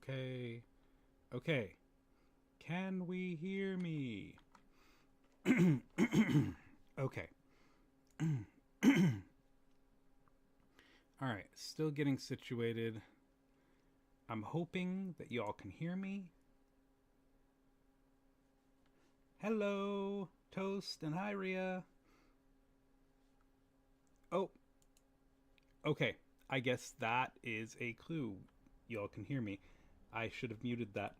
Okay. Okay. Can we hear me? Okay. All right. Still getting situated. I'm hoping that y'all can hear me. Hello, Toast and hi, Ria. Oh, okay. I guess that is a clue. Y'all can hear me. I should have muted that.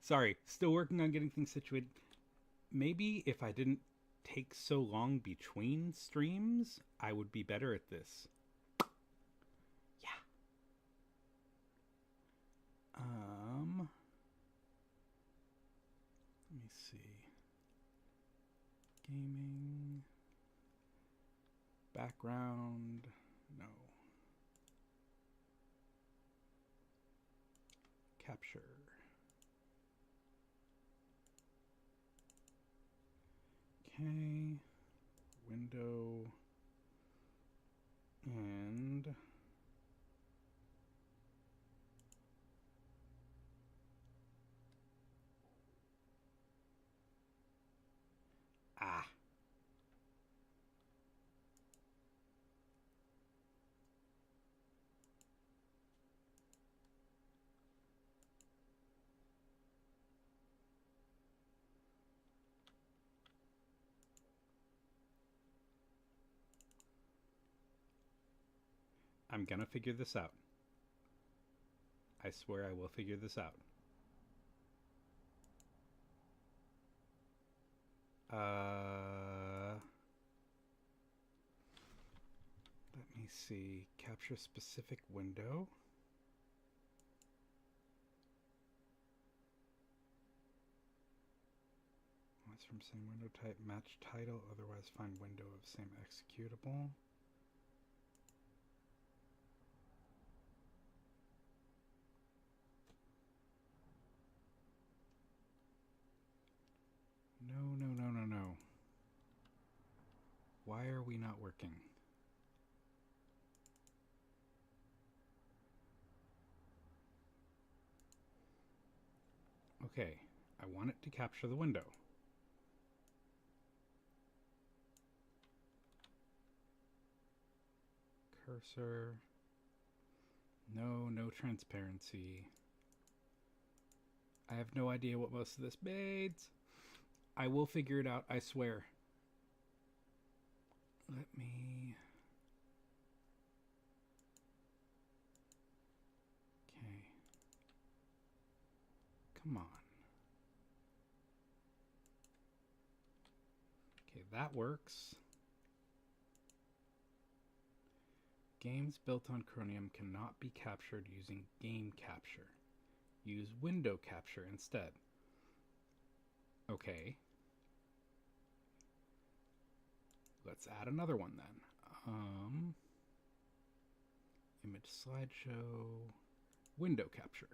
Sorry, still working on getting things situated. Maybe if I didn't take so long between streams, I would be better at this. Yeah. Let me see. Gaming. Background. No. Capture. Okay. Window. And ah. I'm gonna figure this out. I swear I will figure this out. Let me see. Capture specific window. It's from same window type, match title, otherwise find window of same executable. No. Why are we not working? Okay, I want it to capture the window. Cursor. No transparency. I have no idea what most of this means. I will figure it out, I swear. Let me... Okay. Come on. Okay, that works. Games built on Chromium cannot be captured using game capture. Use window capture instead. Okay. Let's add another one then. Image slideshow, window capture.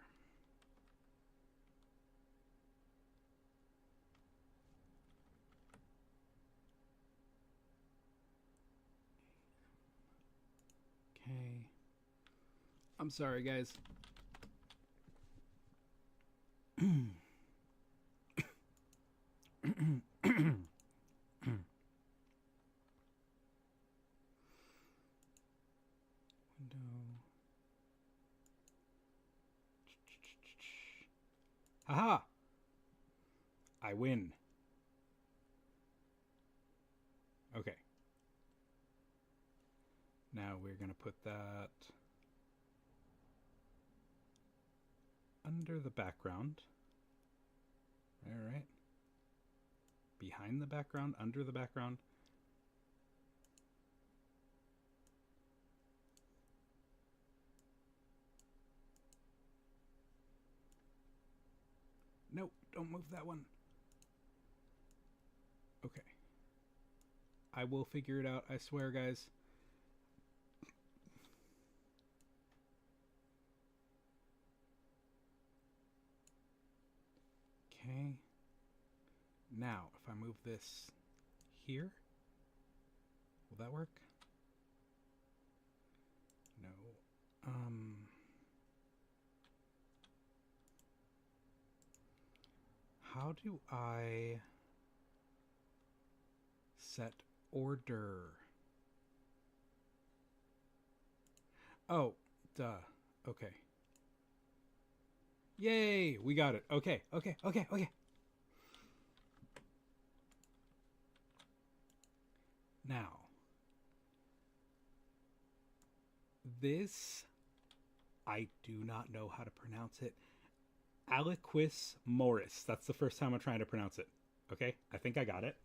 Okay. I'm sorry, guys. Window. Haha! I win. Okay. Now we're going to put that under the background. Alright. Behind the background, under the background. Nope, don't move that one. Okay. I will figure it out, I swear, guys. Okay. Now, if I move this here, will that work? No. Um, how do I set order? Oh, duh. Okay. Yay! We got it. Okay, okay, okay, okay. Now, this, I do not know how to pronounce it. Aliquis Morris. That's the first time I'm trying to pronounce it. Okay, I think I got it.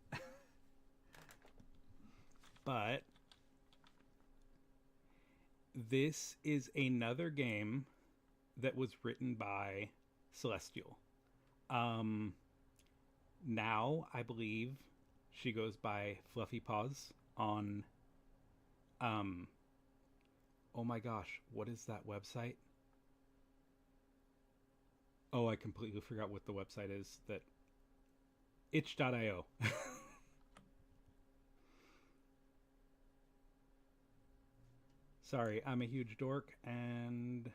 But this is another game that was written by Celestial. Um, Now I believe she goes by Fluffy Paws on um oh my gosh, what is that website? Oh, I completely forgot what the website is. That itch.io. Sorry, I'm a huge dork and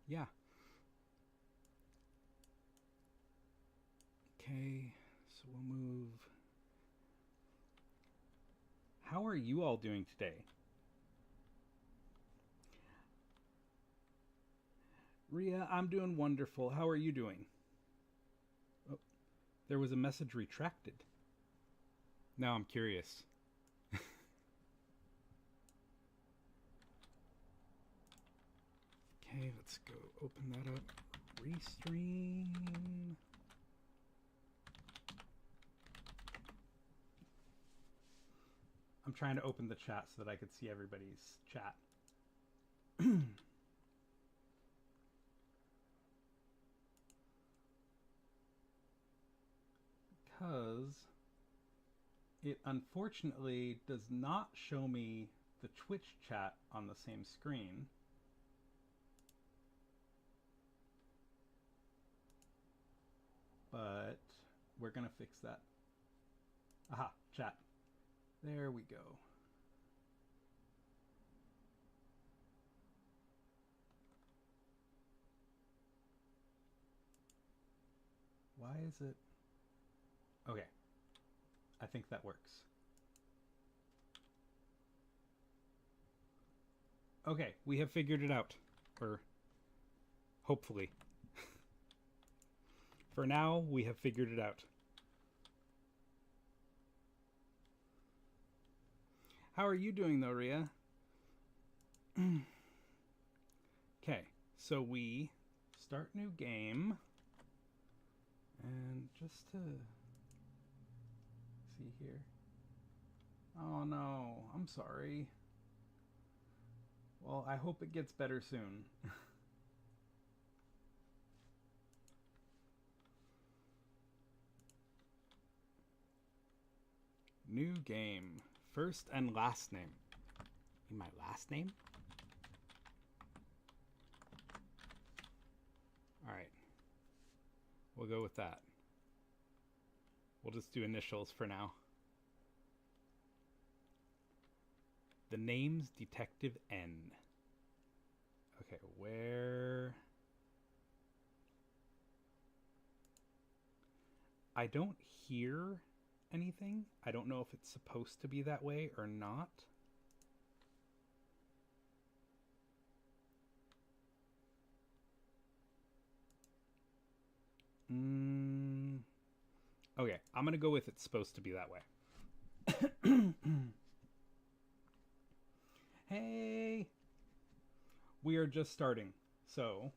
yeah. Okay, so we'll move. How are you all doing today? Ria, I'm doing wonderful. How are you doing? Oh, there was a message retracted. Now I'm curious. Okay, let's go open that up. Restream. I'm trying to open the chat so that I could see everybody's chat. Because it unfortunately does not show me the Twitch chat on the same screen. But we're going to fix that. Aha, chat. There we go. Why is it? Okay. I think that works. Okay, we have figured it out. Or hopefully. For now, we have figured it out. How are you doing though, Ria? Okay, so we start new game. And just to see here. Oh no, I'm sorry. Well, I hope it gets better soon. New game. First and last name. In my last name? Alright. We'll go with that. We'll just do initials for now. The name's Detective N. Okay, where... I don't hear anything. I don't know if it's supposed to be that way or not. Okay, I'm gonna go with it's supposed to be that way. Hey! We are just starting, so...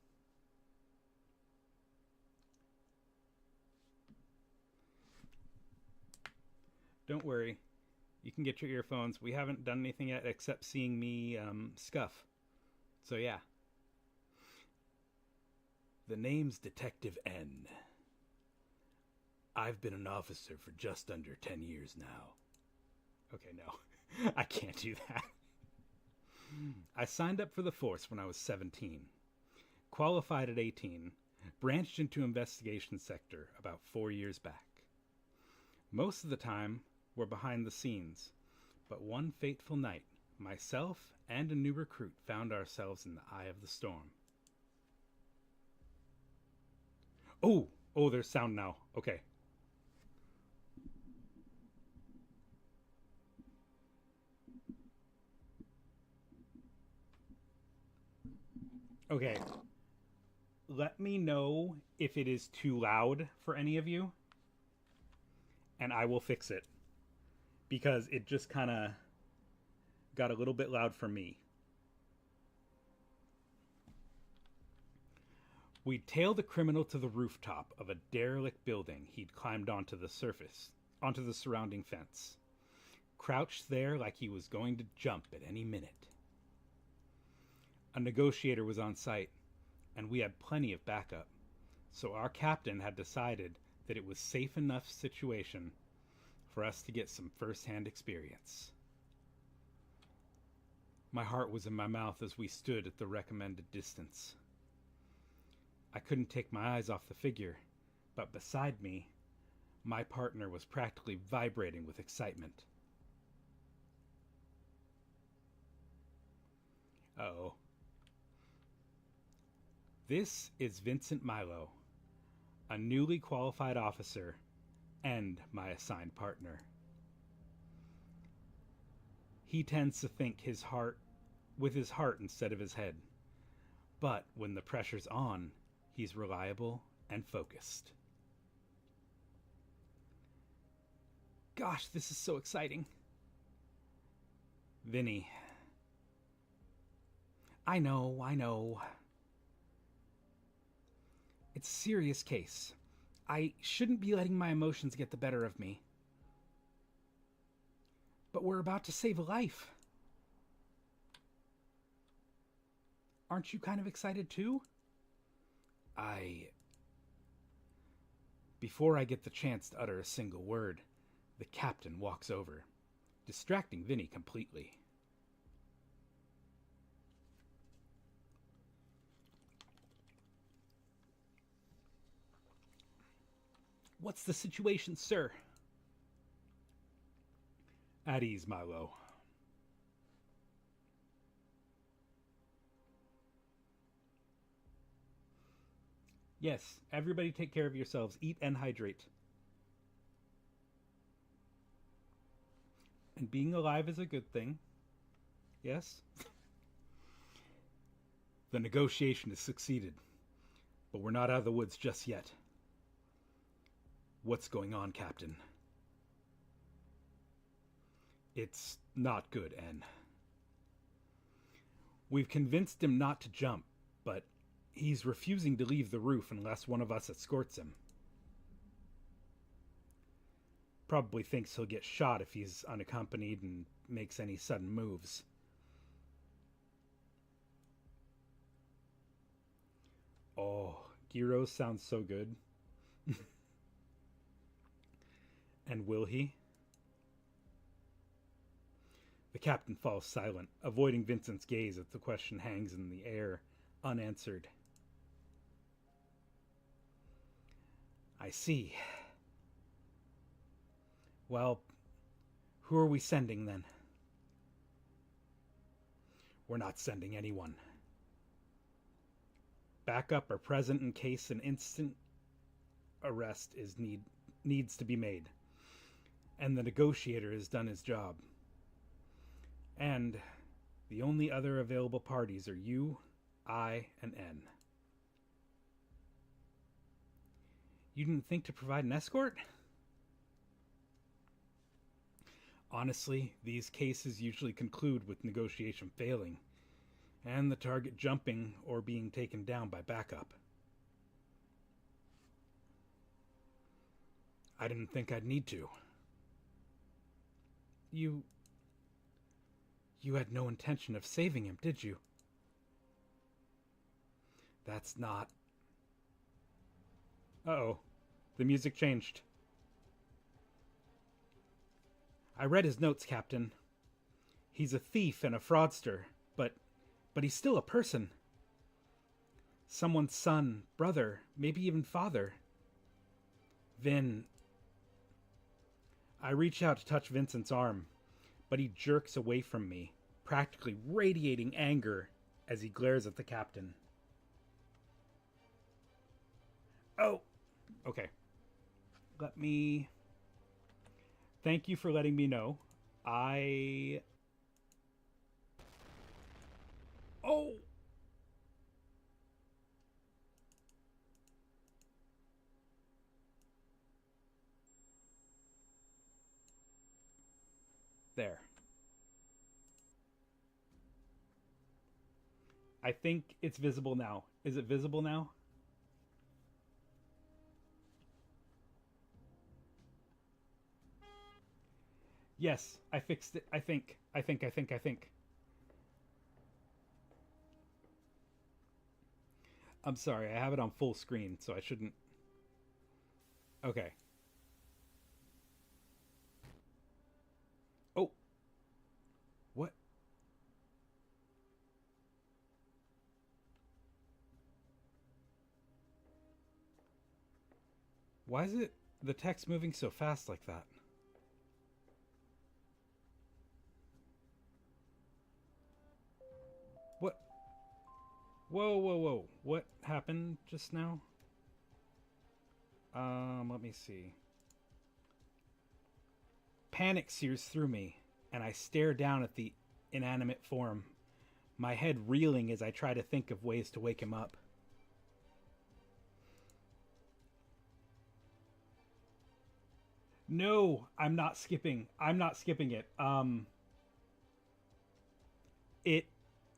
Don't worry. You can get your earphones. We haven't done anything yet except seeing me scuff. So yeah. The name's Detective N. I've been an officer for just under 10 years now. Okay, no. I can't do that. I signed up for the force when I was 17. Qualified at 18. Branched into investigation sector about 4 years back. Most of the time, we're behind the scenes. But one fateful night, myself and a new recruit found ourselves in the eye of the storm. Oh, there's sound now. Okay. Okay. Let me know if it is too loud for any of you, and I will fix it. Because it just kind of got a little bit loud for me. We'd tail the criminal to the rooftop of a derelict building he'd climbed onto the surrounding fence. Crouched there like he was going to jump at any minute. A negotiator was on site, and we had plenty of backup, so our captain had decided that it was safe enough situation for us to get some first-hand experience. My heart was in my mouth as we stood at the recommended distance. I couldn't take my eyes off the figure, but beside me, my partner was practically vibrating with excitement. Uh-oh. This is Vincent Milo, a newly qualified officer and my assigned partner. He tends to think with his heart instead of his head. But when the pressure's on, he's reliable and focused. Gosh, this is so exciting. Vinny. I know. It's a serious case. I shouldn't be letting my emotions get the better of me. But we're about to save a life. Aren't you kind of excited too? Before I get the chance to utter a single word, the captain walks over, distracting Vinny completely. What's the situation, sir? At ease, Milo. Yes, everybody take care of yourselves. Eat and hydrate. And being alive is a good thing. Yes? The negotiation has succeeded, but we're not out of the woods just yet. What's going on, Captain? It's not good, N. We've convinced him not to jump, but he's refusing to leave the roof unless one of us escorts him. Probably thinks he'll get shot if he's unaccompanied and makes any sudden moves. Oh, Gyros sounds so good. And will he? The captain falls silent, avoiding Vincent's gaze as the question hangs in the air, unanswered. I see. Well, who are we sending then? We're not sending anyone. Backup are present in case an instant arrest needs to be made. And the negotiator has done his job. And the only other available parties are you, I, and N. You didn't think to provide an escort? Honestly, these cases usually conclude with negotiation failing, and the target jumping or being taken down by backup. I didn't think I'd need to. You had no intention of saving him, did you? That's not... Uh-oh. The music changed. I read his notes, Captain. He's a thief and a fraudster, but he's still a person. Someone's son, brother, maybe even father. Vin... I reach out to touch Vincent's arm, but he jerks away from me, practically radiating anger as he glares at the captain. Oh, okay. Let me. Thank you for letting me know. I. Oh! There. I think it's visible now. Is it visible now? Yes, I fixed it. I think. I'm sorry, I have it on full screen, so I shouldn't. Okay. Oh, what? Why is it the text moving so fast like that? What? Whoa, whoa, whoa. What happened just now? Let me see. Panic sears through me, and I stare down at the inanimate form, my head reeling as I try to think of ways to wake him up. No, I'm not skipping. I'm not skipping it. It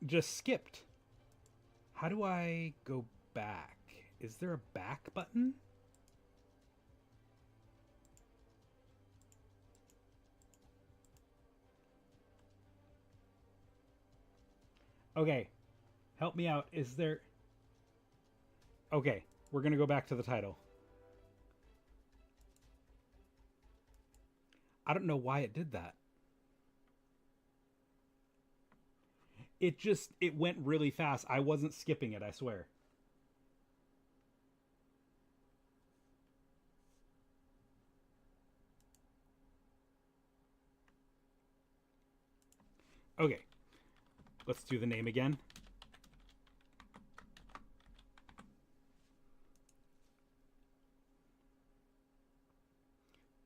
just skipped. How do I go back? Is there a back button? Okay, help me out. Is there. Okay, we're gonna go back to the title. I don't know why it did that. It went really fast. I wasn't skipping it, I swear. Okay, let's do the name again.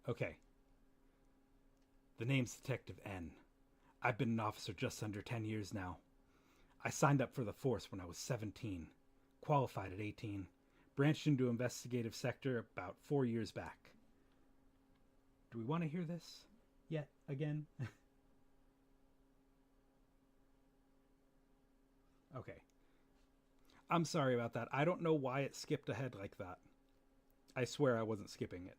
Okay. The name's Detective N. I've been an officer just under 10 years now. I signed up for the force when I was 17, qualified at 18, branched into investigative sector about 4 years back. Do we want to hear this yet again? Okay. I'm sorry about that. I don't know why it skipped ahead like that. I swear I wasn't skipping it.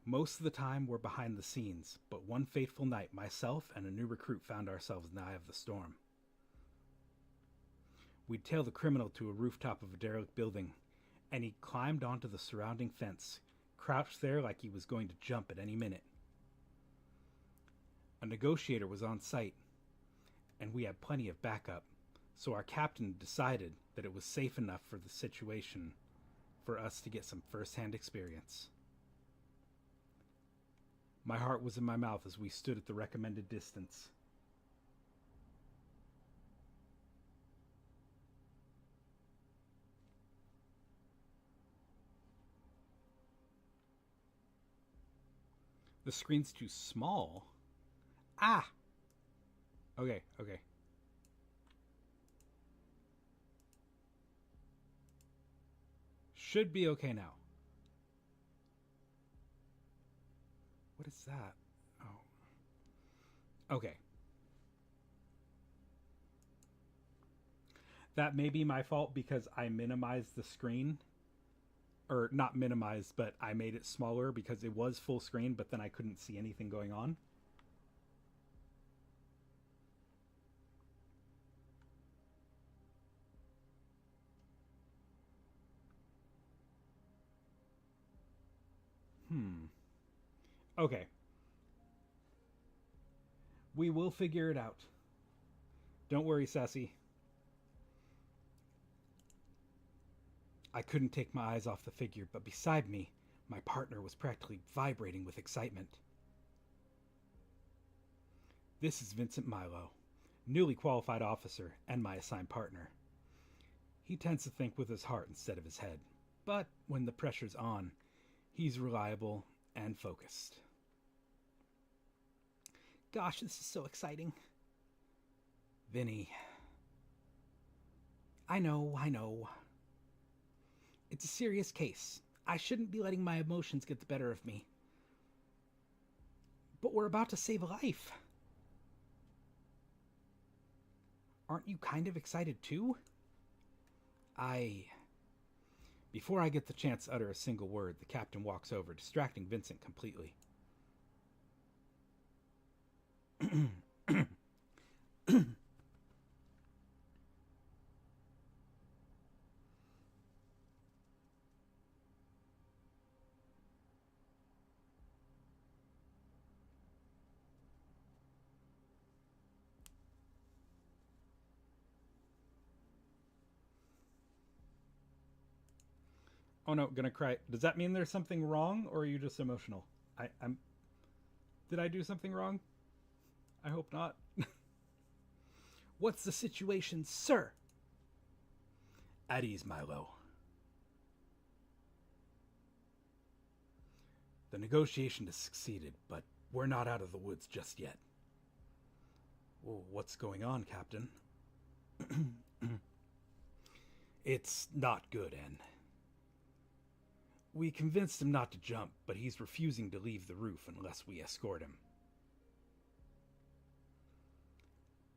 Most of the time, we're behind the scenes, but one fateful night, myself and a new recruit found ourselves in the eye of the storm. We'd tail the criminal to a rooftop of a derelict building, and he climbed onto the surrounding fence, crouched there like he was going to jump at any minute. A negotiator was on site, and we had plenty of backup, so our captain decided that it was safe enough for the situation for us to get some first-hand experience. My heart was in my mouth as we stood at the recommended distance. The screen's too small. Ah! Okay, okay. Should be okay now. What is that? Oh. Okay. That may be my fault because I minimized the screen. Or not minimized, but I made it smaller because it was full screen, but then I couldn't see anything going on. Hmm. Okay. We will figure it out. Don't worry, Sassy. I couldn't take my eyes off the figure, but beside me, my partner was practically vibrating with excitement. This is Vincent Milo. newly qualified officer, and my assigned partner. He tends to think with his heart instead of his head, but when the pressure's on, he's reliable and focused. Gosh, this is so exciting. Vinny. I know. It's a serious case. I shouldn't be letting my emotions get the better of me. But we're about to save a life. Aren't you kind of excited too? Before I get the chance to utter a single word, the captain walks over, distracting Vincent completely. Oh no, gonna cry. Does that mean there's something wrong, or are you just emotional? I'm. Did I do something wrong? I hope not. What's the situation, sir? At ease, Milo. The negotiation has succeeded, but we're not out of the woods just yet. Well, what's going on, Captain? It's not good, En. We convinced him not to jump, but he's refusing to leave the roof unless we escort him.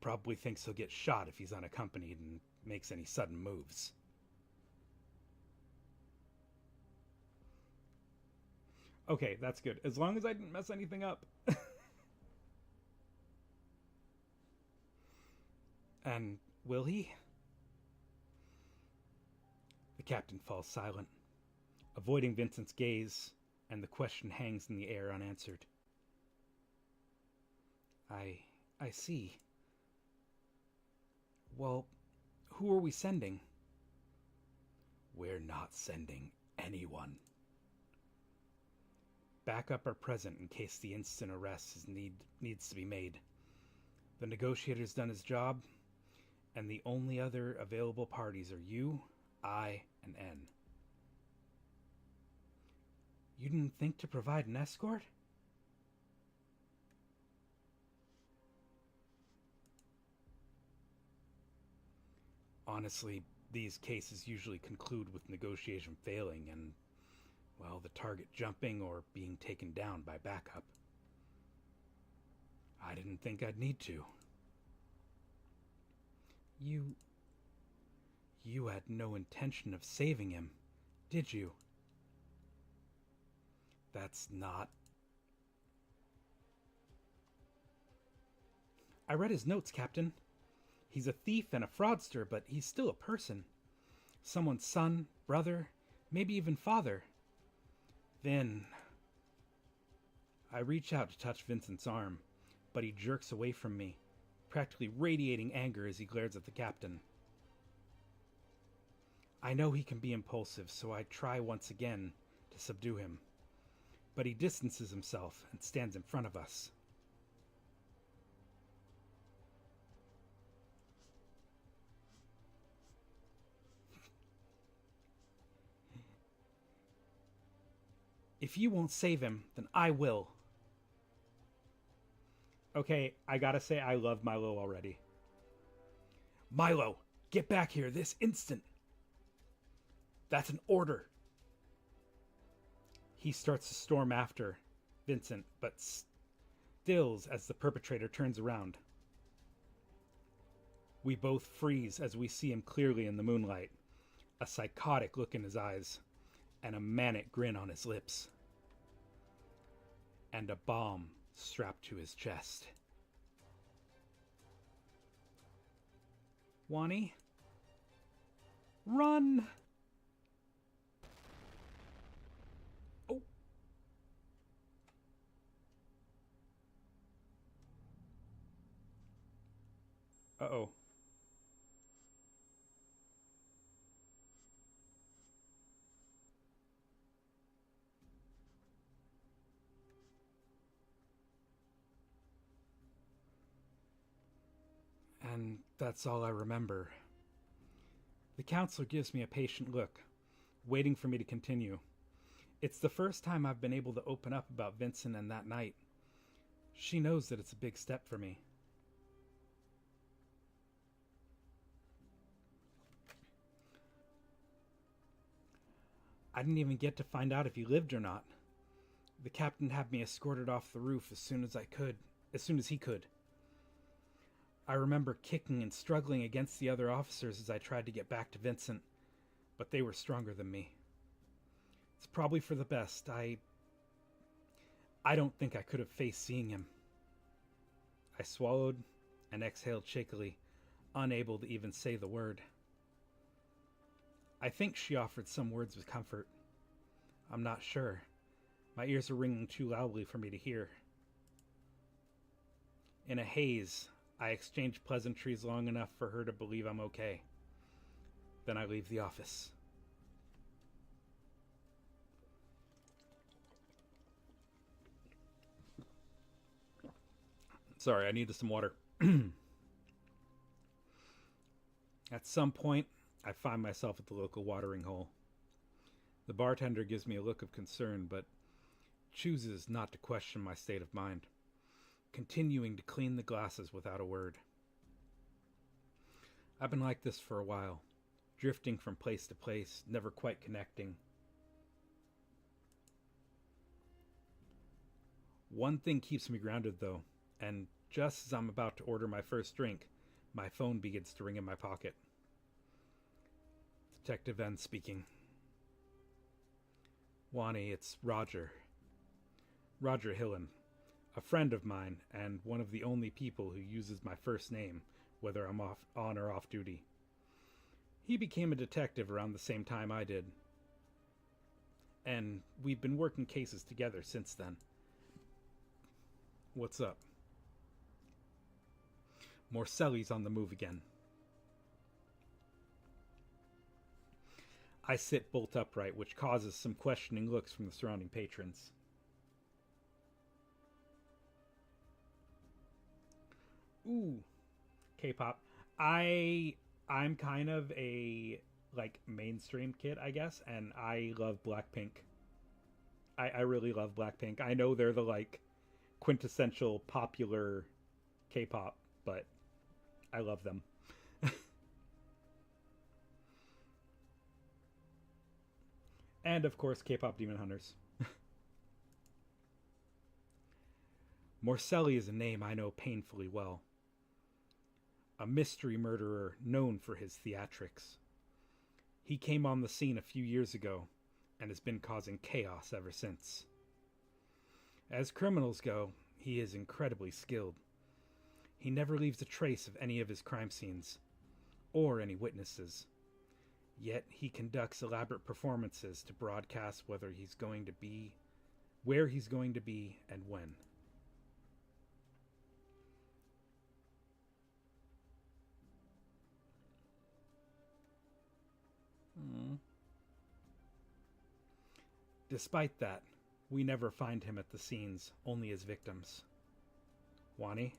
Probably thinks he'll get shot if he's unaccompanied and makes any sudden moves. Okay, that's good. As long as I didn't mess anything up. And will he? The captain falls silent, avoiding Vincent's gaze, and the question hangs in the air unanswered. I see. Well, who are we sending? We're not sending anyone. Backup are present in case the instant arrest needs to be made. The negotiator's done his job, and the only other available parties are you, I, and En. You didn't think to provide an escort? Honestly, these cases usually conclude with negotiation failing and, well, the target jumping or being taken down by backup. I didn't think I'd need to. You had no intention of saving him, did you? That's not... I read his notes, Captain. He's a thief and a fraudster, but he's still a person. Someone's son, brother, maybe even father. Then... I reach out to touch Vincent's arm, but he jerks away from me, practically radiating anger as he glares at the captain. I know he can be impulsive, so I try once again to subdue him. But he distances himself and stands in front of us. If you won't save him, then I will. Okay, I gotta say I love Milo already. Milo, get back here this instant. That's an order. He starts to storm after Vincent, but stills as the perpetrator turns around. We both freeze as we see him clearly in the moonlight, a psychotic look in his eyes, and a manic grin on his lips. And a bomb strapped to his chest. Wani? Run! Oh. Uh-oh. And that's all I remember. The counselor gives me a patient look, waiting for me to continue. It's the first time I've been able to open up about Vincent and that night. She knows that it's a big step for me. I didn't even get to find out if he lived or not. The captain had me escorted off the roof as soon as he could. I remember kicking and struggling against the other officers as I tried to get back to Vincent, but they were stronger than me. It's probably for the best. I don't think I could have faced seeing him. I swallowed and exhaled shakily, unable to even say the word. I think she offered some words of comfort. I'm not sure. My ears are ringing too loudly for me to hear. In a haze, I exchange pleasantries long enough for her to believe I'm okay. Then I leave the office. Sorry, I needed some water. At some point, I find myself at the local watering hole. The bartender gives me a look of concern, but chooses not to question my state of mind, continuing to clean the glasses without a word. I've been like this for a while, drifting from place to place, never quite connecting. One thing keeps me grounded, though, and just as I'm about to order my first drink, my phone begins to ring in my pocket. Detective N speaking. Wani, it's Roger. Roger Hillen, a friend of mine and one of the only people who uses my first name, whether I'm on or off duty. He became a detective around the same time I did, and we've been working cases together since then. What's up? Morcelli's on the move again. I sit bolt upright, which causes some questioning looks from the surrounding patrons. Ooh, K-pop. I'm kind of a mainstream kid, I guess, and I love Blackpink. I really love Blackpink. I know they're the quintessential popular K-pop, but I love them. And of course, K-pop Demon Hunters. Morcelli is a name I know painfully well. A mystery murderer known for his theatrics. He came on the scene a few years ago and has been causing chaos ever since. As criminals go, he is incredibly skilled. He never leaves a trace of any of his crime scenes, or any witnesses. Yet he conducts elaborate performances to broadcast where he's going to be, and when. Despite that, we never find him at the scenes, only as victims. Wani?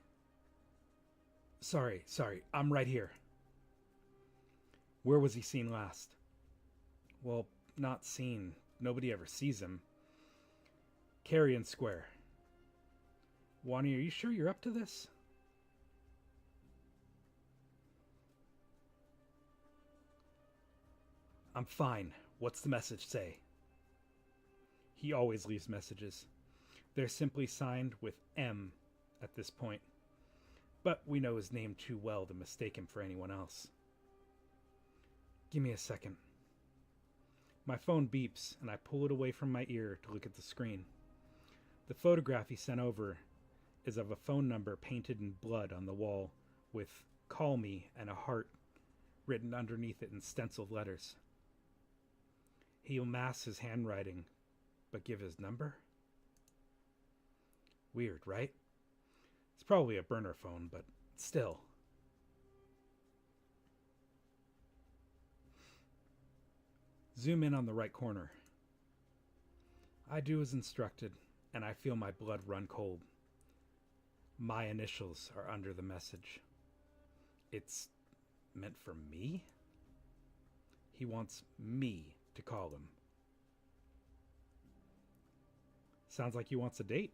Sorry, I'm right here. Where was he seen last? Well, not seen. Nobody ever sees him. Carrion Square. Wani, are you sure you're up to this? I'm fine. What's the message say? He always leaves messages. They're simply signed with M at this point. But we know his name too well to mistake him for anyone else. Give me a second. My phone beeps, and I pull it away from my ear to look at the screen. The photograph he sent over is of a phone number painted in blood on the wall with "Call me" and a heart written underneath it in stenciled letters. He'll mask his handwriting, but give his number? Weird, right? It's probably a burner phone, but still. Zoom in on the right corner. I do as instructed, and I feel my blood run cold. My initials are under the message. It's meant for me? He wants me to call him. Sounds like he wants a date.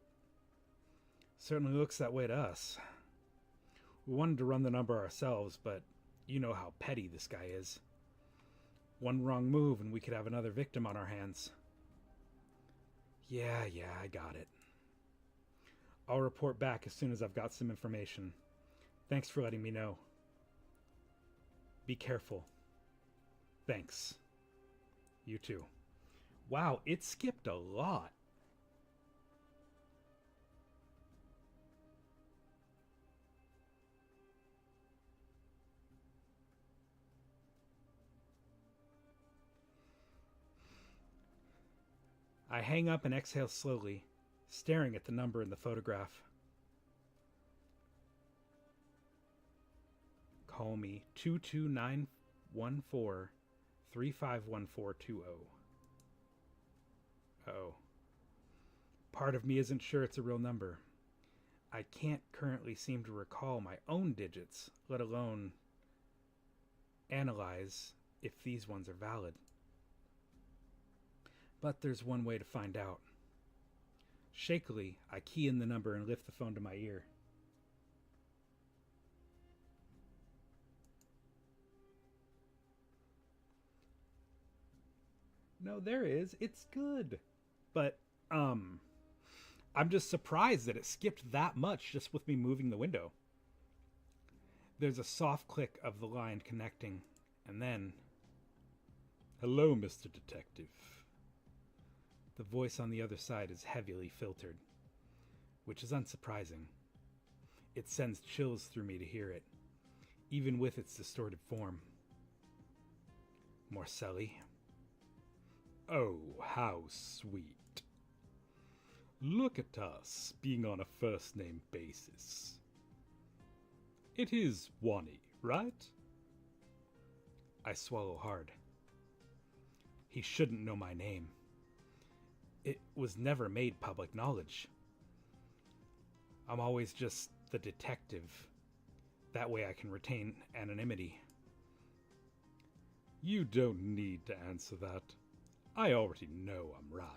Certainly looks that way to us. We wanted to run the number ourselves, but you know how petty this guy is. One wrong move and we could have another victim on our hands. Yeah, I got it. I'll report back as soon as I've got some information. Thanks for letting me know. Be careful. Thanks. You too. Wow, it skipped a lot. I hang up and exhale slowly, staring at the number in the photograph. Call me 22914 351420. Uh-oh. Part of me isn't sure it's a real number. I can't currently seem to recall my own digits, let alone analyze if these ones are valid. But there's one way to find out. Shakily, I key in the number and lift the phone to my ear. No, there is. It's good. But, I'm just surprised that it skipped that much just with me moving the window. There's a soft click of the line connecting, and then... Hello, Mr. Detective. The voice on the other side is heavily filtered, which is unsurprising. It sends chills through me to hear it, even with its distorted form. Morcelli. Oh, how sweet. Look at us being on a first-name basis. It is Wani, right? I swallow hard. He shouldn't know my name. It was never made public knowledge. I'm always just the detective. That way I can retain anonymity. You don't need to answer that. I already know I'm right.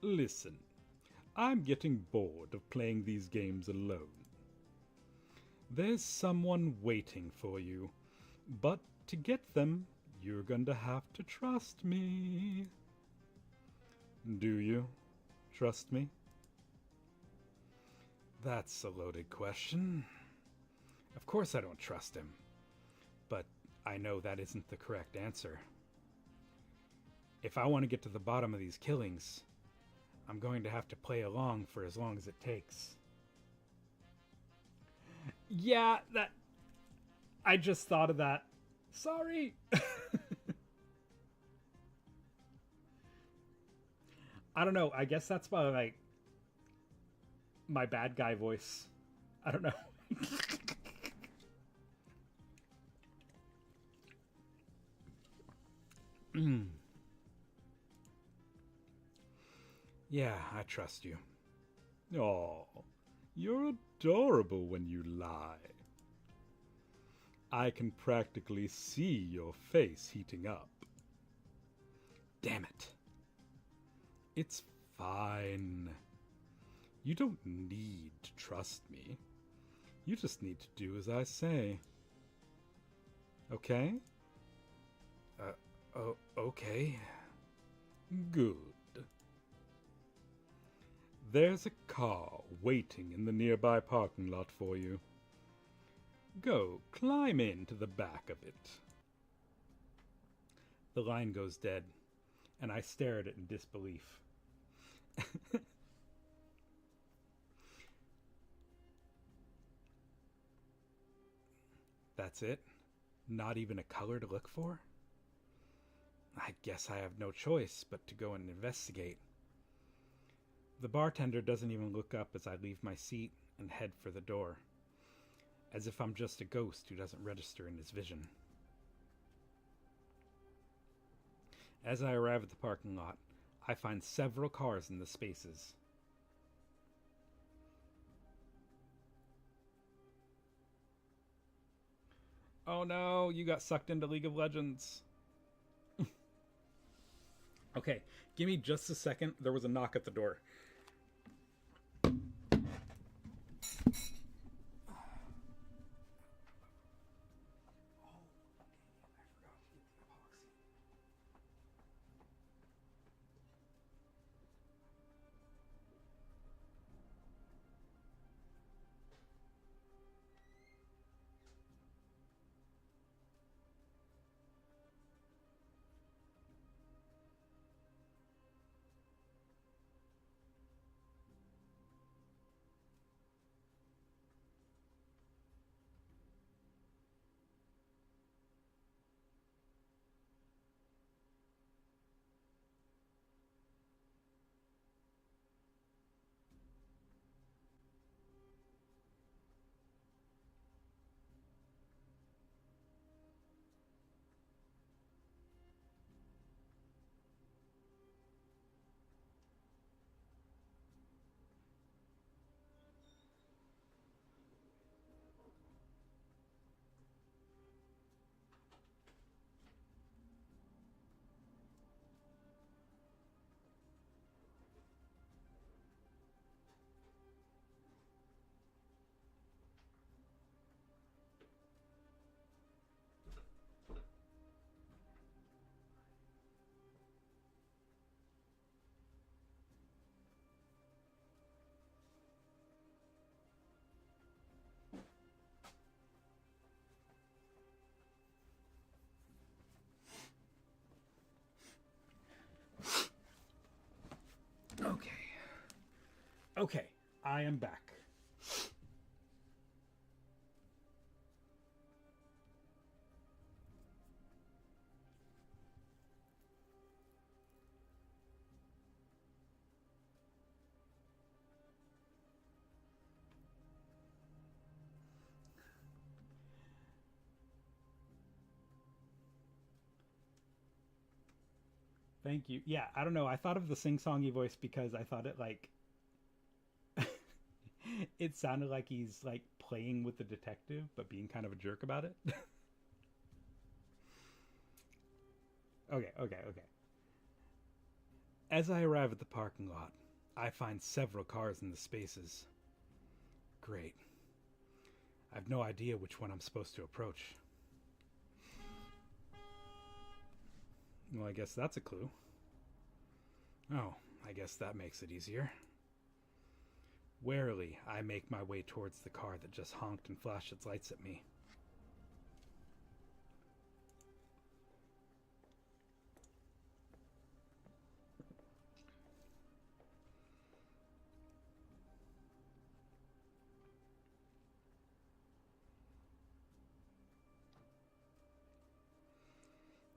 Listen, I'm getting bored of playing these games alone. There's someone waiting for you, but to get them, you're going to have to trust me. Do you trust me? That's a loaded question. Of course I don't trust him, but I know that isn't the correct answer. If I want to get to the bottom of these killings, I'm going to have to play along for as long as it takes. Yeah, I just thought of that. Sorry. I don't know. I guess that's my bad guy voice. I don't know. Yeah, I trust you. Oh, you're adorable when you lie. I can practically see your face heating up. Damn it. It's fine. You don't need to trust me. You just need to do as I say. Okay? Okay. Good. There's a car waiting in the nearby parking lot for you. Go, climb into the back of it. The line goes dead, and I stare at it in disbelief. That's it? Not even a color to look for? I guess I have no choice but to go and investigate. The bartender doesn't even look up as I leave my seat and head for the door, as if I'm just a ghost who doesn't register in his vision. As I arrive at the parking lot, I find several cars in the spaces. Oh no, you got sucked into League of Legends. Okay, give me just a second. There was a knock at the door. Okay. Okay, I am back. Thank you. Yeah, I don't know. I thought of the sing-songy voice because I thought it like it sounded like he's like playing with the detective but being kind of a jerk about it. Okay. As I arrive at the parking lot, I find several cars in the spaces. Great. I've no idea which one I'm supposed to approach. Well, I guess that's a clue. Oh, I guess that makes it easier. Warily, I make my way towards the car that just honked and flashed its lights at me.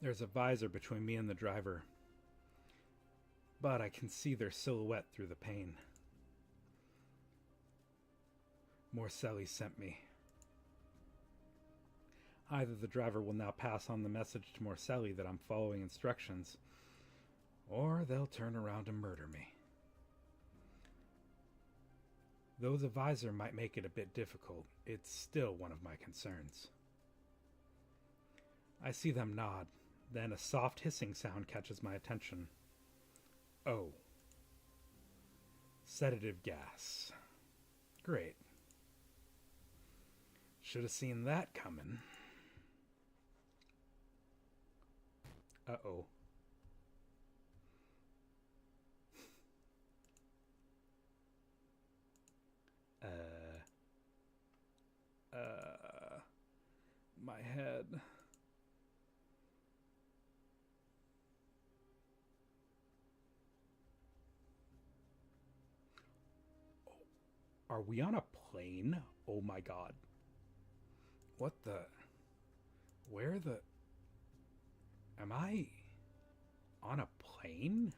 There's a visor between me and the driver, but I can see their silhouette through the pane. Morcelli sent me. Either the driver will now pass on the message to Morcelli that I'm following instructions, or they'll turn around and murder me. Though the visor might make it a bit difficult, it's still one of my concerns. I see them nod, then a soft hissing sound catches my attention. Oh. Sedative gas. Great. Should have seen that coming. Uh-oh. My head. Are we on a plane? Oh my god. What the? Where the? Am I on a plane?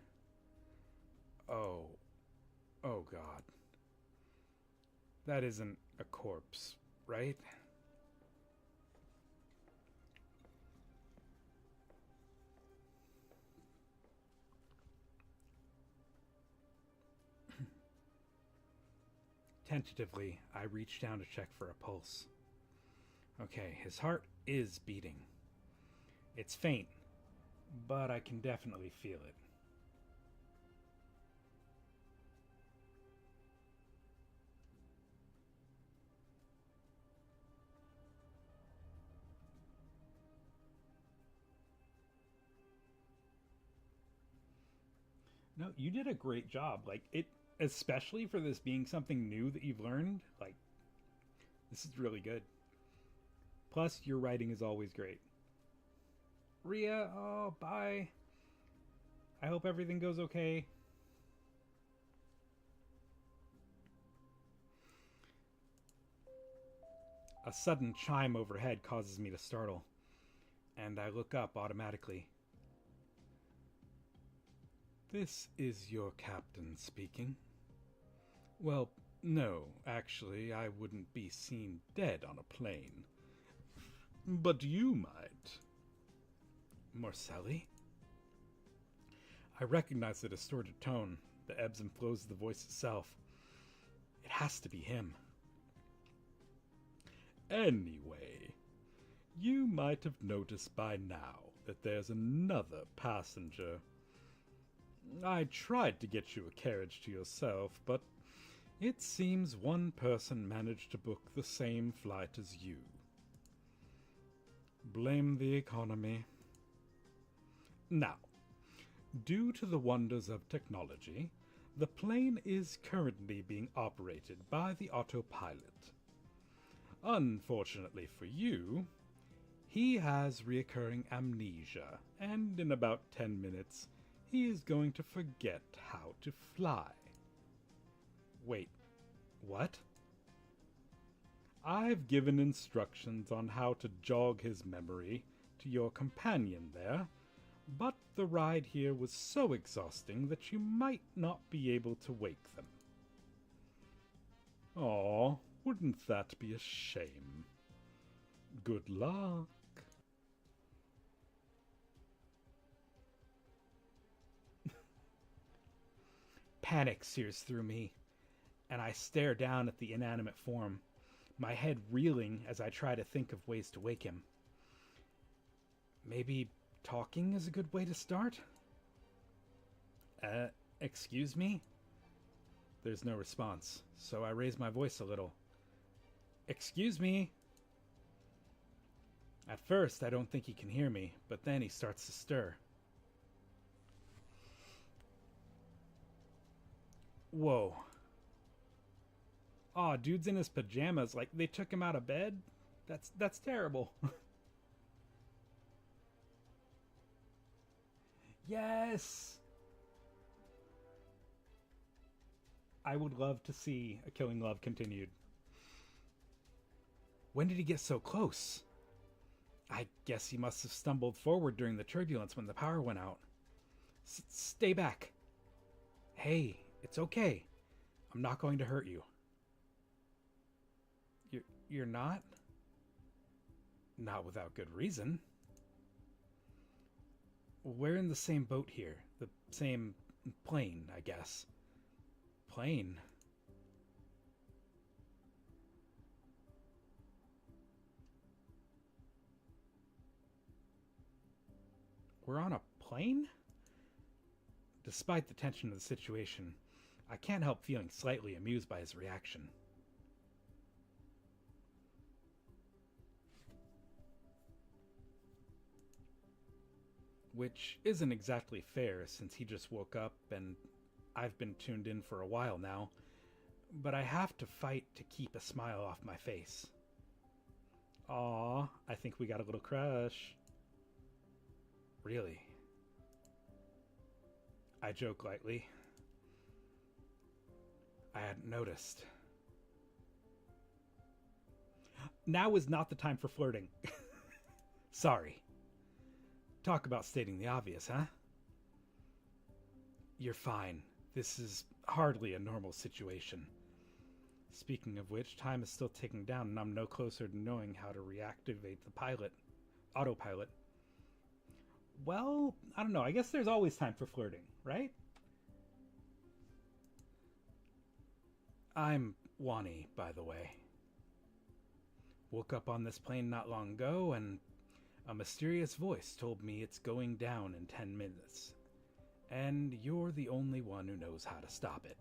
Oh. Oh god. That isn't a corpse, right? Tentatively, I reach down to check for a pulse. Okay, his heart is beating. It's faint, but I can definitely feel it. No, you did a great job. Like it, especially for this being something new that you've learned. Like this is really good. Plus, your writing is always great. Ria, oh, bye. I hope everything goes okay. A sudden chime overhead causes me to startle, and I look up automatically. This is your captain speaking. Well, no, actually, I wouldn't be seen dead on a plane. But you might. Morcelli? I recognize the distorted tone, the ebbs and flows of the voice itself. It has to be him. Anyway, you might have noticed by now that there's another passenger. I tried to get you a carriage to yourself, but it seems one person managed to book the same flight as you. Blame the economy. Now, due to the wonders of technology, the plane is currently being operated by the autopilot. Unfortunately for you, he has reoccurring amnesia, and in about 10 minutes, he is going to forget how to fly. Wait, what? I've given instructions on how to jog his memory to your companion there, but the ride here was so exhausting that you might not be able to wake them. Aw, wouldn't that be a shame? Good luck. Panic sears through me, and I stare down at the inanimate form, my head reeling as I try to think of ways to wake him. Maybe talking is a good way to start? Excuse me? There's no response, so I raise my voice a little. Excuse me? At first, I don't think he can hear me, but then he starts to stir. Whoa. Aw, dude's in his pajamas, like they took him out of bed? That's terrible. Yes! I would love to see A Killing Love continued. When did he get so close? I guess he must have stumbled forward during the turbulence when the power went out. Stay back. Hey, it's okay. I'm not going to hurt you. You're not? Not without good reason. We're in the same boat here. The same plane, I guess. Plane? We're on a plane? Despite the tension of the situation, I can't help feeling slightly amused by his reaction. Which isn't exactly fair since he just woke up and I've been tuned in for a while now, but I have to fight to keep a smile off my face. Aw, I think we got a little crush. Really? I joke lightly. I hadn't noticed. Now is not the time for flirting. Sorry. Talk about stating the obvious, huh? You're fine. This is hardly a normal situation. Speaking of which, time is still ticking down and I'm no closer to knowing how to reactivate the autopilot. Well, I don't know. I guess there's always time for flirting, right? I'm Wani, by the way. Woke up on this plane not long ago, and a mysterious voice told me it's going down in 10 minutes. And you're the only one who knows how to stop it.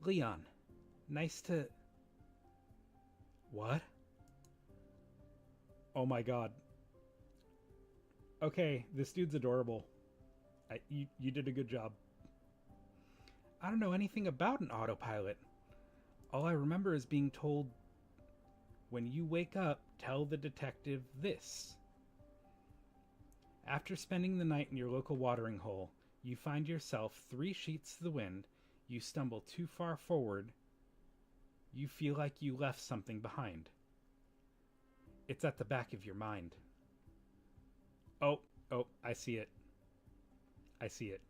Leon, nice to... What? Oh my god. Okay, this dude's adorable. You did a good job. I don't know anything about an autopilot. All I remember is being told, when you wake up, tell the detective this. After spending the night in your local watering hole, you find yourself 3 sheets to the wind, you stumble too far forward, you feel like you left something behind. It's at the back of your mind. Oh, I see it. I see it.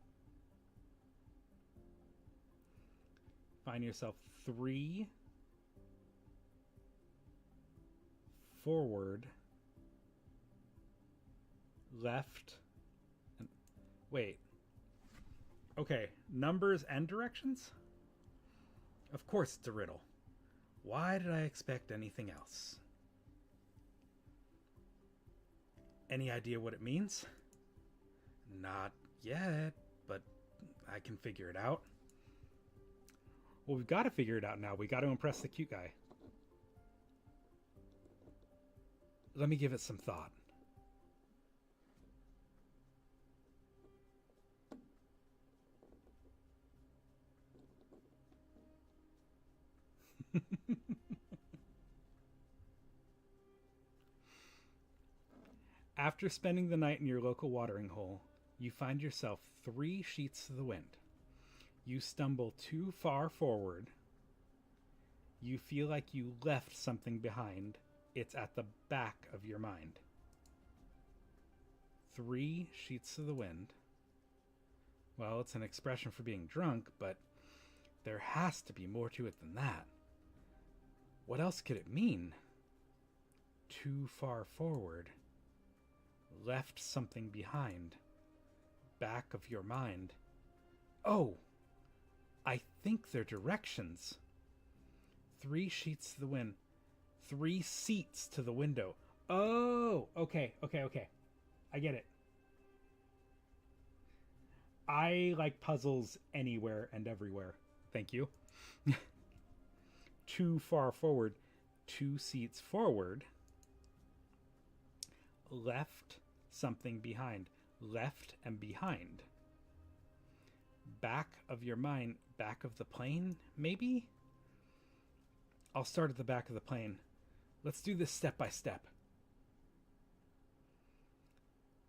Find yourself 3 forward, left, and wait. Okay, numbers and directions? Of course it's a riddle. Why did I expect anything else? Any idea what it means? Not yet, but I can figure it out. Well, we've got to figure it out now. We got to impress the cute guy. Let me give it some thought. After spending the night in your local watering hole, you find yourself 3 sheets to the wind. You stumble too far forward. You feel like you left something behind. It's at the back of your mind. 3 sheets to the wind. Well, it's an expression for being drunk, but there has to be more to it than that. What else could it mean? Too far forward. Left something behind. Back of your mind. Oh! I think they're directions. 3 sheets to the wind. 3 seats to the window. Oh! Okay. I get it. I like puzzles anywhere and everywhere. Thank you. Too far forward. 2 seats forward. Left something behind. Left and behind. Back of your mind. Back of the plane, maybe? I'll start at the back of the plane. Let's do this step by step.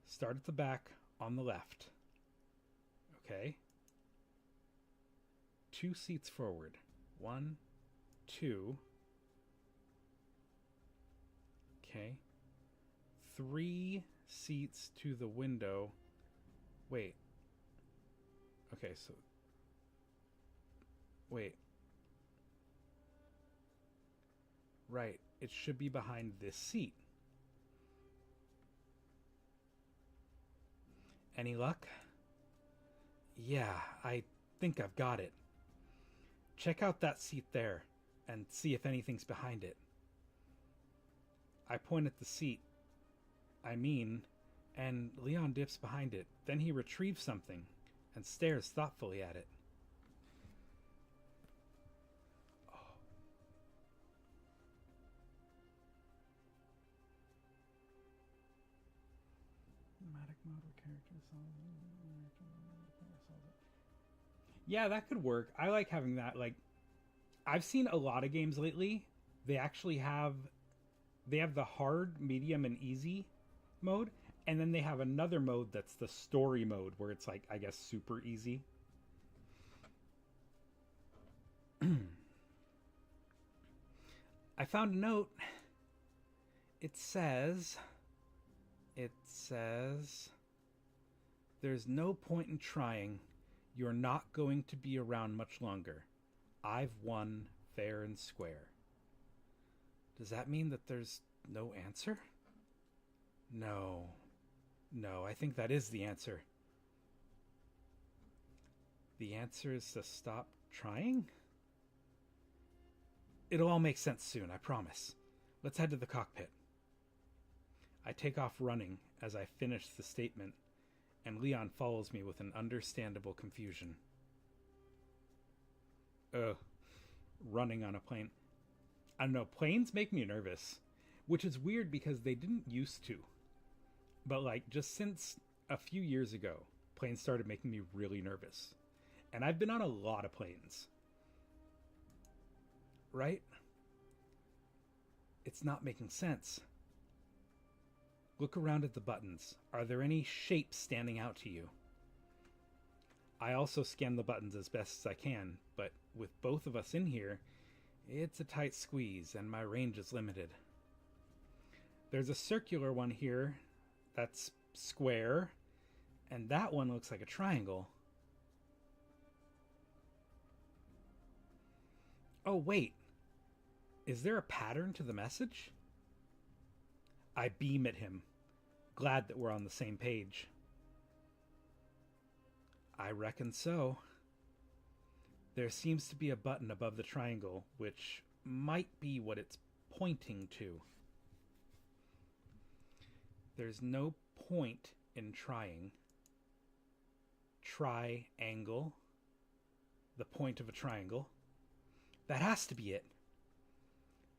Start at the back on the left. Okay. 2 seats forward. 1, 2. Okay. 3 seats to the window. Wait. Okay, so... Wait. Right. It should be behind this seat. Any luck? Yeah, I think I've got it. Check out that seat there and see if anything's behind it. I point at the seat. And Leon dips behind it. Then he retrieves something and stares thoughtfully at it. Yeah, that could work. I like having that. Like, I've seen a lot of games lately. They actually have the hard, medium, and easy mode, and then they have another mode that's the story mode, where it's like, I guess, super easy. I found a note. It says, there's no point in trying. You're not going to be around much longer. I've won fair and square. Does that mean that there's no answer? No, I think that is the answer. The answer is to stop trying? It'll all make sense soon, I promise. Let's head to the cockpit. I take off running as I finish the statement, and Leon follows me with an understandable confusion. Running on a plane. I don't know, planes make me nervous, which is weird because they didn't used to. But like just since a few years ago, planes started making me really nervous. And I've been on a lot of planes. Right? It's not making sense. Look around at the buttons. Are there any shapes standing out to you? I also scan the buttons as best as I can, but with both of us in here, it's a tight squeeze and my range is limited. There's a circular one here that's square, and that one looks like a triangle. Oh, wait. Is there a pattern to the message? I beam at him, glad that we're on the same page. I reckon so. There seems to be a button above the triangle, which might be what it's pointing to. There's no point in trying. Triangle. The point of a triangle. That has to be it.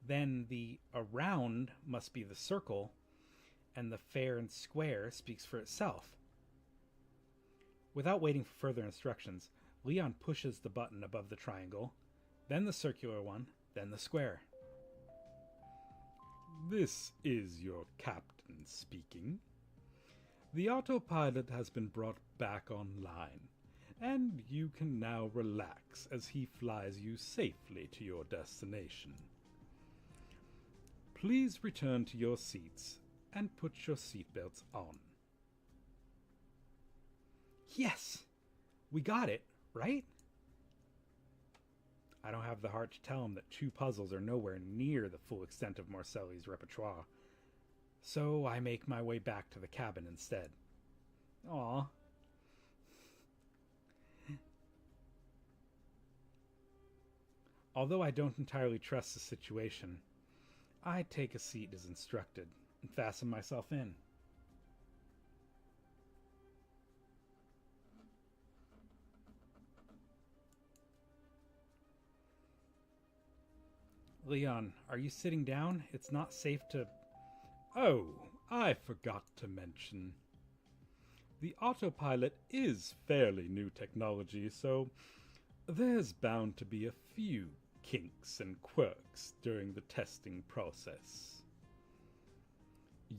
Then the around must be the circle, and the fair and square speaks for itself. Without waiting for further instructions, Leon pushes the button above the triangle, then the circular one, then the square. This is your captain speaking. The autopilot has been brought back online, and you can now relax as he flies you safely to your destination. Please return to your seats and put your seatbelts on. Yes! We got it, right? I don't have the heart to tell him that two puzzles are nowhere near the full extent of Morcelli's repertoire, so I make my way back to the cabin instead. Aw. Although I don't entirely trust the situation, I take a seat as instructed and fasten myself in. Leon, are you sitting down? It's not safe to... Oh, I forgot to mention. The autopilot is fairly new technology, so there's bound to be a few kinks and quirks during the testing process.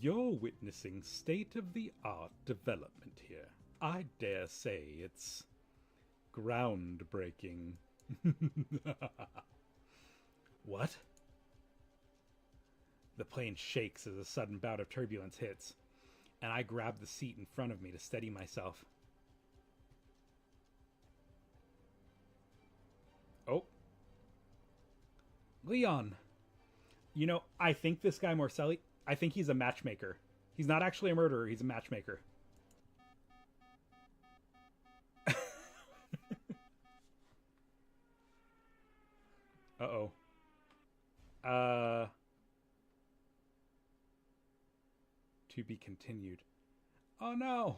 You're witnessing state-of-the-art development here. I dare say it's groundbreaking. What? The plane shakes as a sudden bout of turbulence hits, and I grab the seat in front of me to steady myself. Oh. Leon! You know, I think this guy Morcelli, I think he's a matchmaker. He's not actually a murderer, he's a matchmaker. Uh-oh. To be continued. Oh no!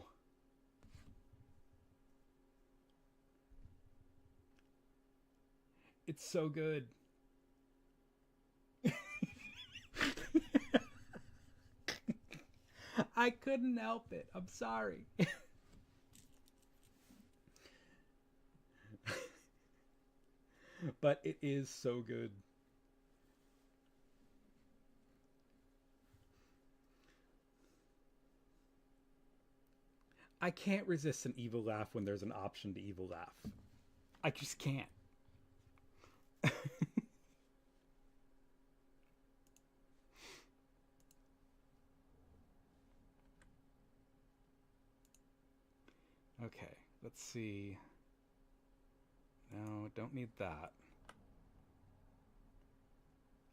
It's so good. I couldn't help it. I'm sorry. But it is so good. I can't resist an evil laugh when there's an option to evil laugh. I just can't. Okay, let's see. No, don't need that.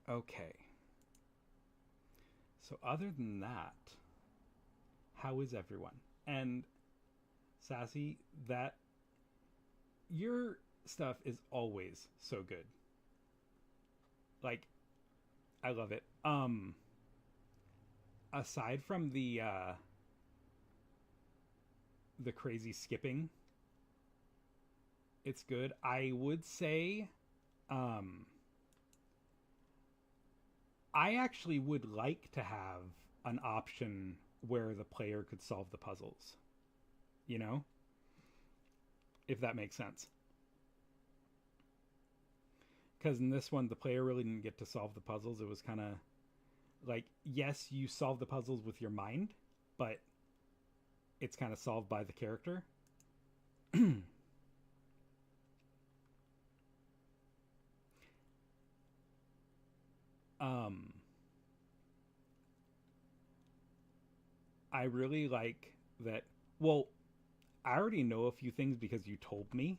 Okay. So other than that, how is everyone? And Sassy, that your stuff is always so good. Like, I love it. Aside from the crazy skipping, it's good. I would say um I actually would like to have an option where the player could solve the puzzles, you know? If that makes sense. Because in this one, the player really didn't get to solve the puzzles. It was kind of like, yes, you solve the puzzles with your mind, but it's kind of solved by the character. um, I really like that. Well, I already know a few things because you told me.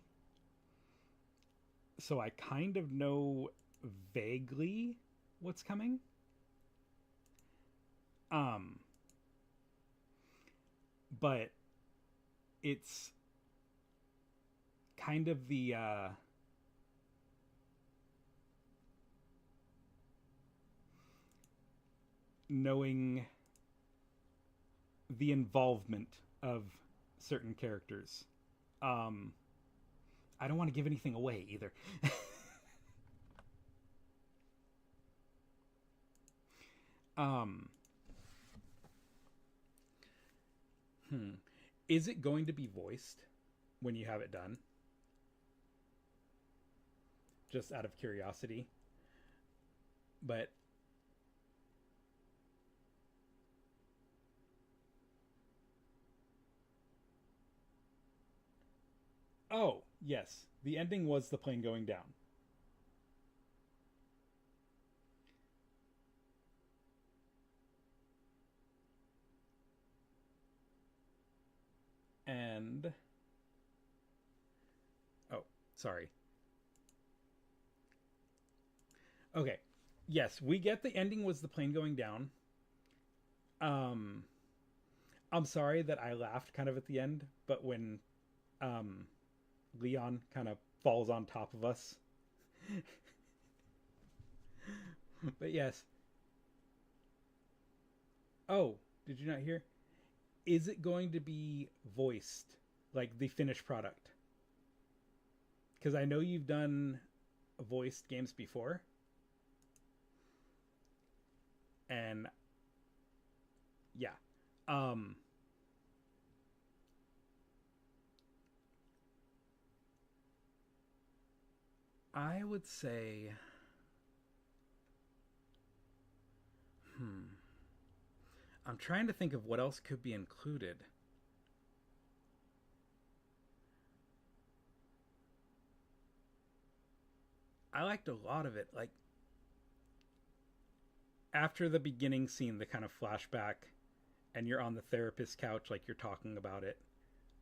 So I kind of know vaguely what's coming. Um, but it's kind of the knowing the involvement of certain characters. Um, I don't want to give anything away either. um, hmm. Is it going to be voiced when you have it done? Just out of curiosity. But oh, yes. The ending was the plane going down. And oh, sorry. Okay. Yes, we get the ending was the plane going down. Um I'm sorry that I laughed kind of at the end, but when um Leon kind of falls on top of us. But yes. Oh, did you not hear? Is it going to be voiced like the finished product? Because I know you've done voiced games before, and yeah, um, I would say, hmm, I'm trying to think of what else could be included. I liked a lot of it. Like after the beginning scene, the kind of flashback, and you're on the therapist couch, like you're talking about it.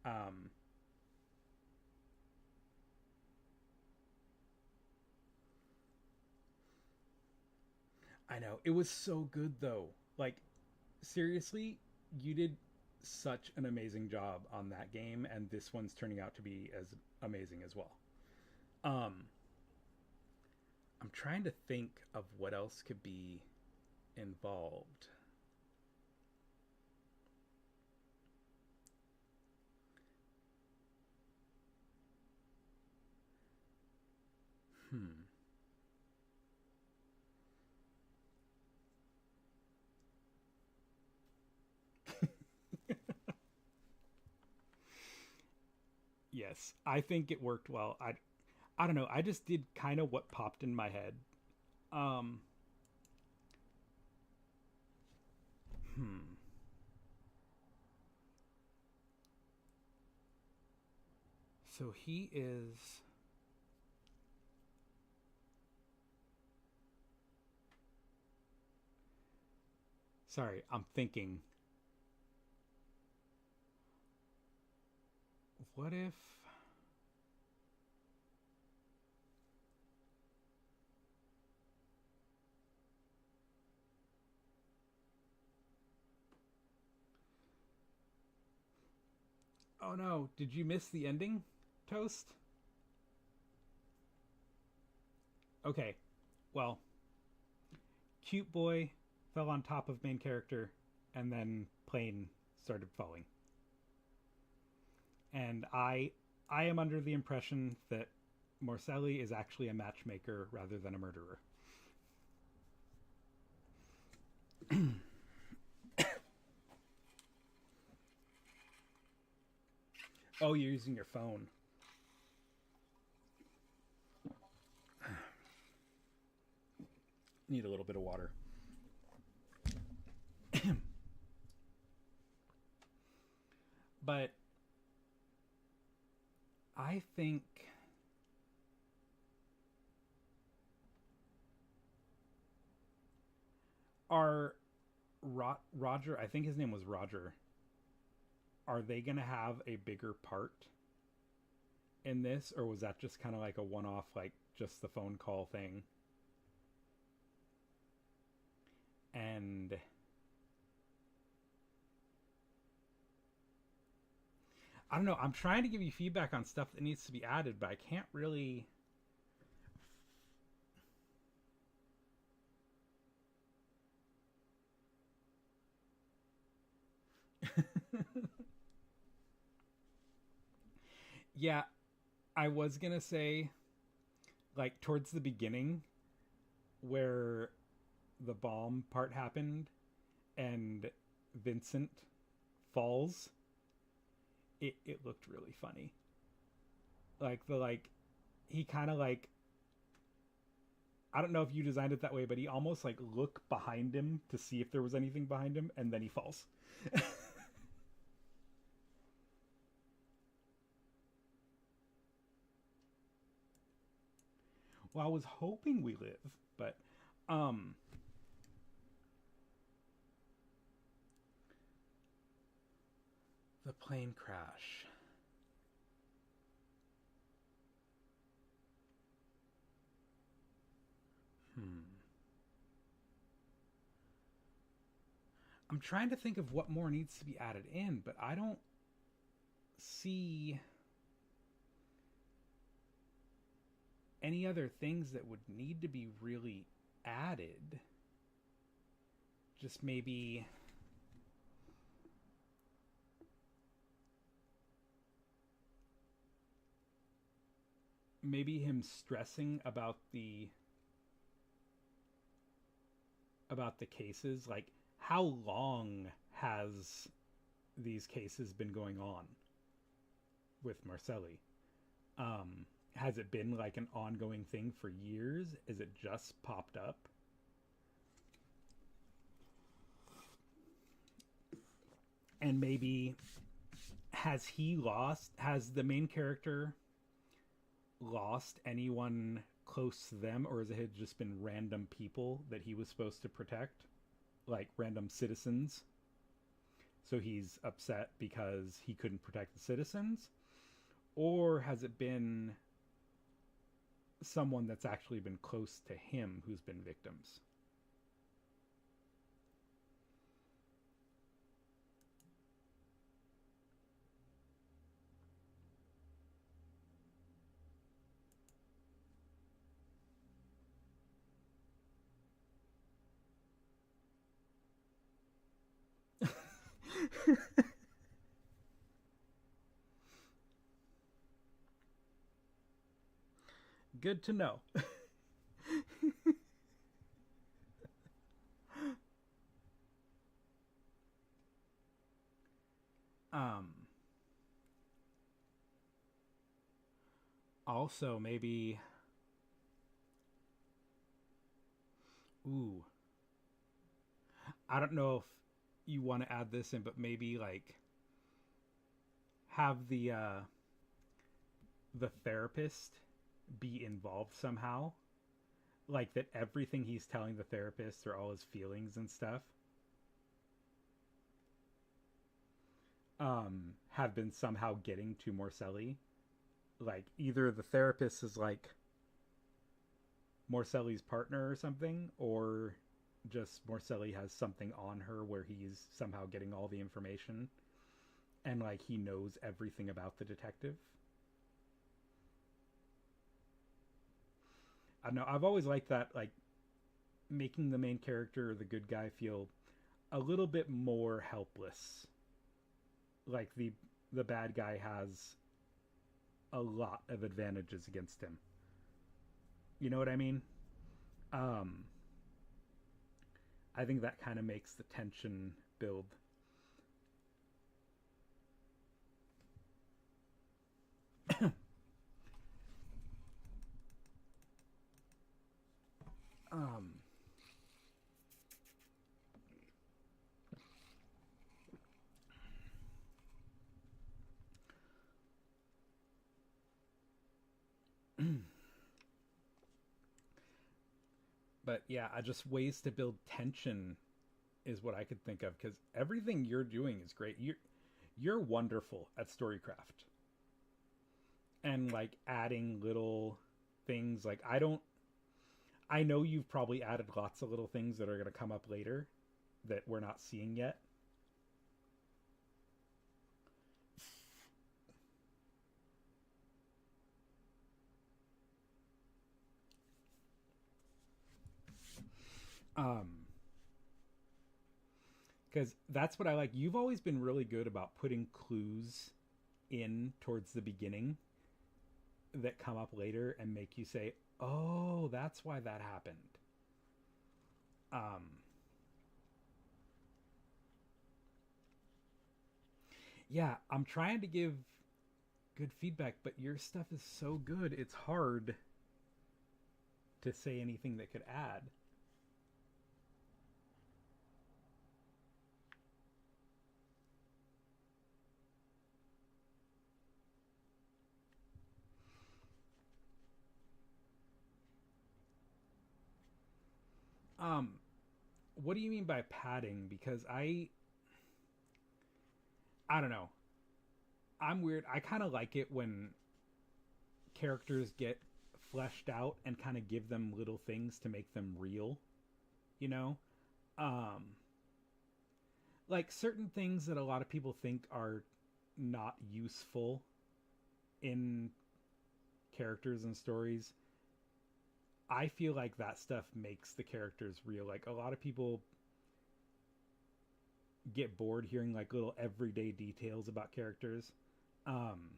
Um, I know it was so good though. Like seriously, you did such an amazing job on that game, and this one's turning out to be as amazing as well. Um, I'm trying to think of what else could be involved. Hmm. Yes, I think it worked well. I don't know. I just did kind of what popped in my head. Um, hmm. So he is. Sorry, I'm thinking. What if? Oh no! Did you miss the ending, Toast? Okay. Well, cute boy fell on top of main character, and then plane started falling. And I am under the impression that Morcelli is actually a matchmaker rather than a murderer. Oh, you're using your phone. Need a little bit of water. But I think our Roger, I think his name was Roger, are they going to have a bigger part in this, or was that just kind of like a one-off, like just the phone call thing? And I don't know, I'm trying to give you feedback on stuff that needs to be added, but I can't really. Yeah, I was gonna say, like, towards the beginning where the bomb part happened and Vincent falls, it looked really funny. Like he kind of like, I don't know if you designed it that way, but he almost like looked behind him to see if there was anything behind him, and then he falls. Well, I was hoping we live, but um the plane crash. Hmm. I'm trying to think of what more needs to be added in, but I don't see any other things that would need to be really added. Just maybe him stressing about the cases, like how long has these cases been going on with Marcelli? Has it been like an ongoing thing for years? Is it just popped up? And maybe has the main character lost anyone close to them, or has it just been random people that he was supposed to protect, like random citizens? So he's upset because he couldn't protect the citizens? Or has it been someone that's actually been close to him who's been victims? Good to know. um Also, maybe, ooh, I don't know if you want to add this in, but maybe like have the therapist be involved somehow, like that everything he's telling the therapist or all his feelings and stuff have been somehow getting to Morcelli. Like either the therapist is like Morcelli's partner or something, or just Morcelli has something on her where he's somehow getting all the information and like he knows everything about the detective. I don't know. I've always liked that, like making the main character or the good guy feel a little bit more helpless. Like the bad guy has a lot of advantages against him. You know what I mean? Um, I think that kind of makes the tension build. um, but yeah, I just ways to build tension is what I could think of because everything you're doing is great. You're wonderful at storycraft and like adding little things. Like I know you've probably added lots of little things that are going to come up later that we're not seeing yet. Um, because that's what I like. You've always been really good about putting clues in towards the beginning that come up later and make you say, "Oh, that's why that happened." Um, yeah, I'm trying to give good feedback, but your stuff is so good. It's hard to say anything that could add. Um, what do you mean by padding? Because I don't know. I'm weird. I kind of like it when characters get fleshed out and kind of give them little things to make them real, you know? Um like certain things that a lot of people think are not useful in characters and stories. I feel like that stuff makes the characters real. Like a lot of people get bored hearing like little everyday details about characters. Um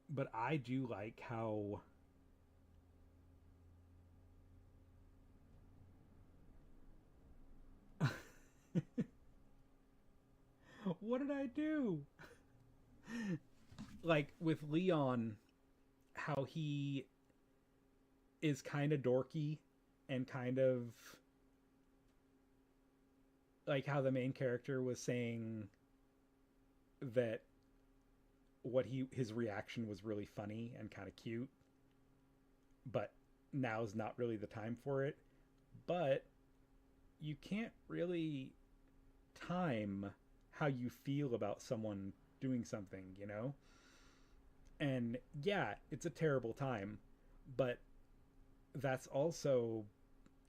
but I do like how what did I do? Like with Leon, how he is kind of dorky and kind of like how the main character was saying that what he his reaction was really funny and kind of cute, but now's not really the time for it. But you can't really time how you feel about someone doing something, you know? And yeah, it's a terrible time, but that's also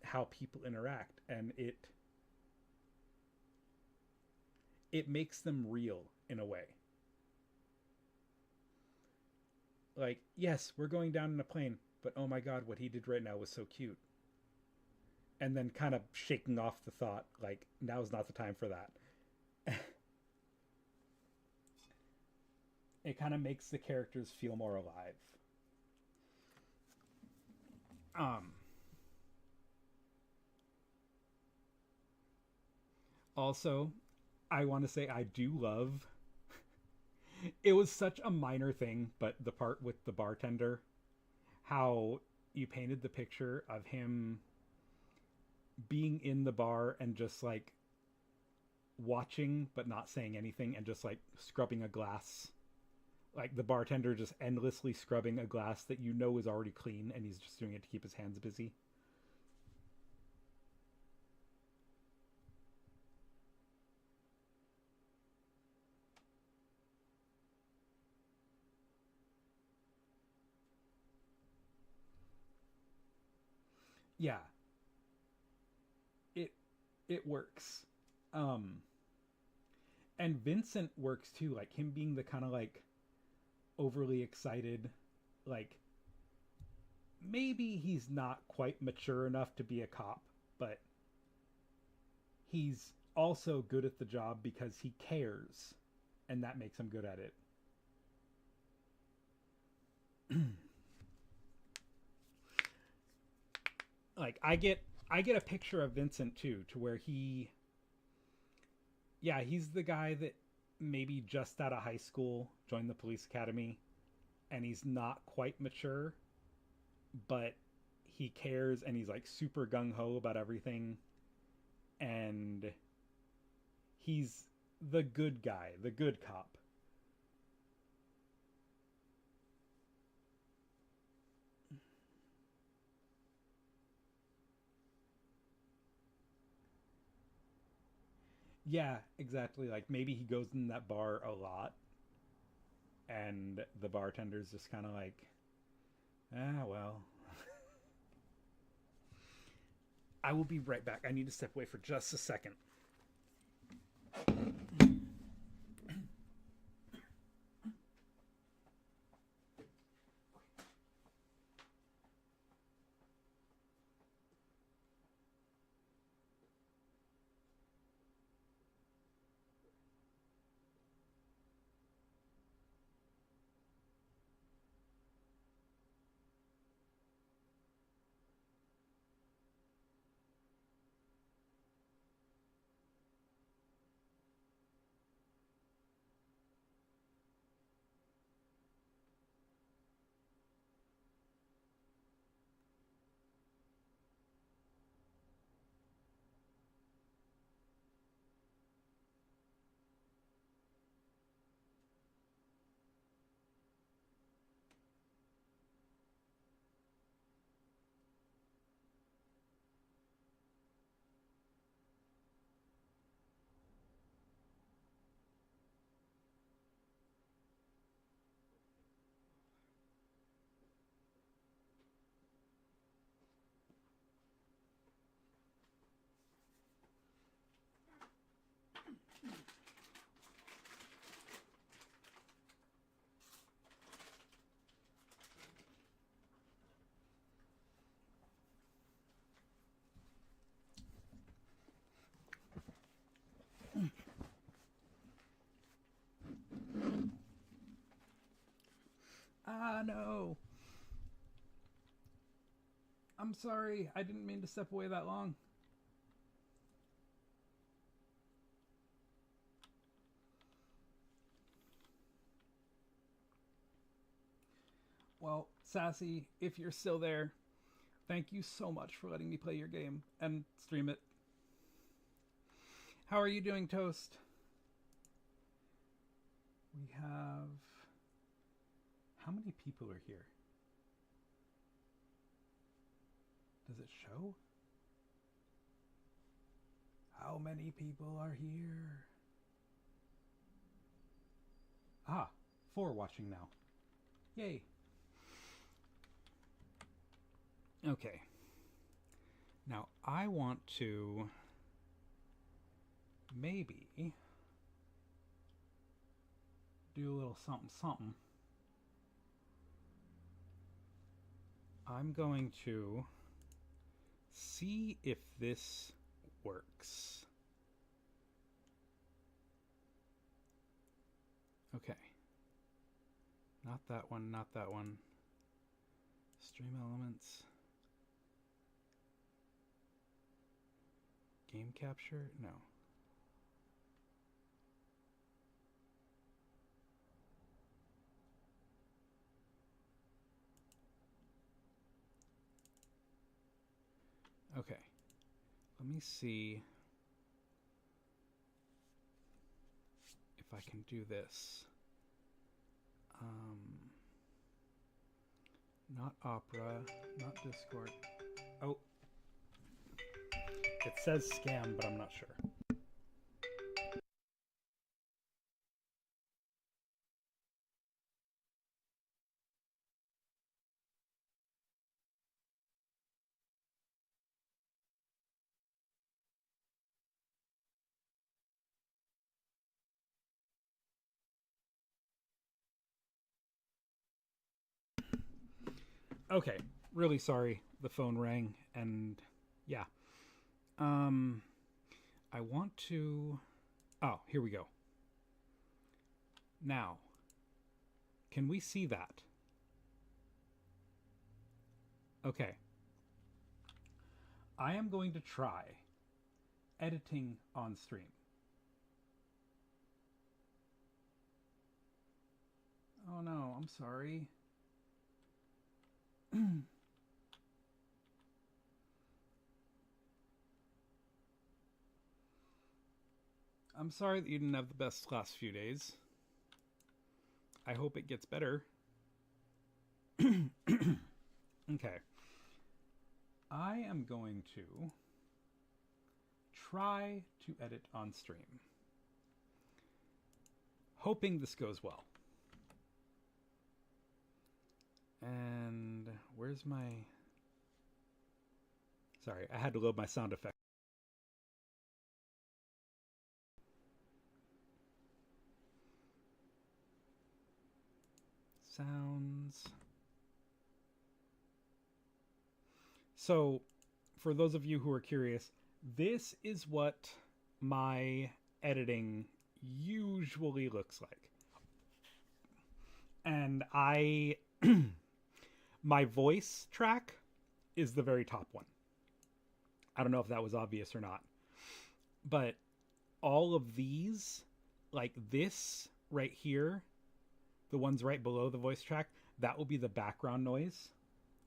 how people interact and it makes them real in a way. Like, yes, we're going down in a plane, but oh my god, what he did right now was so cute. And then kind of shaking off the thought, like, now's not the time for that. It kind of makes the characters feel more alive. Um, Also, I want to say I do love. It was such a minor thing, but the part with the bartender, how you painted the picture of him being in the bar and just like watching but not saying anything and just like scrubbing a glass. Like the bartender just endlessly scrubbing a glass that you know is already clean and he's just doing it to keep his hands busy. Yeah, it it works. Um and Vincent works too, like him being the kind of like overly excited, like maybe he's not quite mature enough to be a cop, but he's also good at the job because he cares, and that makes him good at it. Like I get a picture of Vincent too, to where he's the guy that maybe just out of high school joined the police academy, and he's not quite mature, but he cares, and he's like super gung ho about everything, and he's the good guy, the good cop. Yeah, exactly. Like maybe he goes in that bar a lot, and the bartender's just kind of like, ah, well. I will be right back. I need to step away for just a second. Ah, no. I'm sorry. I didn't mean to step away that long. Well, Sassy, if you're still there, thank you so much for letting me play your game and stream it. How are you doing, Toast? We have. How many people are here? Does it show? How many people are here? Ah, 4 watching now. Yay. Okay. Now I want to maybe do a little something something. I'm going to see if this works. Okay. Not that one, not that one. Stream elements. Game capture? No. Okay. Let me see if I can do this. Not Opera, not Discord. Oh. It says scam, but I'm not sure. Okay, Really sorry. The phone rang, and yeah. Um, I want to. Oh, here we go. Now, can we see that? Okay. I am going to try editing on stream. Oh no, I'm sorry. I'm sorry that you didn't have the best last few days. I hope it gets better. Okay. I am going to try to edit on stream. Hoping this goes well. And where's my... Sorry, I had to load my sound effect. Sounds. So, for those of you who are curious, this is what my editing usually looks like. And my voice track is the very top one. I don't know if that was obvious or not. But all of these, like this right here, the ones right below the voice track, that will be the background noise.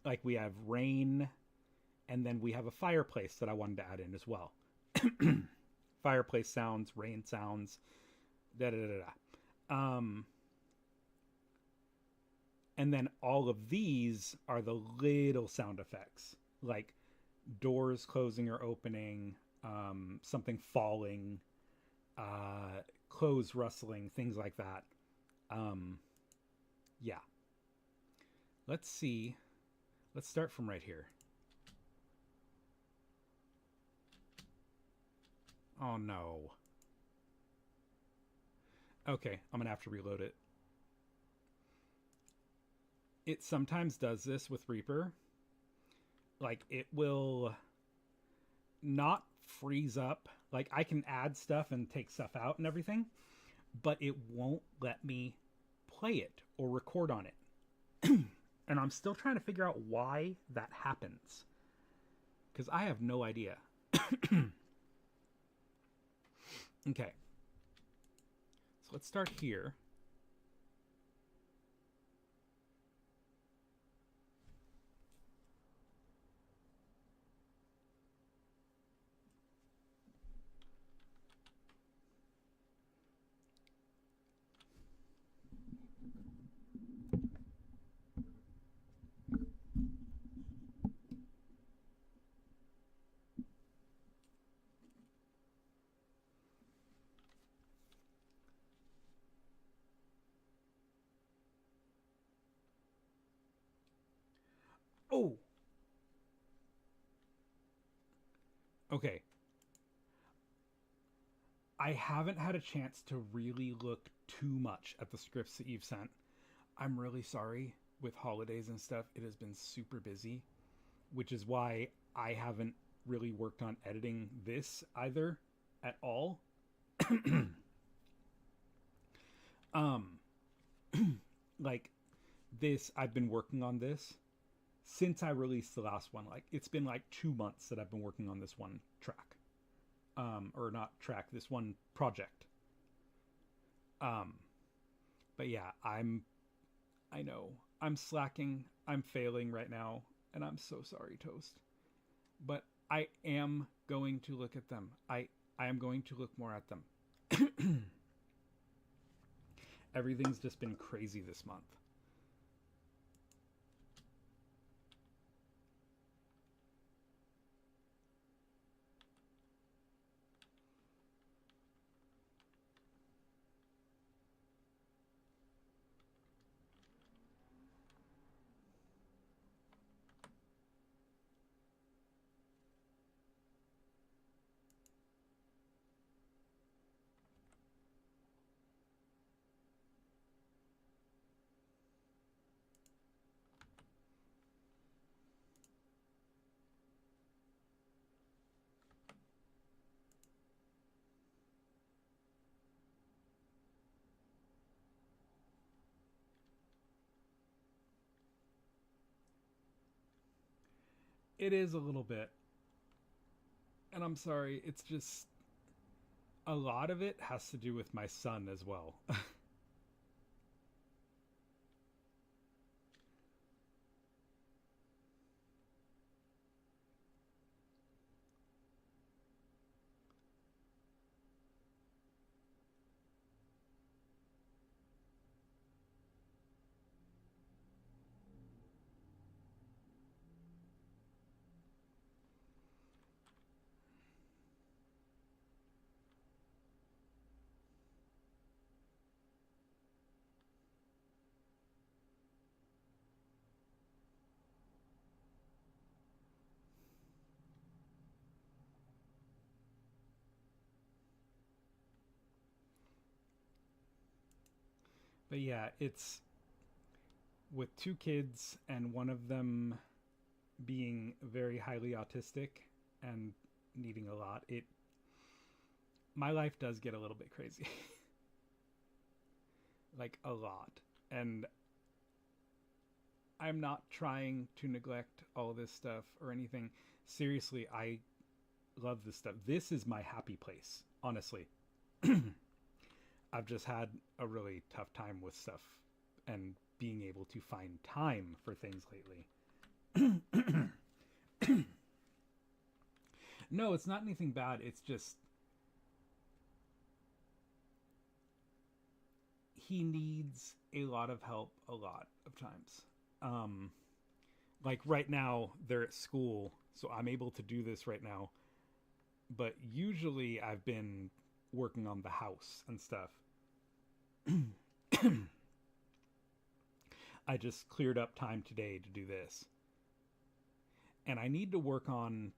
Like we have rain, and then we have a fireplace that I wanted to add in as well. Fireplace sounds, rain sounds, da da da da. And then all of these are the little sound effects, like doors closing or opening, something falling, clothes rustling, things like that. Yeah. Let's see. Let's start from right here. Oh no. Okay, I'm gonna have to reload it. It sometimes does this with Reaper. Like, it will not freeze up. Like, I can add stuff and take stuff out and everything, but it won't let me play it or record on it. And I'm still trying to figure out why that happens, because I have no idea. Okay. So let's start here. Oh! Okay. I haven't had a chance to really look too much at the scripts that you've sent. I'm really sorry. With holidays and stuff, it has been super busy, which is why I haven't really worked on editing this either at all. um like this, I've been working on this since I released the last one. Like, it's been like 2 months that I've been working on this one track. Or not track, this one project. But yeah, I know I'm slacking, I'm failing right now, and I'm so sorry, Toast. But I am going to look at them. I am going to look more at them. Everything's just been crazy this month. It is a little bit. And I'm sorry, it's just a lot of it has to do with my son as well. But yeah, it's with two kids and one of them being very highly autistic and needing a lot. It My life does get a little bit crazy. Like a lot. And I'm not trying to neglect all this stuff or anything. Seriously, I love this stuff. This is my happy place, honestly. I've just had a really tough time with stuff and being able to find time for things lately. No, it's not anything bad. It's just he needs a lot of help a lot of times. Um, like right now, they're at school, so I'm able to do this right now. But usually, I've been working on the house and stuff. I just cleared up time today to do this. And I need to work on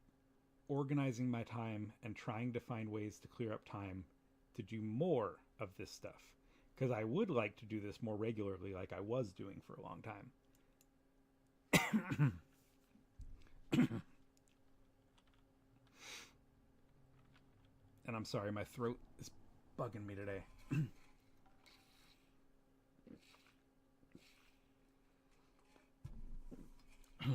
organizing my time and trying to find ways to clear up time to do more of this stuff. Because I would like to do this more regularly, like I was doing for a long time. And I'm sorry, my throat is bugging me today. Okay,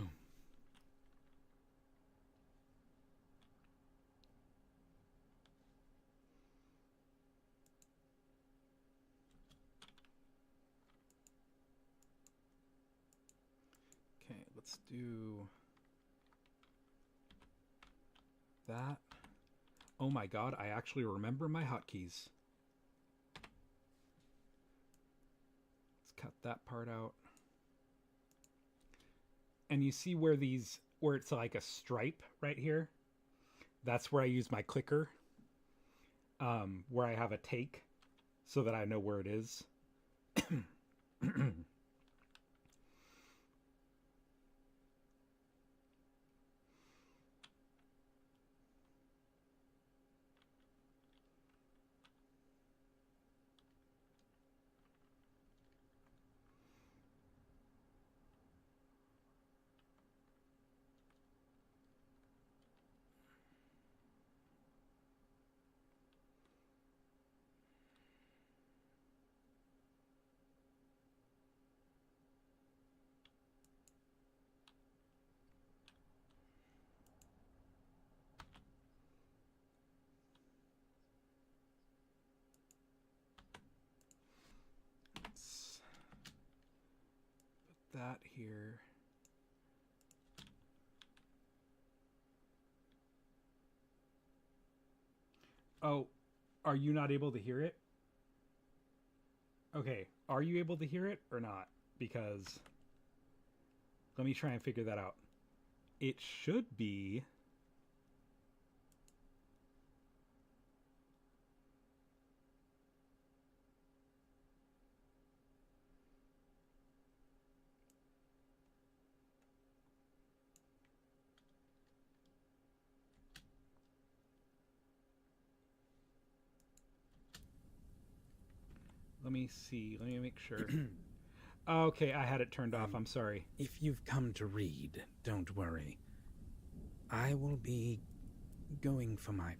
let's do that. Oh my god, I actually remember my hotkeys. Let's cut that part out. And you see where where it's like a stripe right here? That's where I use my clicker. Where I have a take so that I know where it is. Let's put that here. Oh, are you not able to hear it? Okay, are you able to hear it or not? Because let me try and figure that out. It should be. Let me see. Let me make sure. Okay, I had it turned off. I'm sorry. If you've come to read, don't worry. I will be going for my...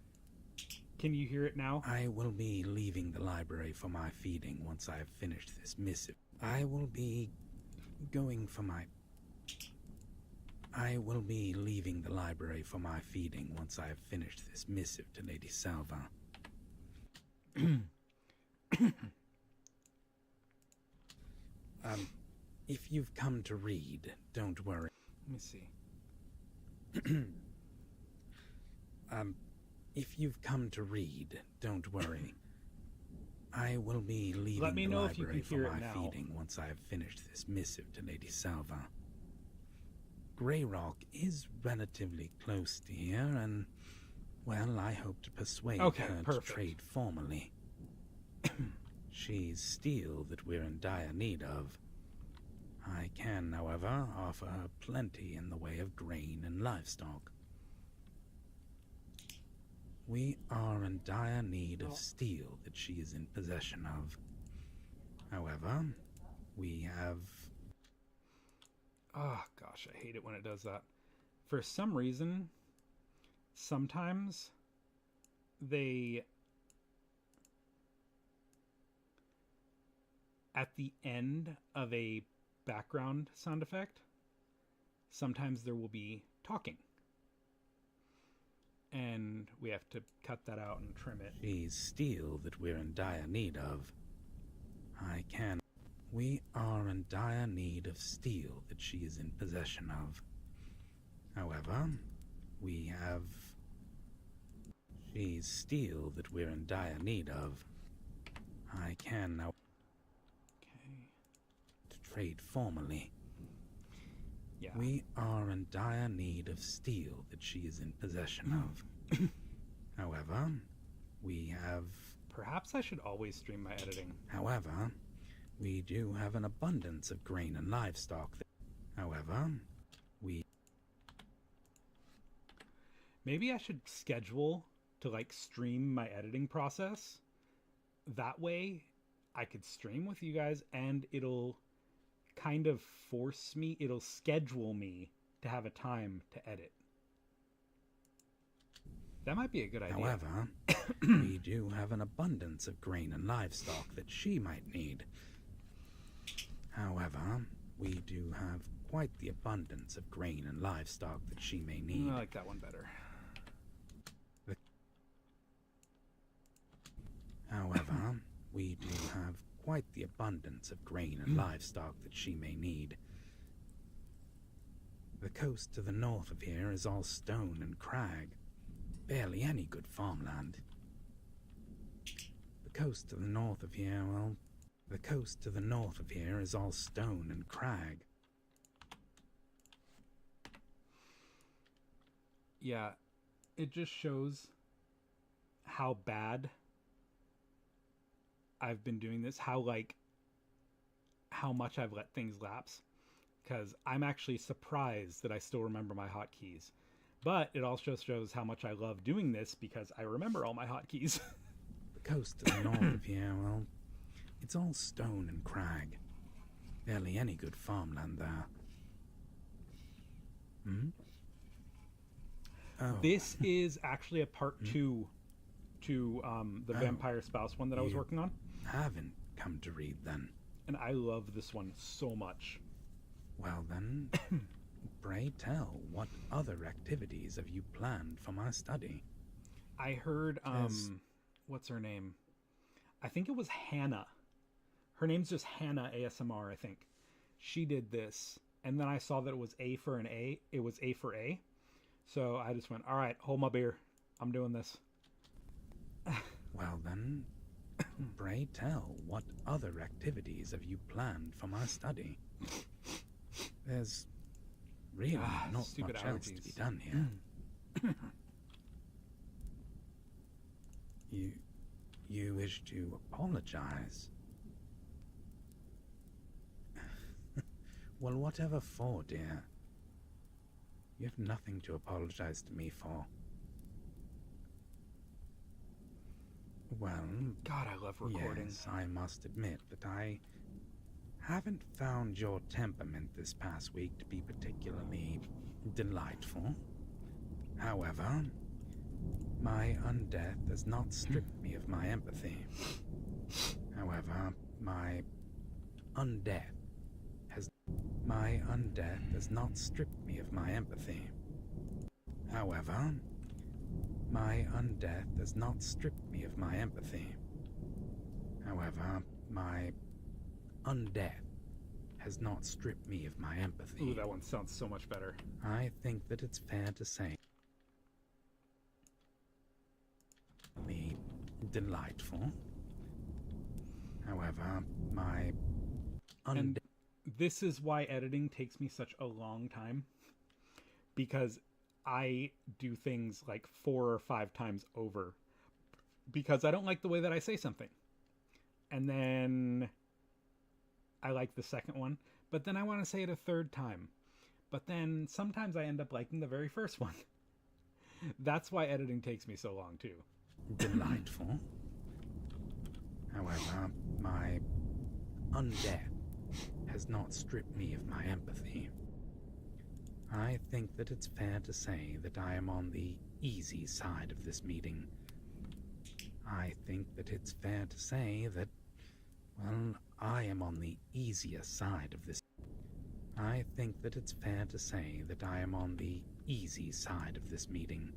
Can you hear it now? I will be leaving the library for my feeding once I've finished this missive. I will be going for my... I will be leaving the library for my feeding once I have finished this missive to Lady Salva. If you've come to read, don't worry. Let me see. If you've come to read, don't worry. I will be leaving Let me the know if you library can for hear it my now. feeding once I have finished this missive to Lady Salva. Grey Rock is relatively close to here, and, well, I hope to persuade her to trade formally. She's steel that we're in dire need of. I can, however, offer her plenty in the way of grain and livestock. We are in dire need of steel that she is in possession of. However, we have... Oh, gosh, I hate it when it does that. For some reason, sometimes they... At the end of a background sound effect, sometimes there will be talking. And we have to cut that out and trim it. She's steel that we're in dire need of. I can... We are in dire need of steel that she is in possession of. However, we have... She's steel that we're in dire need of. I can now... Okay. To trade formally. Yeah. We are in dire need of steel that she is in possession of. However, we have... Perhaps I should always stream my editing. However, we do have an abundance of grain and livestock. However, we... Maybe I should schedule to, like, stream my editing process. That way, I could stream with you guys, and it'll kind of force me, it'll schedule me to have a time to edit. That might be a good idea. However, we do have an abundance of grain and livestock that she might need. However, we do have quite the abundance of grain and livestock that she may need. I like that one better. However, we do have quite the abundance of grain and livestock that she may need. The coast to the north of here is all stone and crag. Barely any good farmland. The coast to the north of here, well, the coast to the north of here is all stone and crag. Yeah, it just shows how bad I've been doing this, how much I've let things lapse, because I'm actually surprised that I still remember my hotkeys. But it also shows how much I love doing this because I remember all my hotkeys. The coast to the north of here, well, it's all stone and crag. Barely any good farmland there. Oh. This is actually a part 2 to the Vampire Spouse one that I was working on. Haven't come to read then. And I love this one so much. Well then, pray tell, what other activities have you planned for my study? I heard, what's her name? I think it was Hannah. Her name's just Hannah ASMR, I think. She did this, and then I saw that it was A for an A. It was A for A. So I just went, all right, hold my beer. I'm doing this. Well then, pray tell, what other activities have you planned for my study? There's really not much else to be done here. You wish to apologize? Well, whatever for, dear. You have nothing to apologize to me for. Well, God, I love recording. Yes, I must admit that I haven't found your temperament this past week to be particularly delightful. However, my undeath has not stripped me of my empathy. However, my undeath my undeath has not stripped me of my empathy. However, my undeath has not stripped me of my empathy. However, my undeath has not stripped me of my empathy. Ooh, that one sounds so much better. I think that it's fair to say me delightful. However, my and this is why editing takes me such a long time, because I do things like 4 or 5 times over because I don't like the way that I say something. And then I like the second one, but then I want to say it a third time. But then sometimes I end up liking the very first one. That's why editing takes me so long too. Delightful. However, my undeath has not stripped me of my empathy. I think that it's fair to say that I am on the easy side of this meeting. I think that it's fair to say that, well, I am on the easier side of this. I think that it's fair to say that I am on the easy side of this meeting.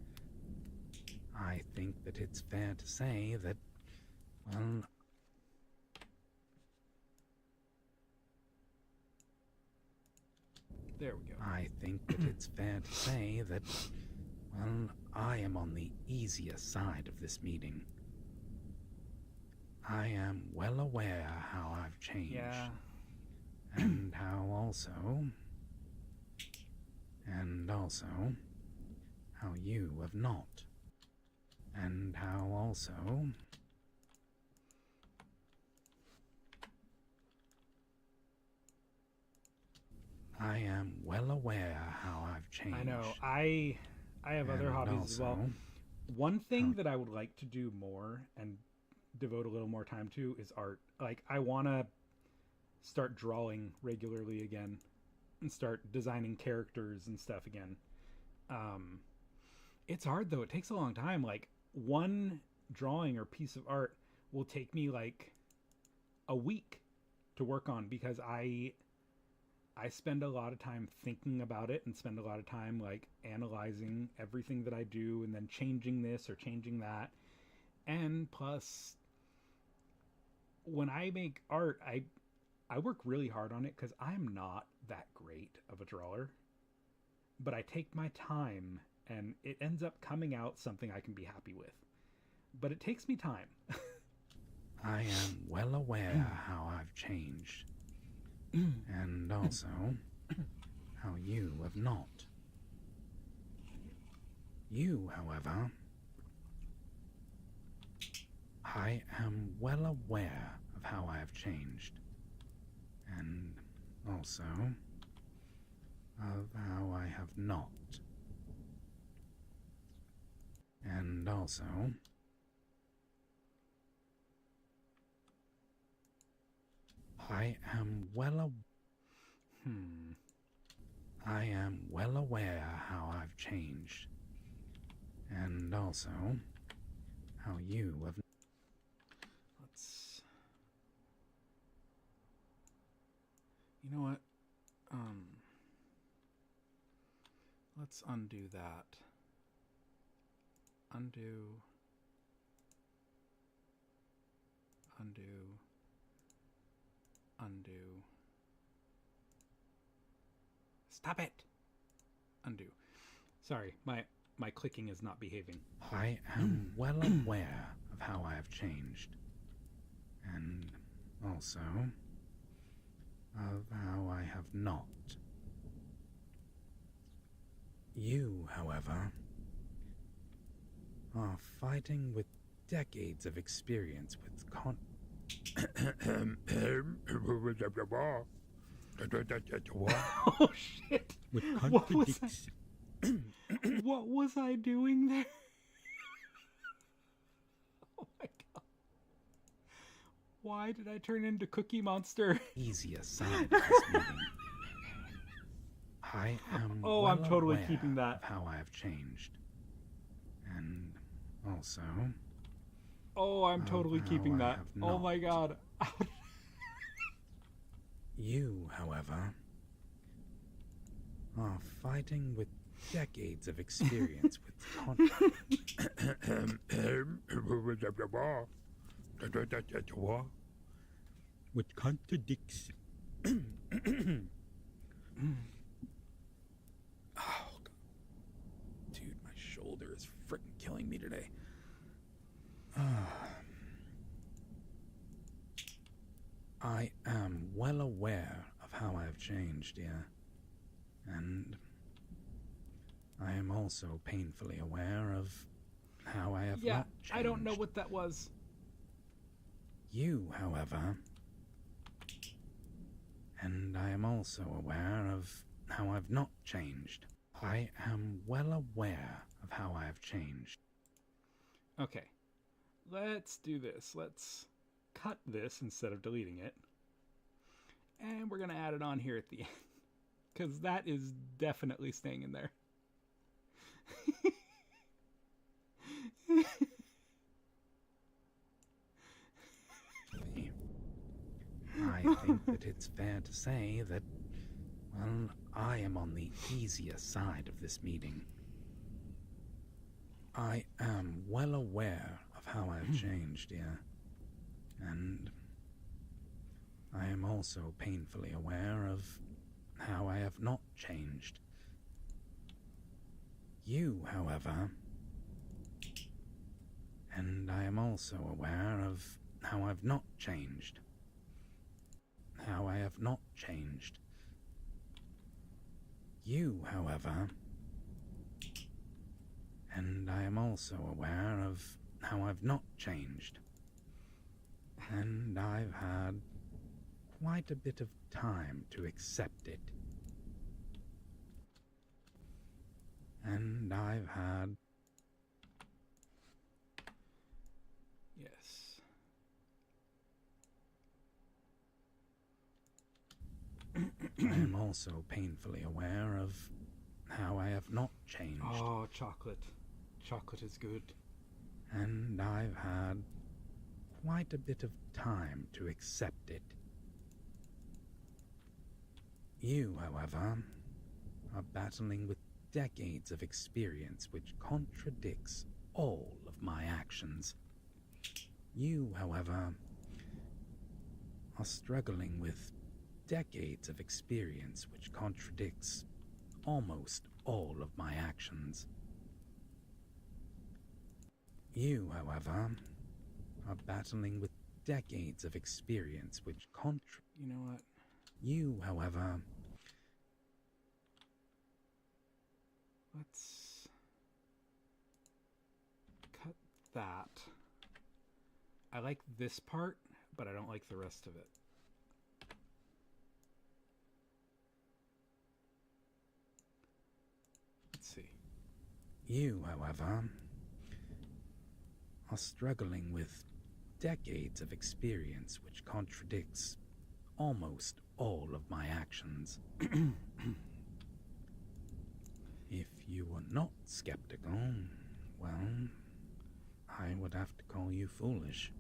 I think that it's fair to say that, well, there we go. I think that it's fair to say that, well, I am on the easier side of this meeting. I am well aware how I've changed. Yeah. And also how you have not. And how also I am well aware how I've changed. I know. I have other hobbies as well. One thing that I would like to do more and devote a little more time to is art. Like, I want to start drawing regularly again and start designing characters and stuff again. It's hard though. It takes a long time. Like, one drawing or piece of art will take me like a week to work on because I spend a lot of time thinking about it and spend a lot of time like analyzing everything that I do and then changing this or changing that. And plus, when I make art, I work really hard on it because I'm not that great of a drawer. But I take my time and it ends up coming out something I can be happy with. But it takes me time. I am well aware how I've changed. And also how you have not. You, however, I am well aware of how I have changed. And also of how I have not. And also I am well I am well aware how I've changed. And also how you have. You know what? Let's undo that. Undo. Stop it! Undo. Sorry, my clicking is not behaving. I am well aware of how I have changed. And also of how I have not. You, however, are fighting with decades of experience with Oh shit! With what was I doing there? Oh my god! Why did I turn into Cookie Monster? Easier side of this meeting. I am. Oh, well I'm totally aware keeping that. of how I have changed, and also. Oh, I'm totally keeping that. Oh my god. You, however, are fighting with decades of experience with which contradicts. Oh, God. Dude, my shoulder is freaking killing me today. I am well aware of how I have changed, dear. And I am also painfully aware of how I have not changed. I don't know what that was. You, however, and I am also aware of how I've not changed. I am well aware of how I have changed. Okay, let's do this. Let's cut this instead of deleting it. And we're going to add it on here at the end. Because that is definitely staying in there. I think that it's fair to say that, well, I am on the easier side of this meeting. I am well aware of how I have changed, dear. And I am also painfully aware of how I have not changed. You, however, and I am also aware of how I've not changed. How I have not changed. You, however, and I am also aware of how I've not changed. And I've had quite a bit of time to accept it. And I've had... Yes. I am also painfully aware of how I have not changed. Oh, chocolate. Chocolate is good. And I've had quite a bit of time to accept it. You, however, are battling with decades of experience which contradicts all of my actions. You, however, are struggling with decades of experience which contradicts almost all of my actions. You, however, are battling with decades of experience which You know what? You, however... Let's cut that. I like this part, but I don't like the rest of it. Let's see. You, however, are struggling with decades of experience which contradicts almost all of my actions. If you were not skeptical, well, I would have to call you foolish.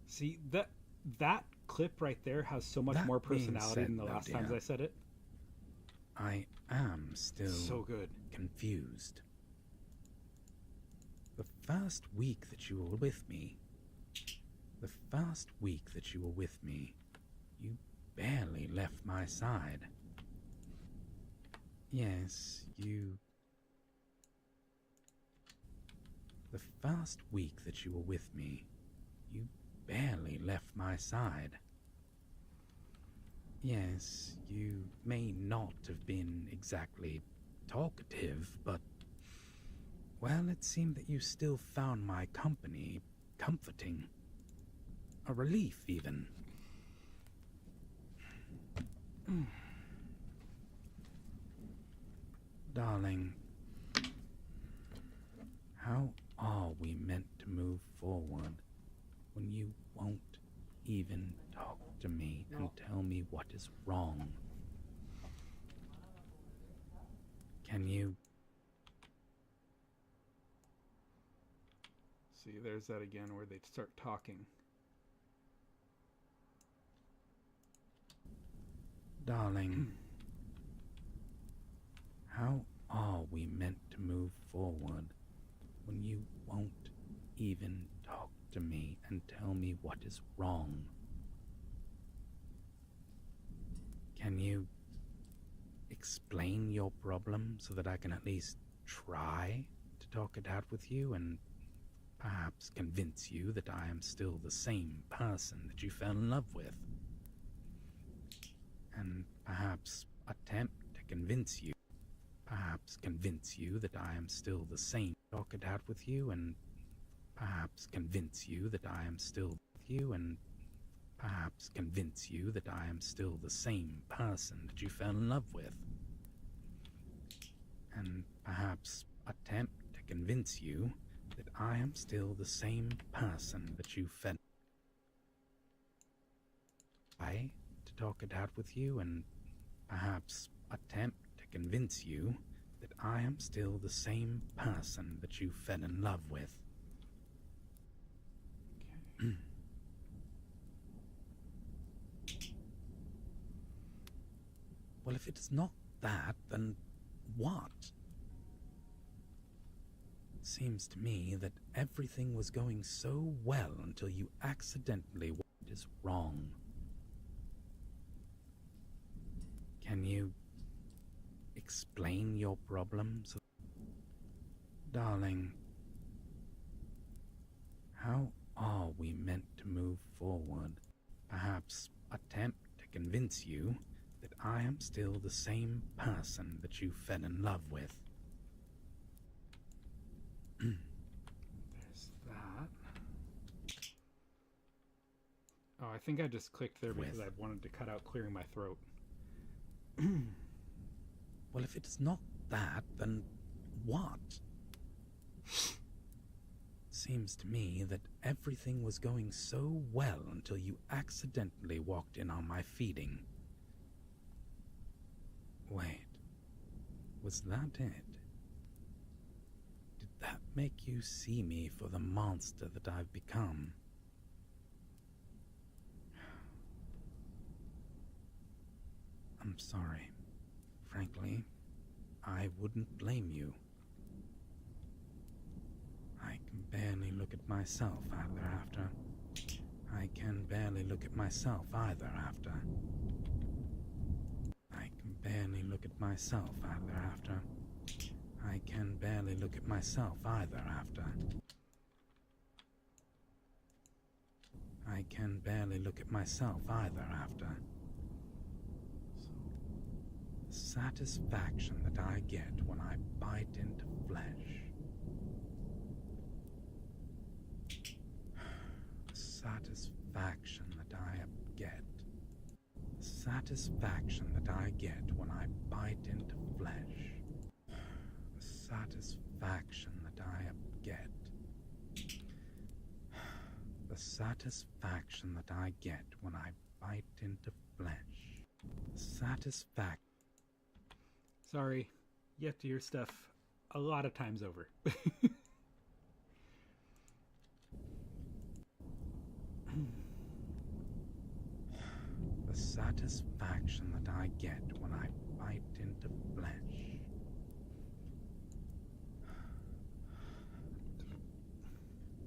See, that clip right there has so much more personality than the last times I said it. I am still so good. Confused. The first week that you were with me, you barely left my side. Yes, The first week that you were with me, you barely left my side. Yes, you may not have been exactly talkative, but, well, it seemed that you still found my company comforting. A relief, even. Darling, how are we meant to move forward when you won't even talk to me and tell me what is wrong? Can you? See, there's that again where they start talking. Darling, move forward when you won't even talk to me and tell me what is wrong? Can you explain your problem so that I can at least try to talk it out with you and perhaps convince you that I am still the same person that you fell in love with? And perhaps attempt to convince you that I am still the same. Talk it out with you and perhaps convince you that I am still with you and perhaps convince you that I am still the same person that you fell in love with. And perhaps attempt to convince you that I am still the same person that you fell. To talk it out with you and perhaps attempt to convince you that I am still the same person that you fell in love with. Okay. Well, if it's not that, then what? It seems to me that everything was going so well until you accidentally what is wrong. Can you explain your problems? Darling, how are we meant to move forward? Perhaps attempt to convince you that I am still the same person that you fell in love with. There's that. Oh, I think I just clicked there because I wanted to cut out clearing my throat. Well, if it's not that, then what? Seems to me that everything was going so well until you accidentally walked in on my feeding. Wait, was that it? Did that make you see me for the monster that I've become? I'm sorry. Frankly, I wouldn't blame you. I can barely look at myself either after. I can barely look at myself either after. I can barely look at myself either after. I can barely look at myself either after. I can barely look at myself either after. The satisfaction that I get when I bite into flesh. The satisfaction that I get. The satisfaction that I get when I bite into flesh. The satisfaction that I get. The satisfaction that I get when I bite into flesh. Satisfaction. Sorry, you have to hear stuff a lot of times over. The satisfaction that I get when I bite into flesh.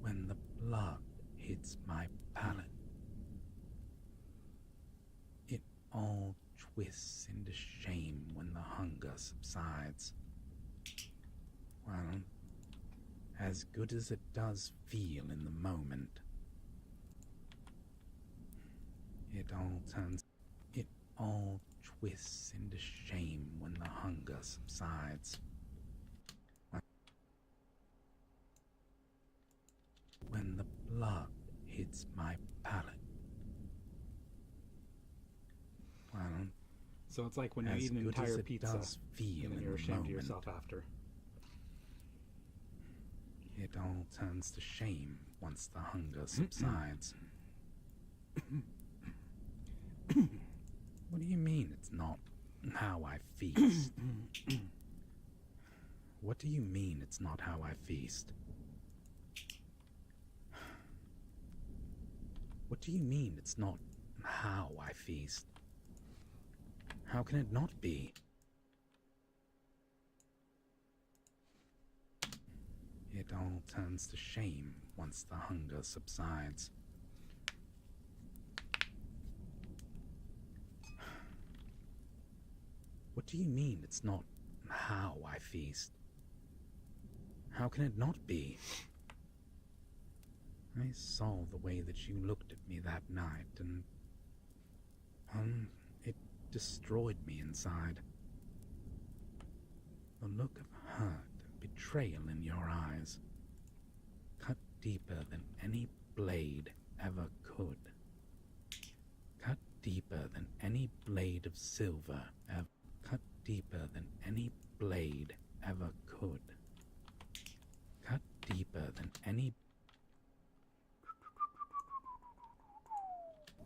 When the blood hits my palate, it all twists into shame when the hunger subsides. Well, as good as it does feel in the moment, it all twists into shame when the hunger subsides. When the blood hits my palate. Well, so it's like when you eat an entire pizza and then you're ashamed of yourself after. It all turns to shame once the hunger subsides. What do you mean it's not how I feast? What do you mean it's not how I feast? What do you mean it's not how I feast? How can it not be? it all turns to shame once the hunger subsides. What do you mean it's not how I feast? How can it not be? I saw the way that you looked at me that night, and it destroyed me inside. The look of hurt and betrayal in your eyes cut deeper than any blade ever could. Cut deeper than any blade of silver ever. Cut deeper than any blade ever could. Cut deeper than any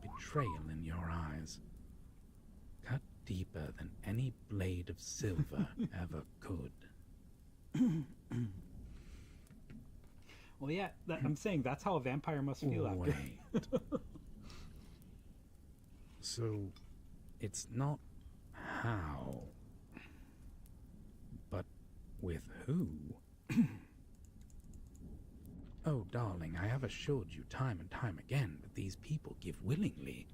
betrayal in your eyes. Cut deeper than any blade of silver ever could. Well, yeah, I'm saying that's how a vampire must feel after. Wait. So, it's not how, but with who? Oh, darling, I have assured you time and time again that these people give willingly.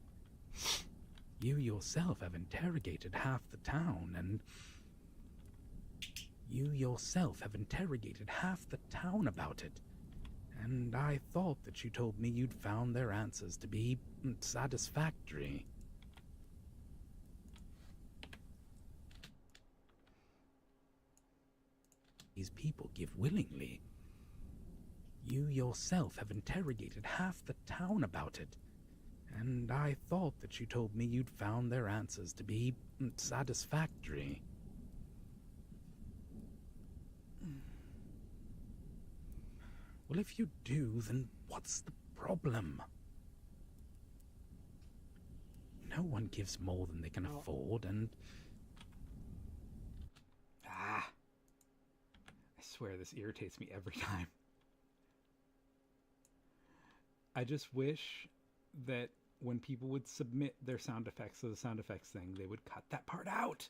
You yourself have interrogated half the town, and you yourself have interrogated half the town about it. And I thought that you told me you'd found their answers to be satisfactory. These people give willingly. You yourself have interrogated half the town about it, and I thought that you told me you'd found their answers to be satisfactory. Well, if you do, then what's the problem? No one gives more than they can afford, and... I swear this irritates me every time. I just wish that when people would submit their sound effects to the sound effects thing, they would cut that part out.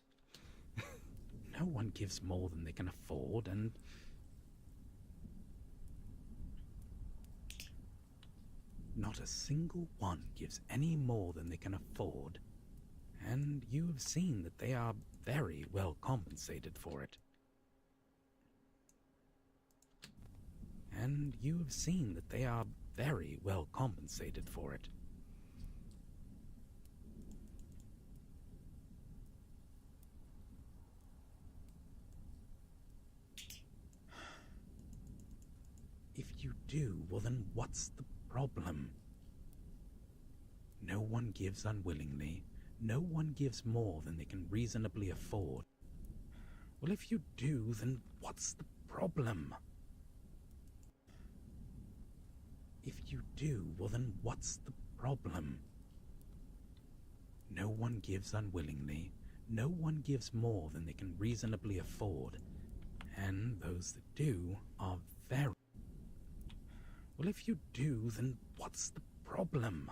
No one gives more than they can afford, and... Not a single one gives any more than they can afford, and you have seen that they are very well compensated for it. And you have seen that they are very well compensated for it. If you do, well then what's the problem? No one gives unwillingly. No one gives more than they can reasonably afford. Well, if you do, then what's the problem? If you do, well then what's the problem? No one gives unwillingly. No one gives more than they can reasonably afford. And those that do are very... Well, if you do, then what's the problem?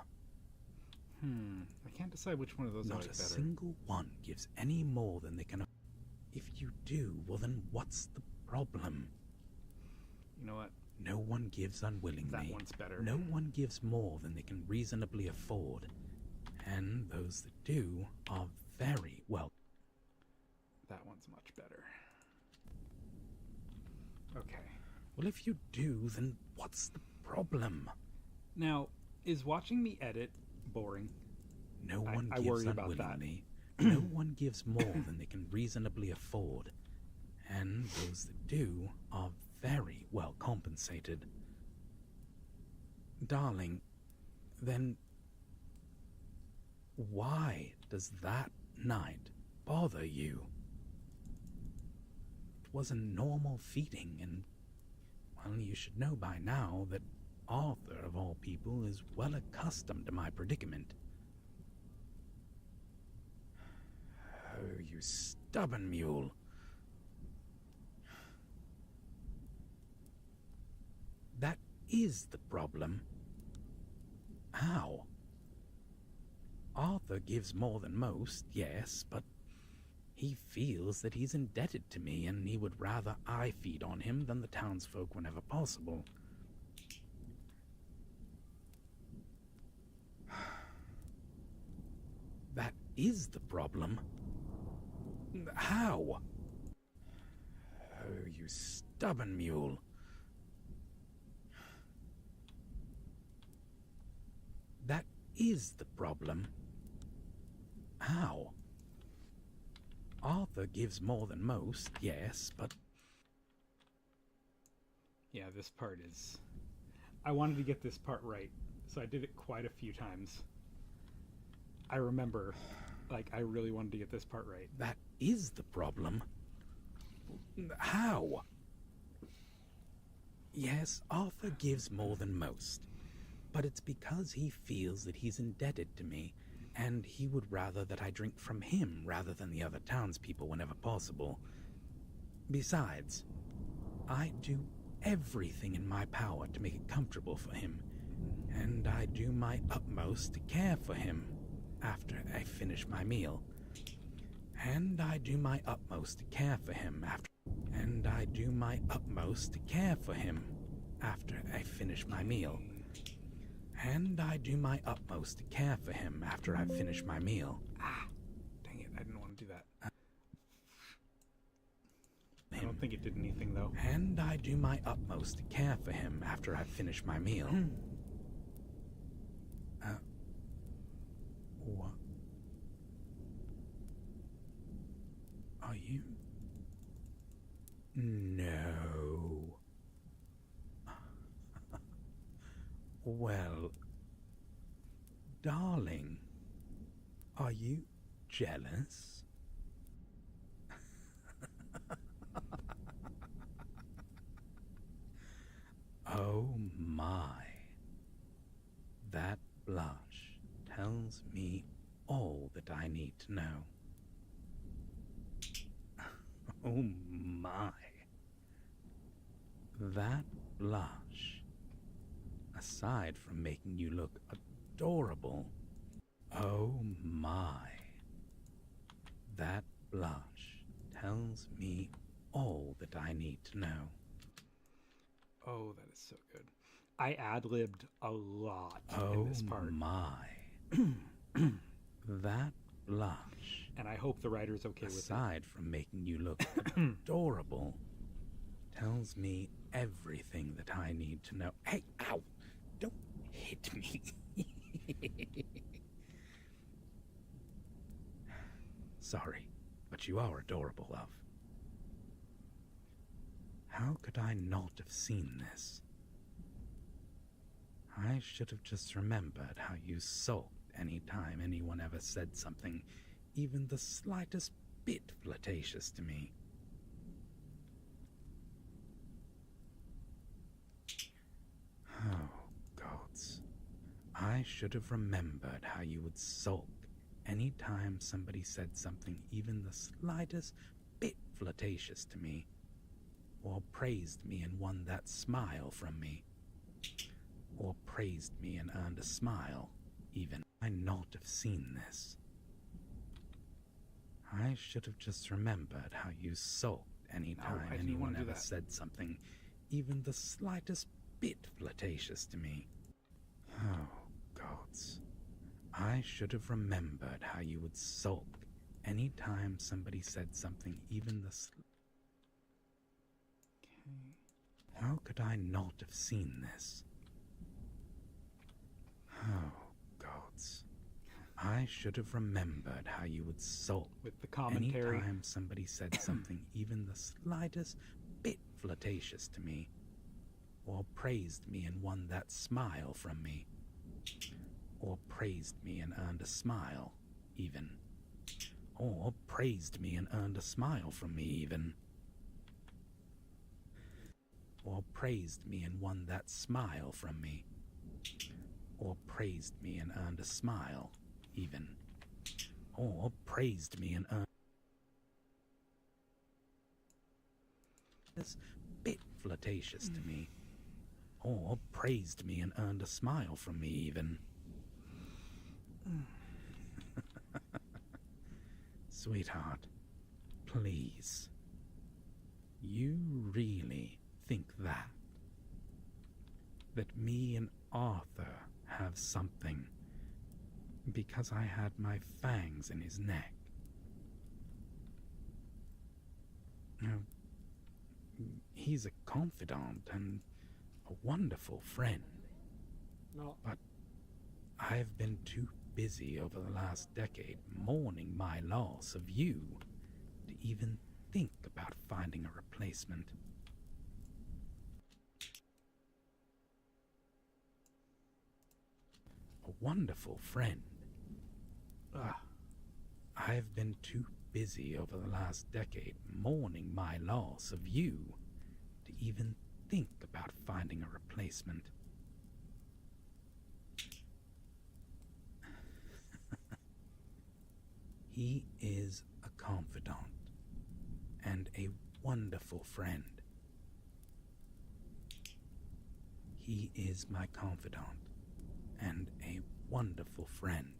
I can't decide which one of those I like better. Not a single one gives any more than they can... If you do, well then what's the problem? You know what? No one gives unwillingly. That one's better. No one gives more than they can reasonably afford. And those that do are very well... That one's much better. Okay. Well, if you do, then what's the problem? Now, is watching me edit boring? No one I gives worry about unwillingly. No one gives more than they can reasonably afford. And those that do are very well compensated. Darling, then why does that night bother you? It was a normal feeding, and, well, you should know by now that Arthur, of all people, is well accustomed to my predicament. Oh, you stubborn mule. That is the problem. How? Arthur gives more than most, yes, but He feels that he's indebted to me, and he would rather I feed on him than the townsfolk whenever possible. That is the problem. How? Oh, you stubborn mule. That is the problem. How? Arthur gives more than most, yes, but... Yeah, this part is... I wanted to get this part right, so I did it quite a few times. I remember, like, I really wanted to get this part right. That is the problem. How? Yes, Arthur gives more than most, but it's because he feels that he's indebted to me, and he would rather that I drink from him rather than the other townspeople whenever possible. Besides, I do everything in my power to make it comfortable for him, and I do my utmost to care for him after I finish my meal. And I do my utmost to care for him after... And I do my utmost to care for him after I finish my meal. And I do my utmost to care for him after I've finished my meal. Ah, dang it, I didn't want to do that. I don't think it did anything, though. And I do my utmost to care for him after I've finished my meal. What? Are you? No. Well, darling, are you jealous? Oh my. That blush tells me all that I need to know. Oh my. That blush, aside from making you look adorable, oh my. That blush tells me all that I need to know. Oh, that is so good. I ad-libbed a lot in this part. Oh my. That blush. And I hope the writer's okay with it. Aside from making you look adorable, tells me everything that I need to know. Hey, ow! Don't hit me. Sorry, but you are adorable, love. How could I not have seen this? I should have just remembered how you sulked any time anyone ever said something even the slightest bit flirtatious to me. Oh, gods. I should have remembered how you would sulk any time somebody said something even the slightest bit flirtatious to me, or praised me and won that smile from me, or praised me and earned a smile, even. I not have seen this. I should have just remembered how you sulked any time anyone ever said something even the slightest bit flirtatious to me. Oh, gods. I should have remembered how you would sulk any time somebody said something even the How could I not have seen this? Oh, gods. I should have remembered how you would sulk with the commentary any time somebody said something even the slightest bit flirtatious to me, or praised me and won that smile from me, or praised me and earned a smile, even, or praised me and earned a smile from me, even, or praised me and won that smile from me, or praised me and earned a smile, even, or praised me and earned this bit flirtatious to me, or praised me and earned a smile from me, even. Sweetheart, Please. You really think that? That me and Arthur have something because I had my fangs in his neck? Now, he's a confidant and a wonderful friend. No. But I've been too busy over the last decade mourning my loss of you to even think about finding a replacement. A wonderful friend. I've been too busy over the last decade mourning my loss of you to even think about finding a replacement. He is a confidant and a wonderful friend. He is my confidant and a wonderful friend.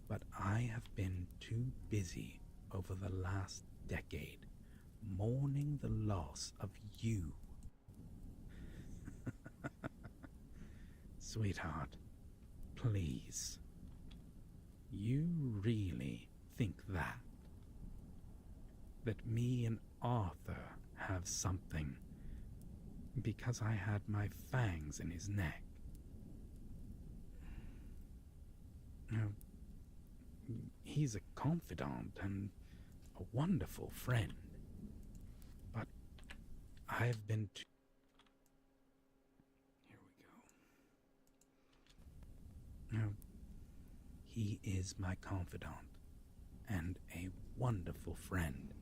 But I have been too busy over the last decade mourning the loss of you. Sweetheart, please. You really think that? That me and Arthur have something because I had my fangs in his neck? Now, he's a confidant and a wonderful friend, but I've been too... Here we go. Now, he is my confidant and a wonderful friend.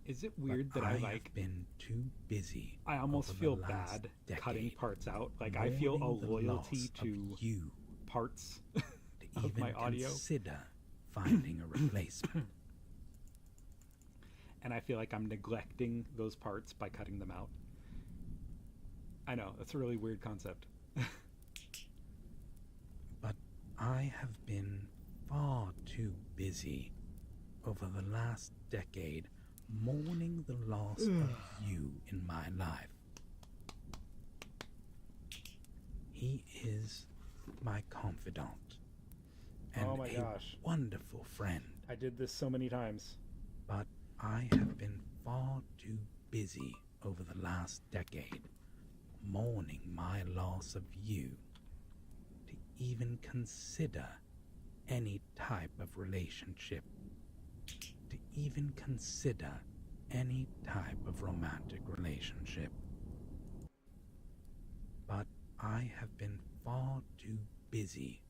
Is it weird that I like been too busy? I almost feel bad cutting parts out. Like I feel a loyalty to you parts to of even my audio. Consider finding a replacement. And I feel like I'm neglecting those parts by cutting them out. I know, that's a really weird concept. But I have been far too busy over the last decade mourning the loss of you in my life. He is my confidant and oh my a gosh. wonderful friend. I did this so many times. But I have been far too busy over the last decade mourning my loss of you to even consider any type of relationship, to even consider any type of romantic relationship. But I have been far too busy.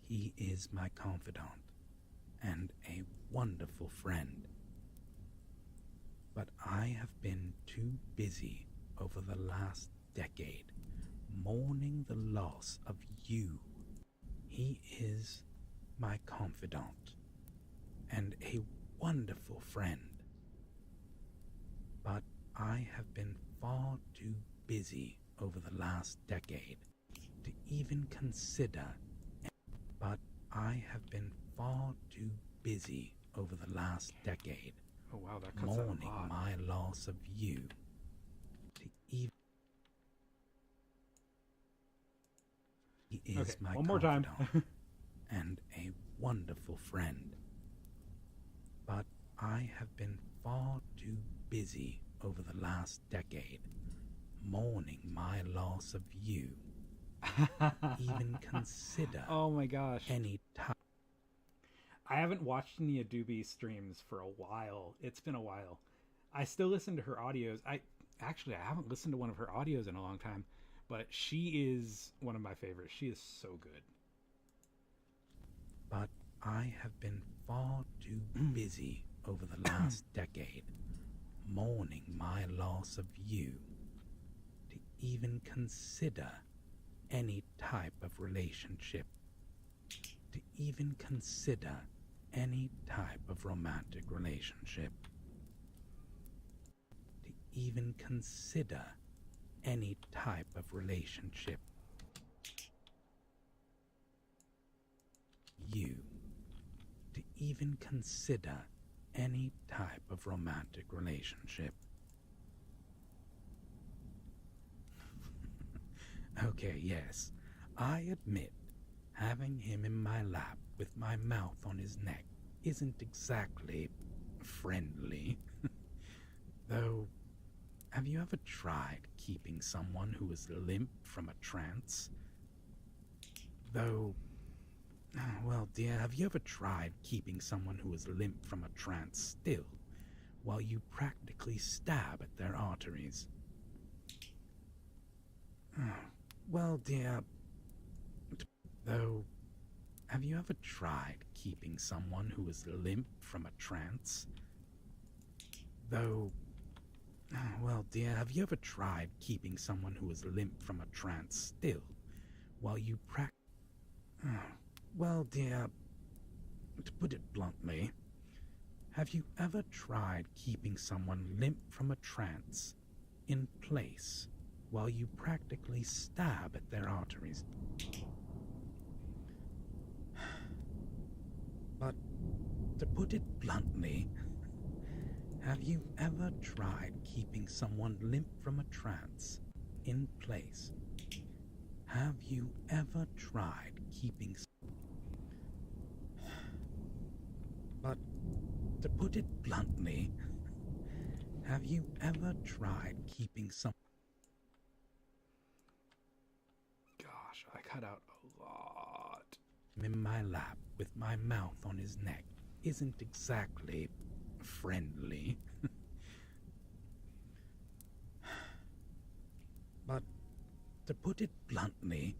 He is my confidant and a wonderful friend. But I have been too busy over the last decade mourning the loss of you. He is my confidant and a wonderful friend. But I have been far too busy over the last decade to even consider. But I have been far too busy over the last decade Oh wow, that cuts out a mourning lot. my loss of you to even... He is Okay, my one more time. confidant and a wonderful friend. But I have been far too busy over the last decade mourning my loss of you to even consider Oh my gosh. any time. I haven't watched any Adobe streams for a while. It's been a while. I still listen to her audios. I haven't listened to one of her audios in a long time, but she is one of my favorites. She is so good. But I have been far too busy over the last decade mourning my loss of you to even consider any type of relationship, to even consider any type of romantic relationship, to even consider any type of relationship. You, to even consider any type of romantic relationship. Okay, yes, I admit having him in my lap with my mouth on his neck isn't exactly friendly. Though, have you ever tried keeping someone who is limp from a trance? Well, dear, have you ever tried keeping someone who is limp from a trance still while you practically stab at their arteries? Well, dear, though, have you ever tried keeping someone who is limp from a trance? Well, dear, have you ever tried keeping someone who is limp from a trance still while you Well, dear, to put it bluntly, have you ever tried keeping someone limp from a trance in place while you practically stab at their arteries? But to put it bluntly, have you ever tried keeping someone limp from a trance in place? Have you ever tried keeping... But to put it bluntly, have you ever tried keeping some... Gosh, I cut out a lot. In my lap with my mouth on his neck isn't exactly friendly. But to put it bluntly,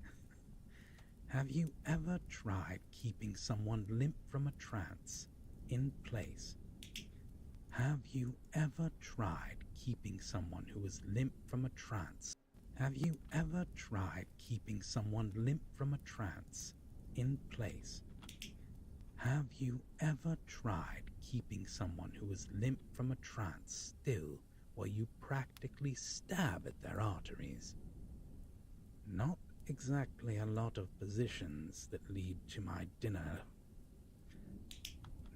have you ever tried keeping someone limp from a trance in place? Have you ever tried keeping someone who is limp from a trance? Have you ever tried keeping someone limp from a trance in place? Have you ever tried keeping someone who is limp from a trance still while you practically stab at their arteries? Not exactly a lot of positions that lead to my dinner.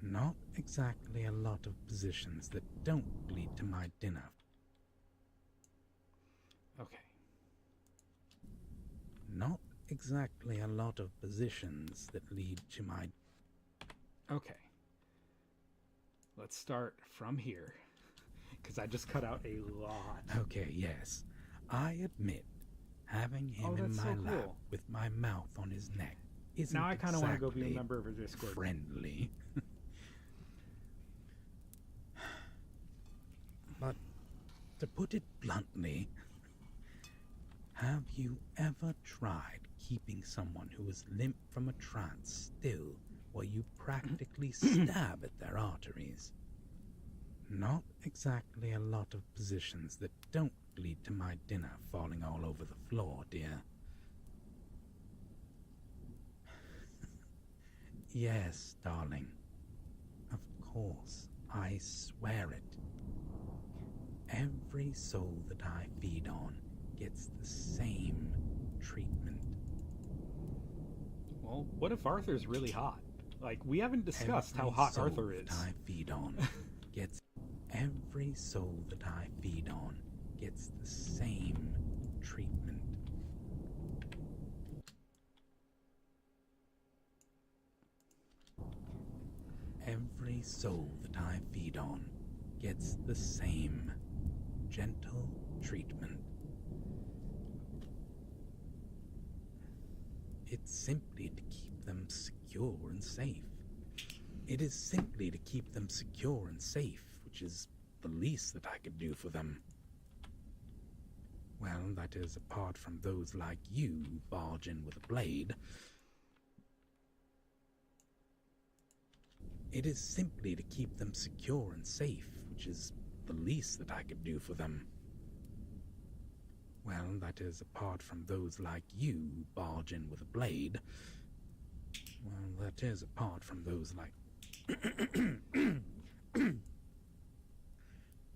Not exactly a lot of positions that don't lead to my dinner. Okay. Not exactly a lot of positions that lead to my... Okay. Let's start from here, because I just cut out a lot. Okay, yes. I admit having him in my lap with my mouth on his neck isn't now I kind of want to go be a exactly member of a Discord. friendly. But to put it bluntly, have you ever tried keeping someone who is limp from a trance still while you practically stab at their arteries? Not exactly a lot of positions that don't lead to my dinner falling all over the floor, dear. Yes, darling. Of course, I swear it. Every soul that I feed on gets the same treatment. Well, what if Arthur's really hot? Like, we haven't discussed how hot Arthur is. I feed on gets... Every soul that I feed on gets the same treatment. Every soul that I feed on gets the same gentle treatment. It's simply to keep them secure and safe. It is simply to keep them secure and safe, which is the least that I could do for them. Well, that is apart from those like you who barge in with a blade. It is simply to keep them secure and safe, which is the least that I could do for them. Well, that is apart from those like you who barge in with a blade. Well, that is apart from those like...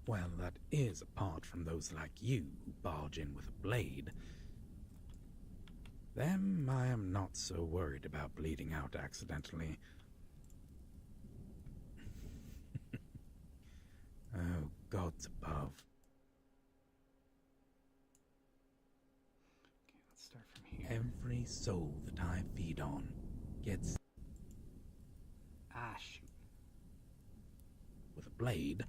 Well, that is apart from those like you who barge in with a blade. Them I am not so worried about bleeding out accidentally. gods above. Okay, let's start from here. Every soul that I feed on gets... Ah, shoot. With a blade,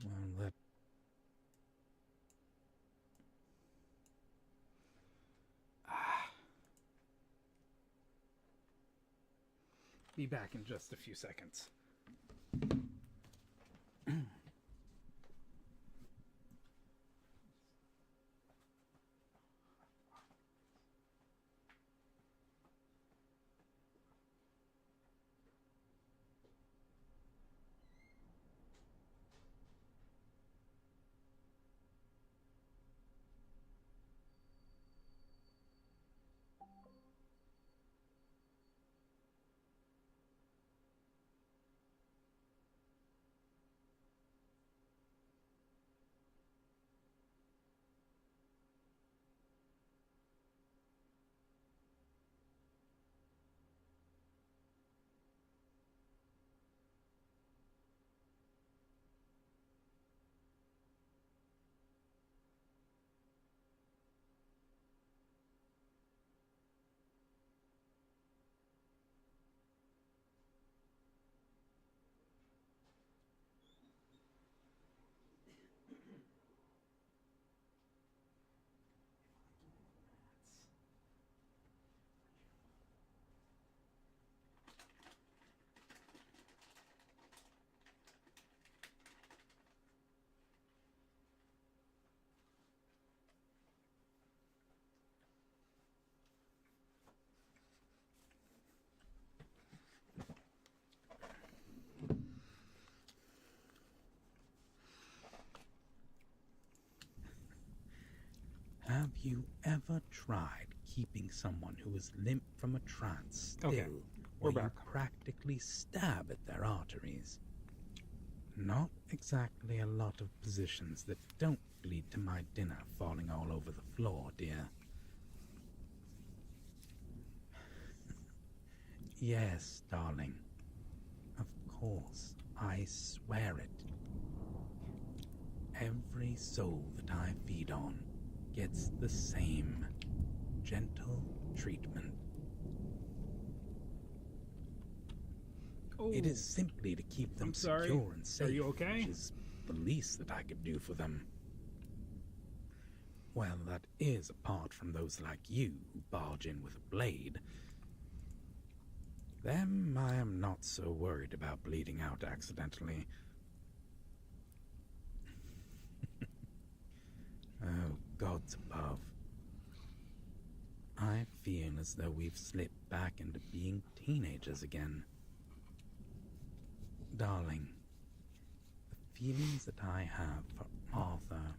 well, that... Be back in just a few seconds. Have you ever tried keeping someone who is limp from a trance still, Okay, we're where you back. practically stab at their arteries? Not exactly a lot of positions that don't lead to my dinner falling all over the floor, dear. Yes, darling. Of course, I swear it. Every soul that I feed on gets the same gentle treatment. Oh, It is simply to keep them I'm sorry. secure and safe. Are you okay? Which is the least that I could do for them. Well, that is apart from those like you who barge in with a blade. Them I am not so worried about bleeding out accidentally. Oh, gods above. I feel as though we've slipped back into being teenagers again. Darling, the feelings that I have for Arthur,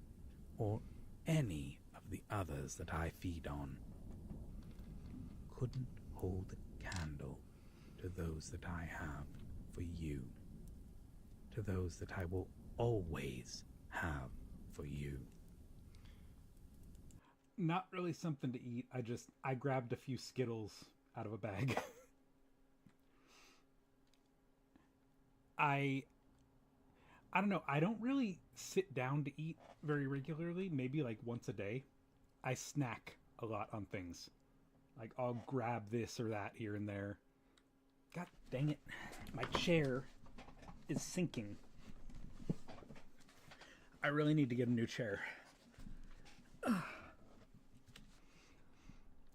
or any of the others that I feed on, couldn't hold a candle to those that I have for you, to those that I will always have for you. not really something to eat. I grabbed a few Skittles out of a bag. I don't know. I don't really sit down to eat very regularly, maybe like once a day. I snack a lot on things. Like I'll grab this or that here and there. God dang it. My chair is sinking. I really need to get a new chair.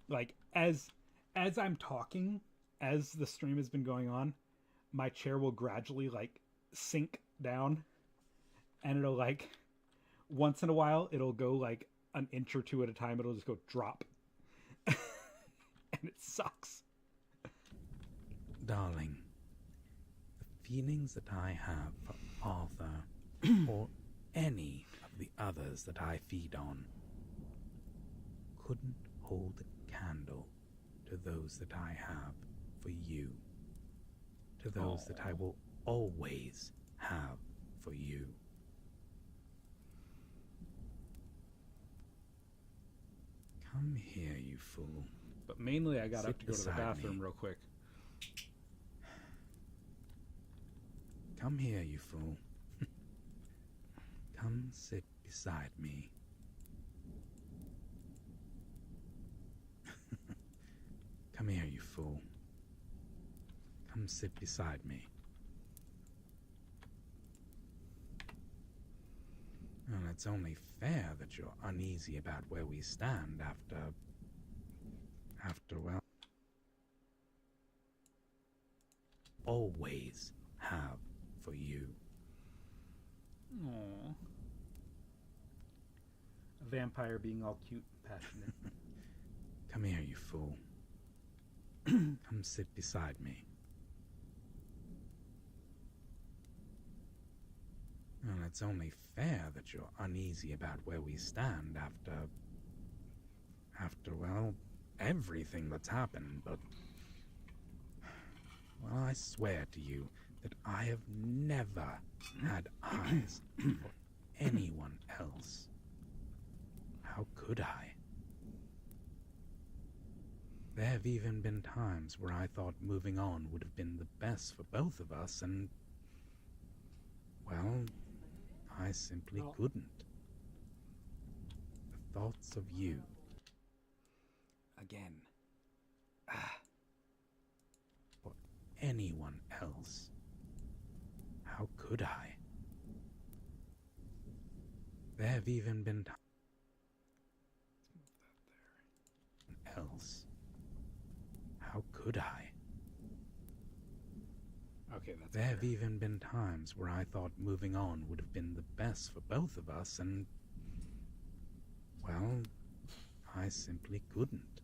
Like as I'm talking, as the stream has been going on, my chair will gradually like sink down, and it'll like once in a while it'll go like an inch or two at a time. It'll just go drop. And it sucks. Darling, the feelings that I have for Arthur, or any of the others that I feed on, couldn't hold a candle to those that I have for you, to those that I will always have for you. Come here, you fool. But mainly I got up Sit to go to the beside bathroom me. real quick. Come here, you fool. Come sit beside me. Come here, you fool. Come sit beside me. Well, it's only fair that you're uneasy about where we stand after, well, always have for you. Aww. A vampire being all cute and passionate. Come here, you fool. Come sit beside me. Well, it's only fair that you're uneasy about where we stand after, well, everything that's happened, but, well, I swear to you that I have never had eyes for anyone else. How could I? There have even been times where I thought moving on would have been the best for both of us, and, well, I simply couldn't. The thoughts of you. Again. For anyone else. How could I? There have even been times else. How could I? Okay, that's There have even been times where I thought moving on would have been the best for both of us, and, well, I simply couldn't.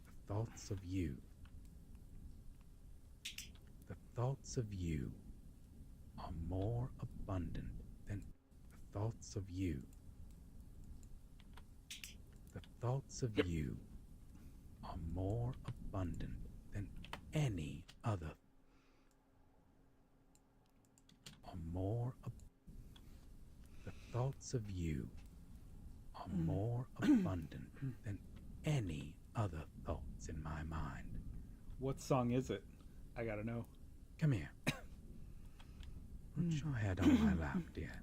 The thoughts of you. The thoughts of you are more abundant than the thoughts of you. The thoughts of you are more abundant than any other. The thoughts of you are more abundant than any other thoughts in my mind. What song is it? I gotta know. Come here. Put your head on my lap, dear.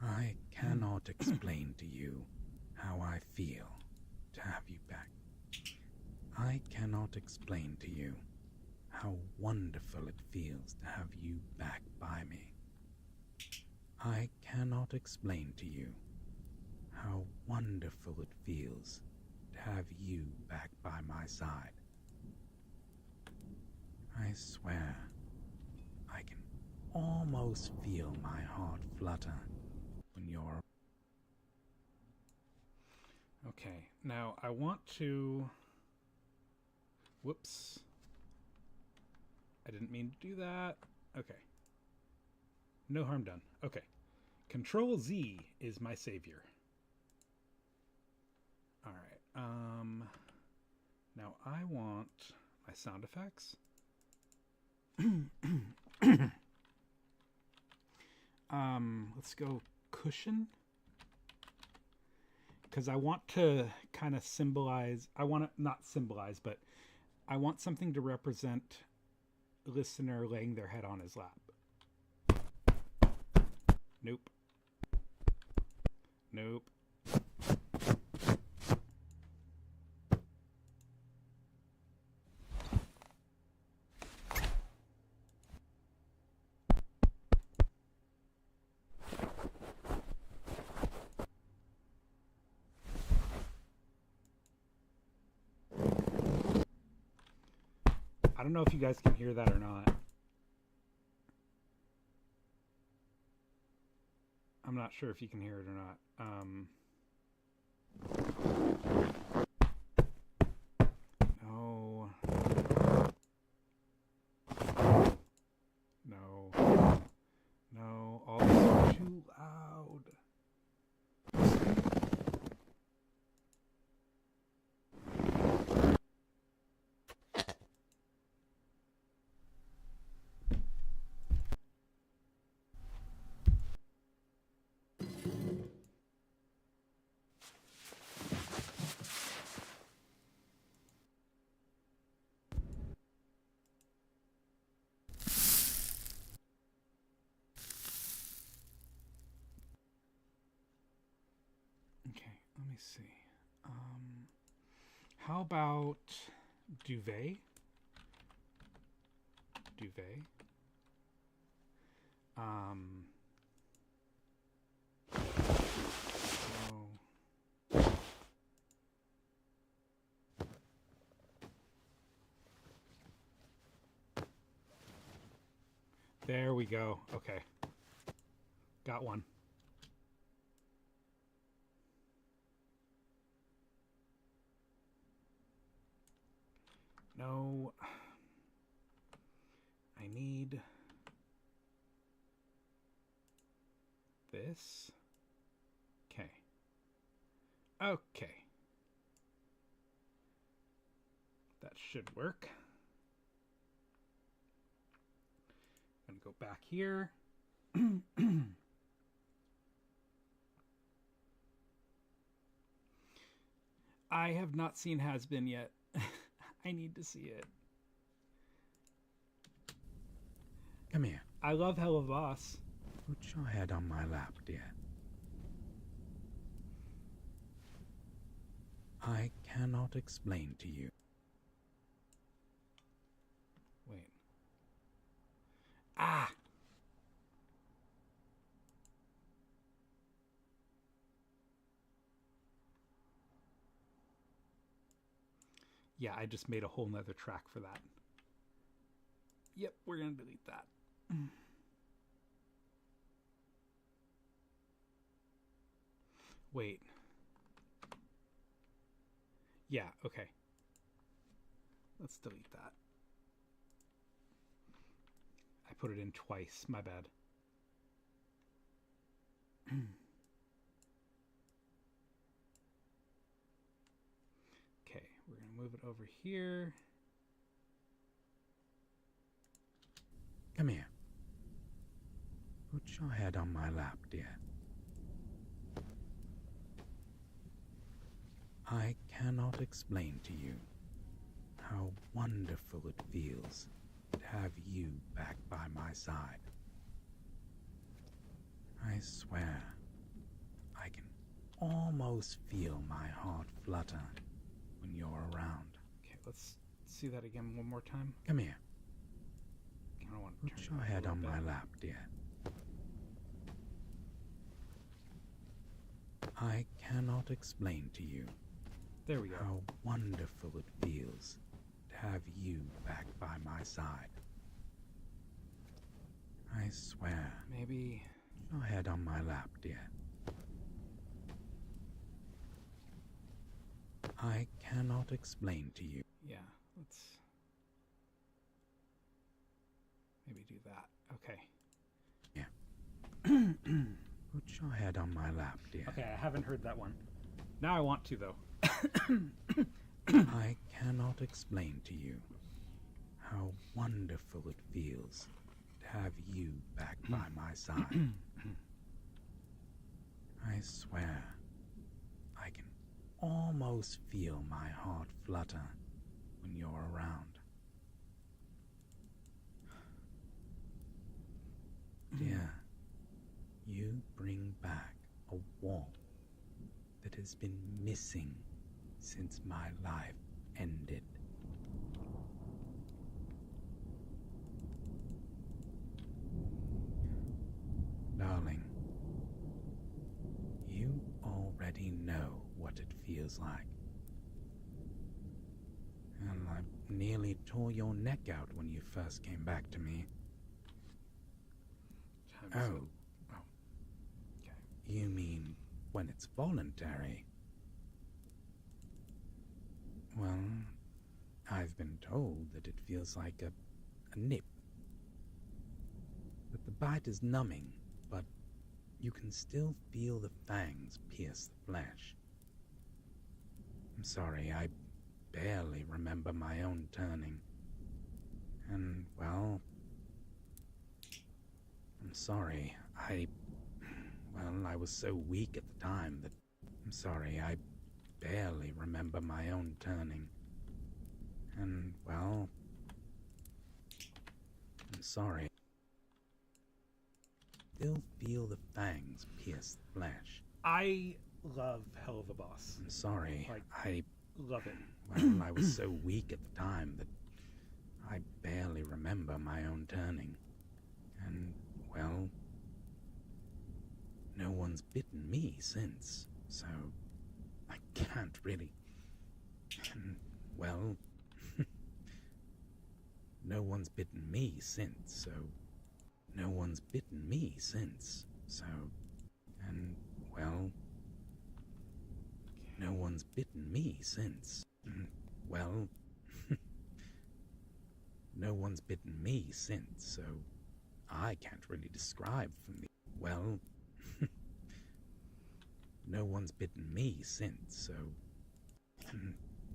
I cannot explain to you how I feel to have you back. I cannot explain to you how wonderful it feels to have you back by me. I cannot explain to you how wonderful it feels to have you back by my side. I swear, I can almost feel my heart flutter when you're... Okay, now I want to... Whoops. I didn't mean to do that. Okay. No harm done. Okay. Control Z is my savior. Alright, now I want my sound effects. Let's go cushion. Because I want to kind of symbolize, I want to, not symbolize, but I want something to represent a listener laying their head on his lap. Nope. Nope. I don't know if you guys can hear that or not. I'm not sure if you can hear it or not. No. No. No. All this is too loud. me see. How about duvet? Duvet. So there we go. Okay. Got one. No. I need this. Okay. Okay. That should work. I'm going to go back here. I have not seen Has Been yet. I need to see it. Come here. I love Hello Boss. Put your head on my lap, dear. I cannot explain to you. Wait. Ah! Yeah, I just made a whole nother track for that. Yep, we're going to delete that. Wait. Yeah, okay. Let's delete that. I put it in twice, my bad. Okay, we're going to move it over here. Come here. Put your head on my lap, dear. I cannot explain to you how wonderful it feels to have you back by my side. I swear, I can almost feel my heart flutter when you're around. Okay, let's see that again one more time. Come here. I want to Put your head on my lap, dear. I cannot explain to you there we go. How wonderful it feels to have you back by my side. I swear. Maybe. Put your head on my lap, dear. I cannot explain to you. Yeah, let's maybe do that. Okay. Yeah. Put your head on my lap, dear. Okay, I haven't heard that one. Now I want to, though. I cannot explain to you how wonderful it feels to have you back by my side. I swear, I can almost feel my heart flutter when you're around. Dear, you bring back a warmth that has been missing since my life ended. Darling, you already know what it feels like. And I nearly tore your neck out when you first came back to me. Oh. Okay. You mean when it's voluntary? Well, I've been told that it feels like a nip. That the bite is numbing, but you can still feel the fangs pierce the flesh. I'm sorry, I barely remember my own turning. And, well, I'm sorry, I was so weak at the time that... I'm sorry, I barely remember my own turning. And, well, I'm sorry. Still feel the fangs pierce the flesh. I love Hell of a Boss. I'm sorry. Like, I love it. Well, I was so weak at the time that I barely remember my own turning. And, well, no one's bitten me since, so I can't really. And, well, no one's bitten me since, so no one's bitten me since, so, and, well, no one's bitten me since. Well, no one's bitten me since, so I can't really describe from the... Well, no one's bitten me since, so...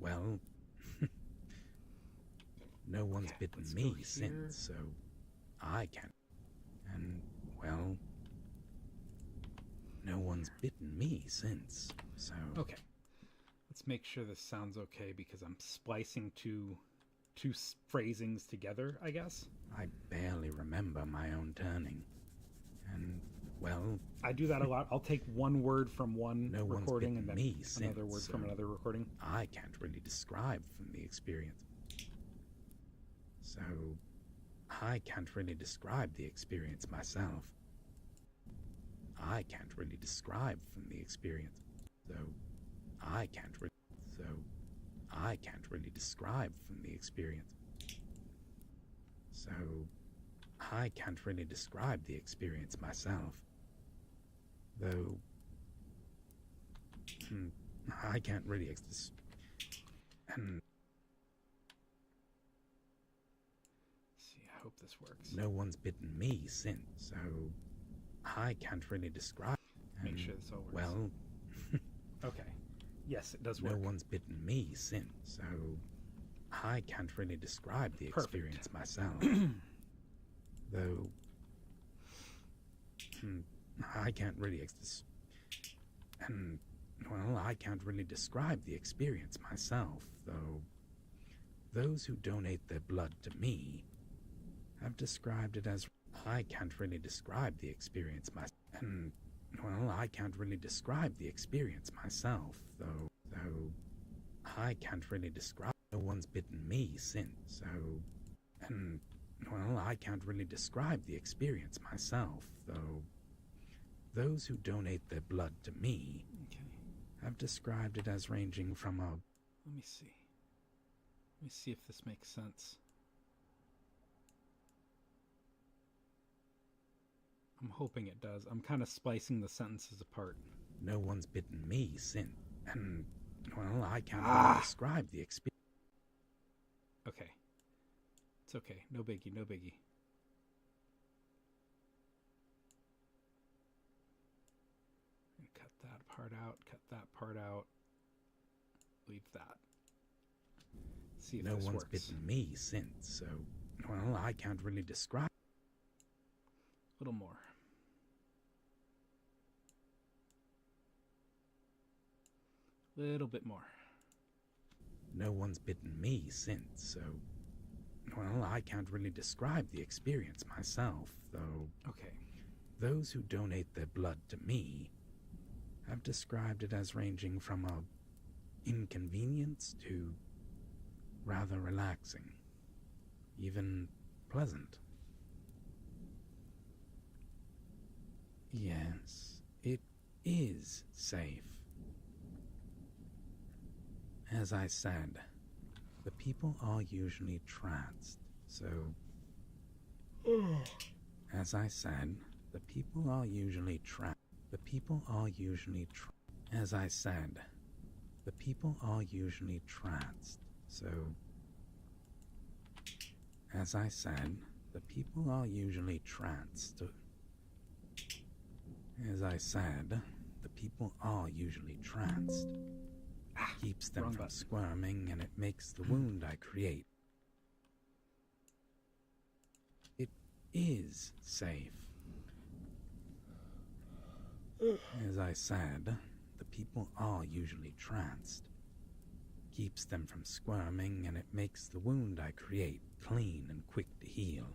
Well, no one's bitten me since, so I can't... And, well, no one's bitten me since, so... Okay. Let's make sure this sounds okay because I'm splicing two phrasings together, I guess. I barely remember my own turning. And, well... I do that a lot. I'll take one word from one recording and then another word from another recording. I can't really describe from the experience. So, I can't really describe the experience myself. I can't really describe from the experience. So, I can't really describe from the experience. So, I can't really describe the experience myself. Though, I can't really and see, I hope this works. No one's bitten me since, so I can't really describe. Make sure this all works. Well, okay. Yes, it does work. No one's bitten me since, so I can't really describe the experience myself. Though, I can't really and, well, I can't really describe the experience myself, though those who donate their blood to me have described it as... I can't really describe the experience myself. And, well, I can't really describe the experience myself, though I can't really describe... No one's bitten me since, so... And, well, I can't really describe the experience myself, though those who donate their blood to me have described it as ranging from a... Let me see. Let me see if this makes sense. I'm hoping it does. I'm kind of splicing the sentences apart. No one's bitten me since, and, well, I can't really describe the experience. Okay. It's okay. No biggie, no biggie. Cut that part out, cut that part out. Leave that. See if no this one's works. Bitten me since, so, well, I can't really describe. A little more. Little bit more. No one's bitten me since, so, well, I can't really describe the experience myself, though. Okay. Those who donate their blood to me have described it as ranging from a inconvenience to rather relaxing, even pleasant. Yes, it is safe. As I said, the people are usually tranced, so... As I said, the people are usually tranced. The people are usually As I said, the people are usually tranced, so... As I said, the people are usually tranced. As I said, the people are usually tranced. Keeps them from squirming, and it makes the wound I create. It is safe. As I said, the people are usually tranced. Keeps them from squirming, and it makes the wound I create clean and quick to heal.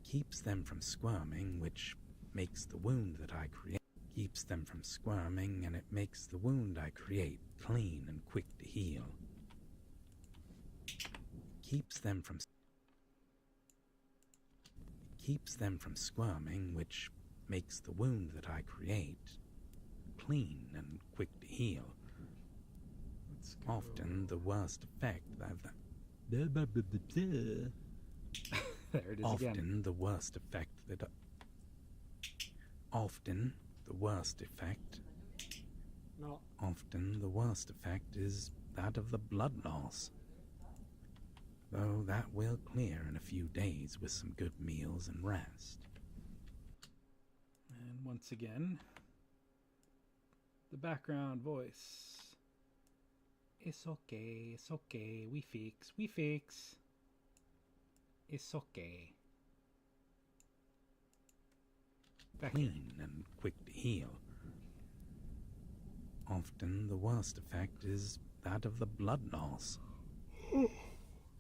Keeps them from squirming, which makes the wound that I create. Keeps them from squirming, and it makes the wound I create clean and quick to heal. Keeps them from squirming, which makes the wound that I create clean and quick to heal. Often the worst effect of that. There it is Often again. the worst effect that. Often the worst effect. No. Often the worst effect is that of the blood loss. Though that will clear in a few days with some good meals and rest. And once again, the background voice. It's okay, we fix. It's okay. Back Clean and quick to heal. Often the worst effect is that of the blood loss.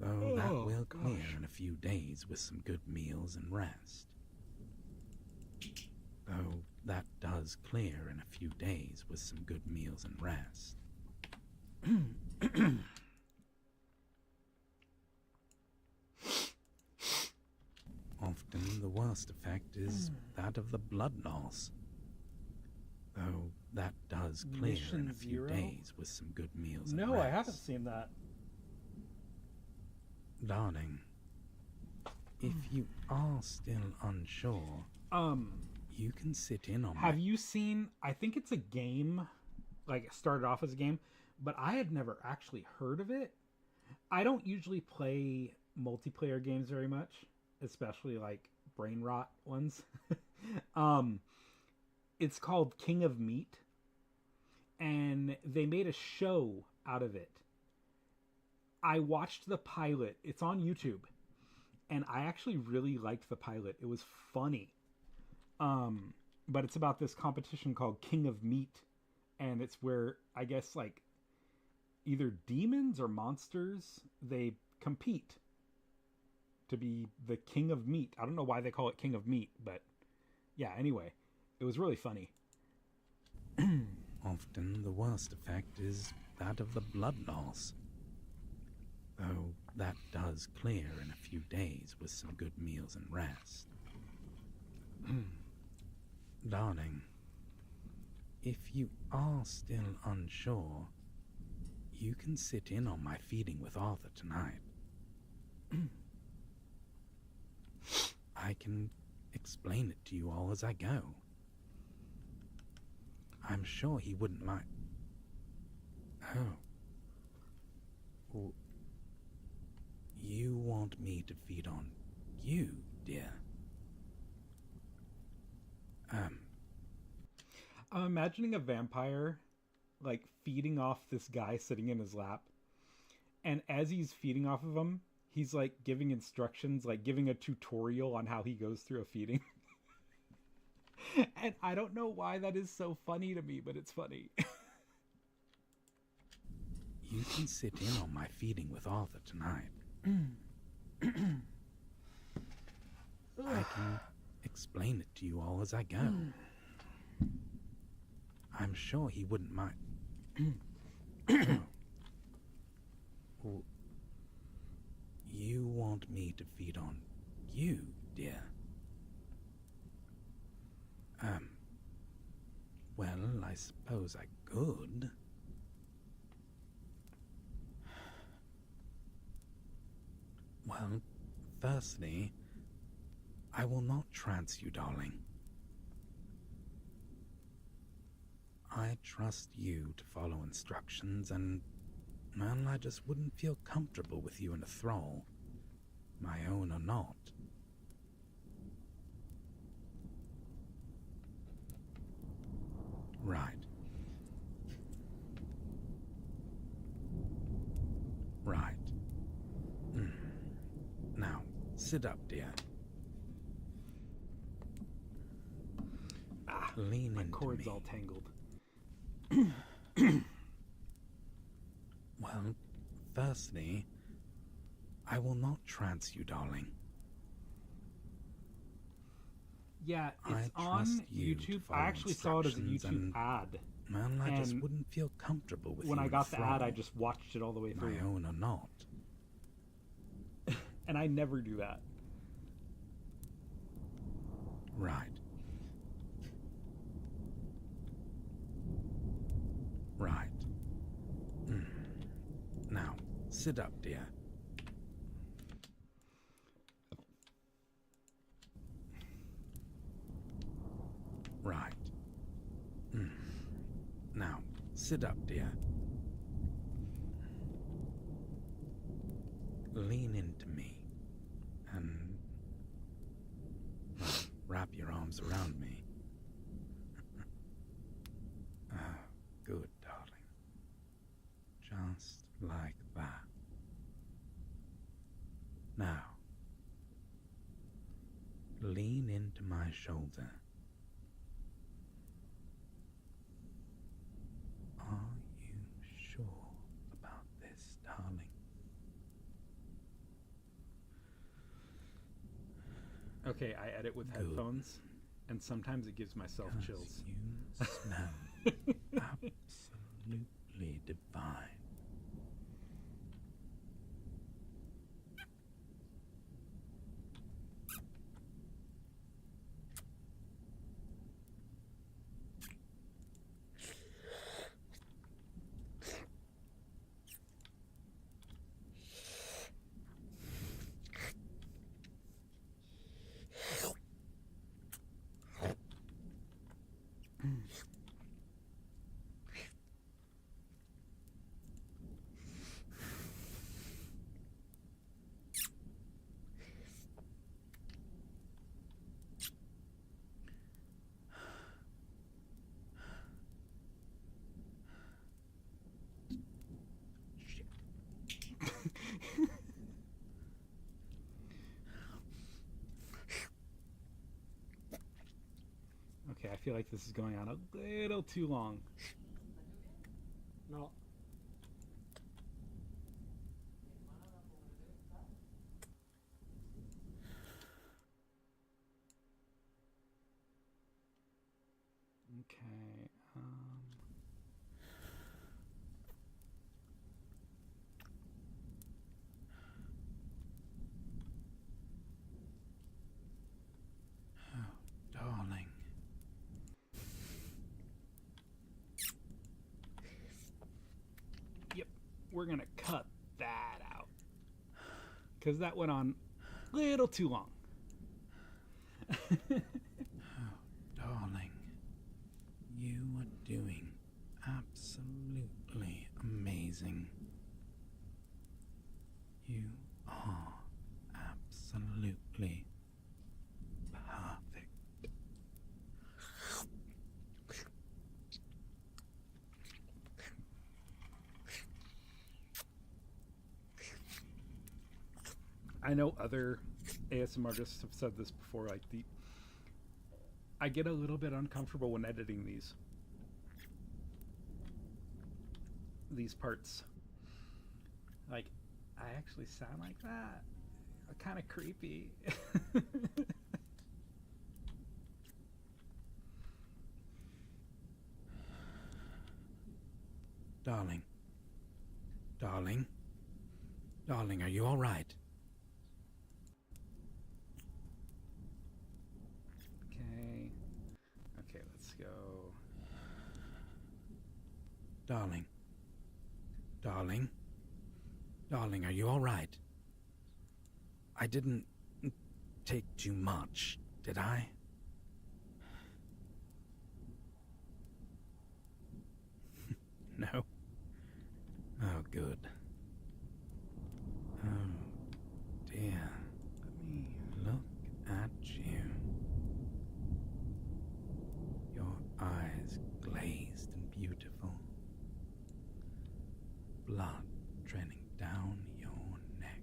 Though that will clear in a few days with some good meals and rest. Though that does clear in a few days with some good meals and rest. Often the worst effect is that of the blood loss. Though that does clear Mission in a few Zero? days with some good meals and No, rest. I haven't seen that. Darling, if you are still unsure, you can sit in on Have you seen, I think it's a game, like it started off as a game, but I had never actually heard of it. I don't usually play multiplayer games very much, especially like brain rot ones. It's called King of Meat, and they made a show out of it. I watched the pilot. It's on YouTube, and I actually really liked the pilot. It was funny. But it's about this competition called King of Meat, and it's where I guess like either demons or monsters, they compete to be the King of Meat. I don't know why they call it King of Meat, but yeah, anyway, it was really funny. Often the worst effect is that of the blood loss. Though that does clear in a few days with some good meals and rest. Darling, if you are still unsure, you can sit in on my feeding with Arthur tonight. I can explain it to you all as I go. I'm sure he wouldn't mind. Oh. Well, you want me to feed on you, dear? I'm imagining a vampire like feeding off this guy sitting in his lap, and as he's feeding off of him, he's like giving instructions, like giving a tutorial on how he goes through a feeding. And I don't know why that is so funny to me, but it's funny. You can sit in on my feeding with Arthur tonight. I can explain it to you all as I go. I'm sure he wouldn't mind. Well, you want me to feed on you, dear? Well, I suppose I could. Well, firstly, I will not trance you, darling. I trust you to follow instructions, and, well, I just wouldn't feel comfortable with you in a thrall, my own or not. Right. Right. Now, sit up, dear. Lean My into cord's me. all tangled. Well, firstly, I will not trance you, darling. Yeah, it's I on trust you to YouTube. I follow actually saw it as a instructions YouTube ad. Well, I just And wouldn't feel comfortable with when you I in got the ad, I thrall, just watched it all the way through. my own or not. And I never do that. Right. Right. Now, sit up, dear. Right. Now, sit up, dear. Lean into me and wrap your arms around me. Good, darling. Just like that. Now, lean into my shoulder. Are you sure about this, darling? Okay, I edit with headphones, and sometimes it gives myself chills. You smell absolutely divine. Okay, I feel like this is going on a little too long. No. Okay. Darling. Yep, we're gonna cut that out because that went on a little too long. Darling, you are doing absolutely amazing. You are absolutely perfect. I know other ASMR artists have said this before, like I get a little bit uncomfortable when editing these parts. Like, I actually sound like that. Kind of creepy. Darling. Darling. Darling, are you all right? Okay. Okay, let's go. Darling. Darling. Darling, are you all right? I didn't take too much, did I? No? Oh, good. Oh, dear. Let me... Look at you. Your eyes glazed and beautiful. Blood trailing down your neck.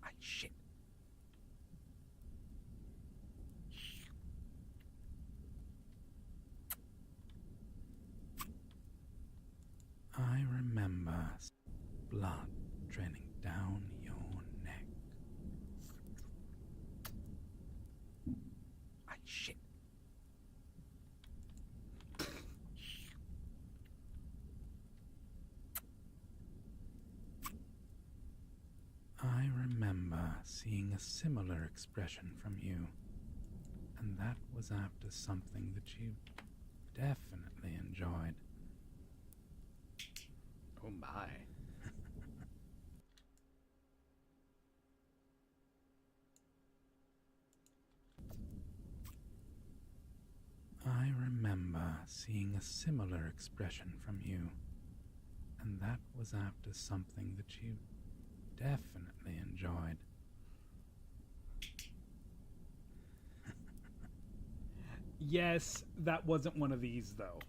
I shit. I remember blood trailing down your neck. a similar expression from you, and that was after something that you definitely enjoyed. Oh my. I remember seeing a similar expression from you, and that was after something that you definitely enjoyed. Yes, that wasn't one of these, though.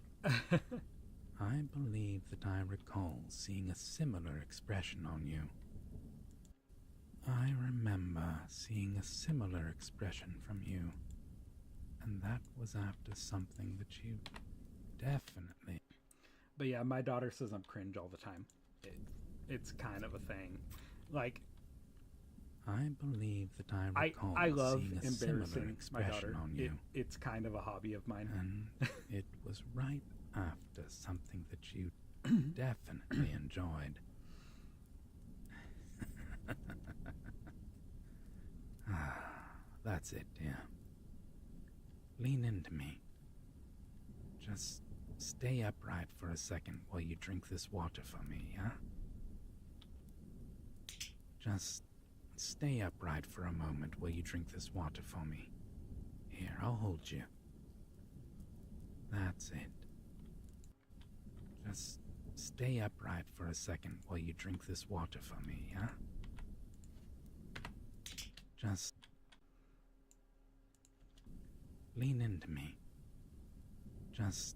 I believe that I recall seeing a similar expression on you. I remember seeing a similar expression from you, and that was after something that you definitely... But yeah, my daughter says I'm cringe all the time. It's kind of a thing. Like, I believe that I recall I love seeing a embarrassing similar my expression daughter. on you. It's kind of a hobby of mine. And it was right after something that you definitely enjoyed. That's it, dear. Lean into me. Just stay upright for a second while you drink this water for me, huh? Just stay upright for a moment while you drink this water for me. Here, I'll hold you. That's it. Just stay upright for a second while you drink this water for me, huh? Just lean into me. Just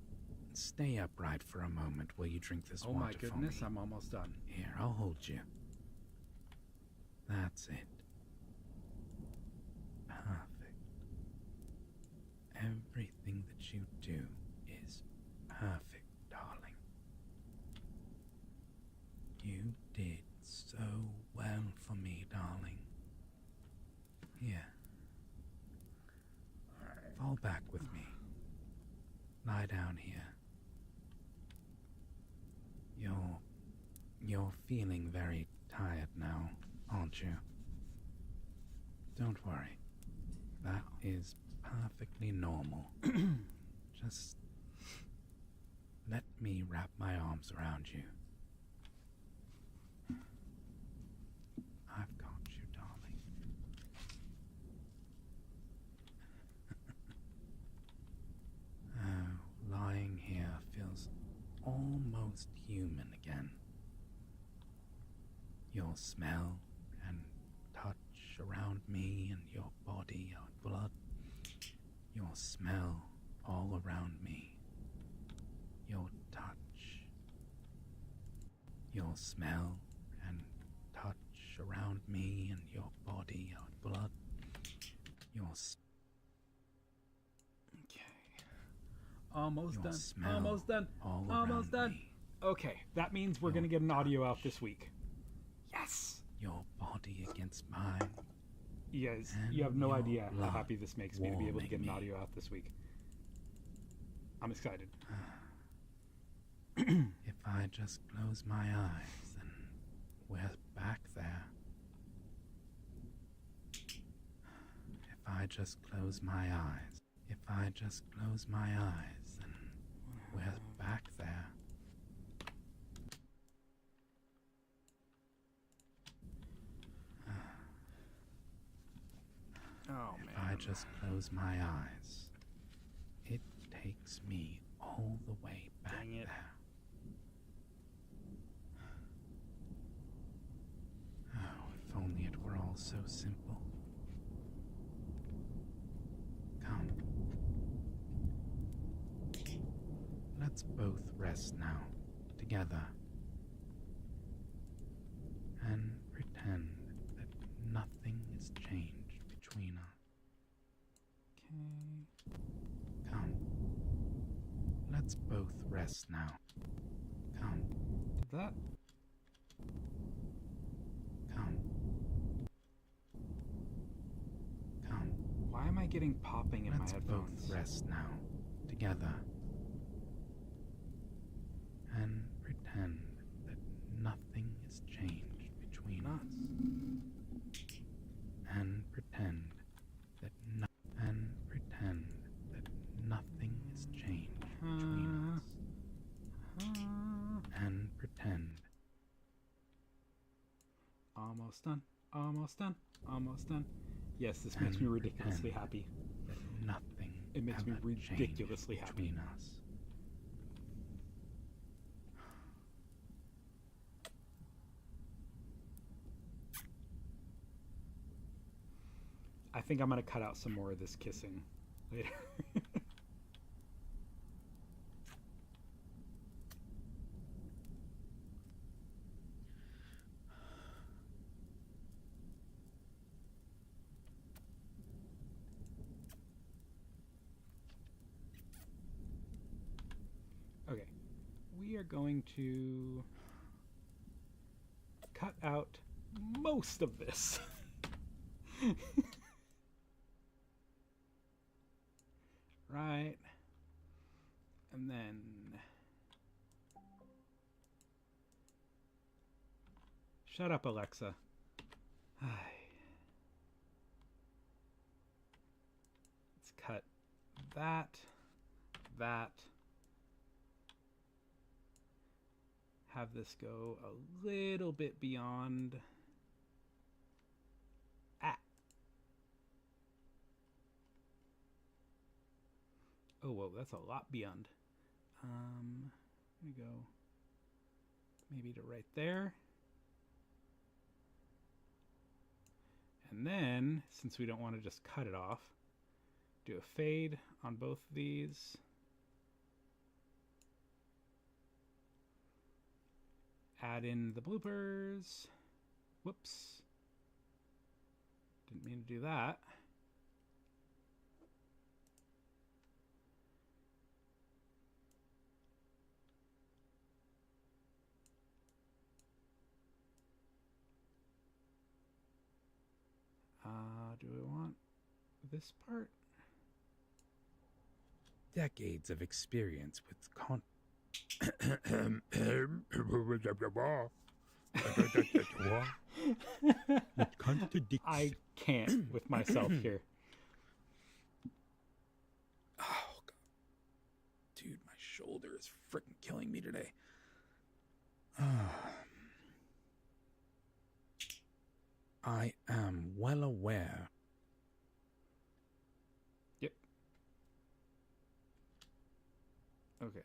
stay upright for a moment while you drink this water for me. Oh my goodness, I'm almost done. Here, I'll hold you. That's it. Perfect. Everything that you do is perfect, darling. You did so well for me, darling. Here. Fall back with me. Lie down here. You're feeling very tired now, aren't you? Don't worry. That is perfectly normal. Just let me wrap my arms around you. I've got you, darling. Oh, lying here feels almost human again. Your smell and touch around me and your body, our blood. Your smell all around me. Your touch. Your smell and touch around me and your body, our blood. Okay. Almost your done. smell Almost done. all Almost around done. me. Okay, that means we're going to get an audio out this week. Yes! Your body against mine. Yes, And you have no your idea how blood happy this makes me to be able to get an warming me. audio out this week. I'm excited. If I just close my eyes, then we're back there. If I just close my eyes, if I just close my eyes, then we're back there. Oh, If man. I just close my eyes, it takes me all the way back Dang it. there. Oh, if only it were all so simple. Come. Let's both rest now, together. And pretend that nothing has changed between us. Okay. Come. Let's both rest now. Come. Did that? Come. Come. Why am I getting popping in Let's my both headphones? rest now, together. And pretend that nothing has changed between us. And Almost done. Almost done. Almost done. Yes, this makes me ridiculously happy. Nothing. It makes me ridiculously happy. Between us. I think I'm going to cut out some more of this kissing later. Okay, we are going to cut out most of this. Right. And then shut up, Alexa. Let's cut that. Have this go a little bit beyond. Oh, whoa, that's a lot beyond. I'm gonna go maybe to right there. And then, since we don't want to just cut it off, do a fade on both of these. Add in the bloopers. Whoops. Didn't mean to do that. Do we want this part? Decades of experience with contradictions. I can't with myself here. Oh, God. Dude, my shoulder is freaking killing me today. I am well aware. Yep. Okay.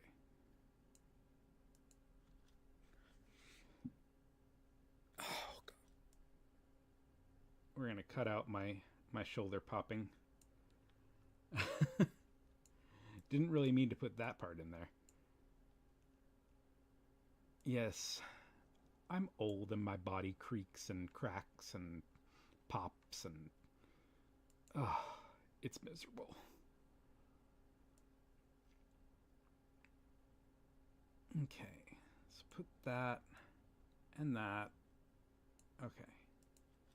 Oh, God. We're gonna cut out my shoulder popping. Didn't really mean to put that part in there. Yes. I'm old and my body creaks and cracks and pops and it's miserable. Okay, let's put that and that. Okay.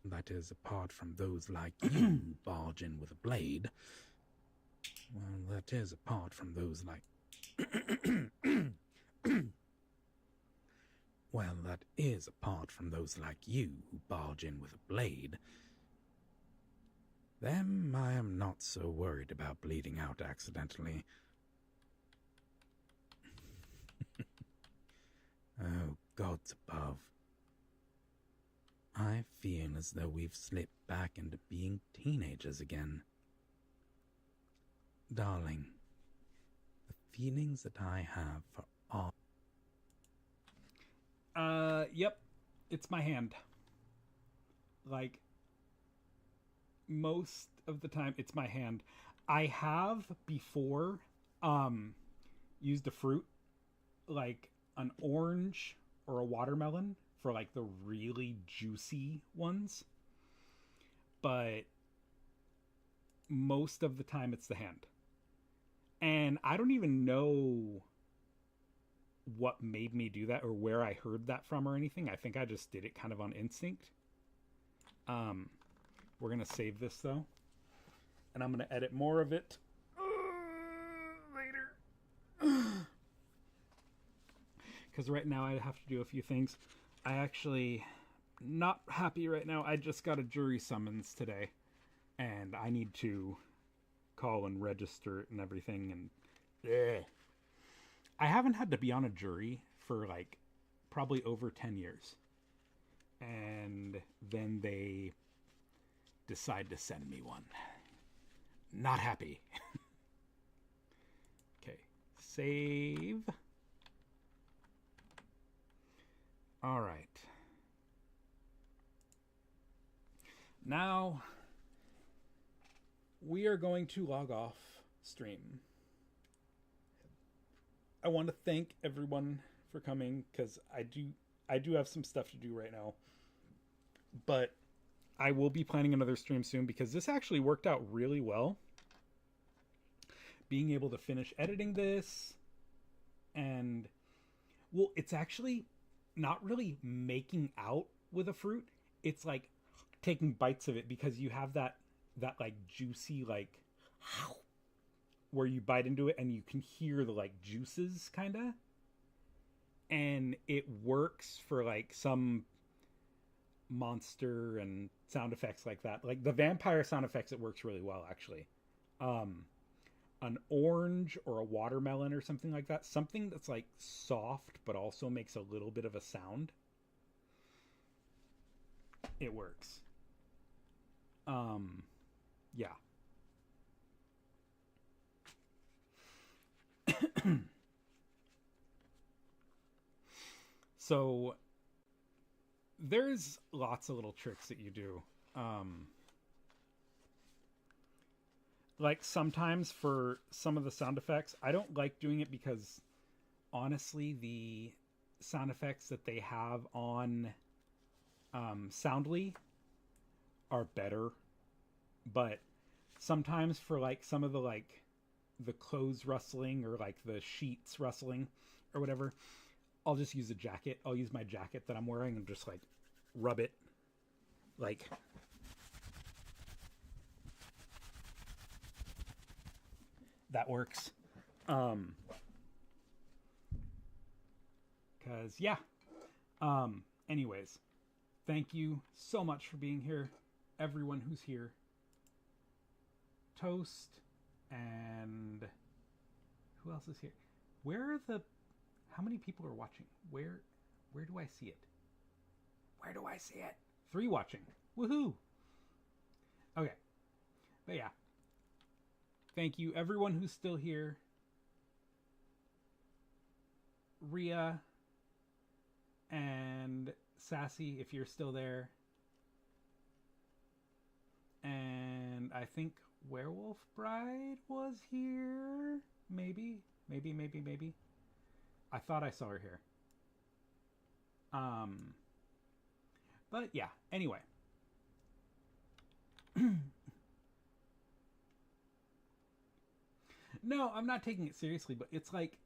That is, apart from those like you who barge in with a blade. Well, that is apart from those like... Well, that is apart from those like you who barge in with a blade. Them I am not so worried about bleeding out accidentally. Oh, gods above. I feel as though we've slipped back into being teenagers again. Darling, the feelings that I have for all... Yep. It's my hand. Like, most of the time, it's my hand. I have before, used a fruit, like an orange or a watermelon for like the really juicy ones. But most of the time, it's the hand. And I don't even know what made me do that or where I heard that from or anything. I think I just did it kind of on instinct. We're gonna save this though, and I'm gonna edit more of it later. Because right now I have to do a few things. I actually not happy right now. I just got a jury summons today, and I need to call and register it and everything. And I haven't had to be on a jury for like probably over 10 years. And then they decide to send me one. Not happy. Okay, save. All right. Now we are going to log off stream. I want to thank everyone for coming because I do have some stuff to do right now. But I will be planning another stream soon because this actually worked out really well. Being able to finish editing this and, well, it's actually not really making out with a fruit. It's like taking bites of it because you have that like juicy, like, where you bite into it and you can hear the like juices kind of. And it works for like some monster and sound effects like that. Like the vampire sound effects, it works really well actually. An orange or a watermelon or something like that. Something that's like soft but also makes a little bit of a sound. It works. Yeah. So there's lots of little tricks that you do. Like sometimes for some of the sound effects, I don't like doing it because honestly, the sound effects that they have on Soundly are better. But sometimes for like some of the like the clothes rustling or like the sheets rustling or whatever, I'll just use a jacket. I'll use my jacket that I'm wearing and just like rub it like that works. Cause yeah. Anyways, thank you so much for being here. Everyone who's here. Toast and who else is here? How many people are watching? Where do I see it? Where do I see it? 3 watching. Woohoo! Okay. But yeah. Thank you, everyone who's still here. Rhea and Sassy, if you're still there. And I think Werewolf Bride was here. Maybe. I thought I saw her here. But yeah, anyway. No, I'm not taking it seriously, but it's like,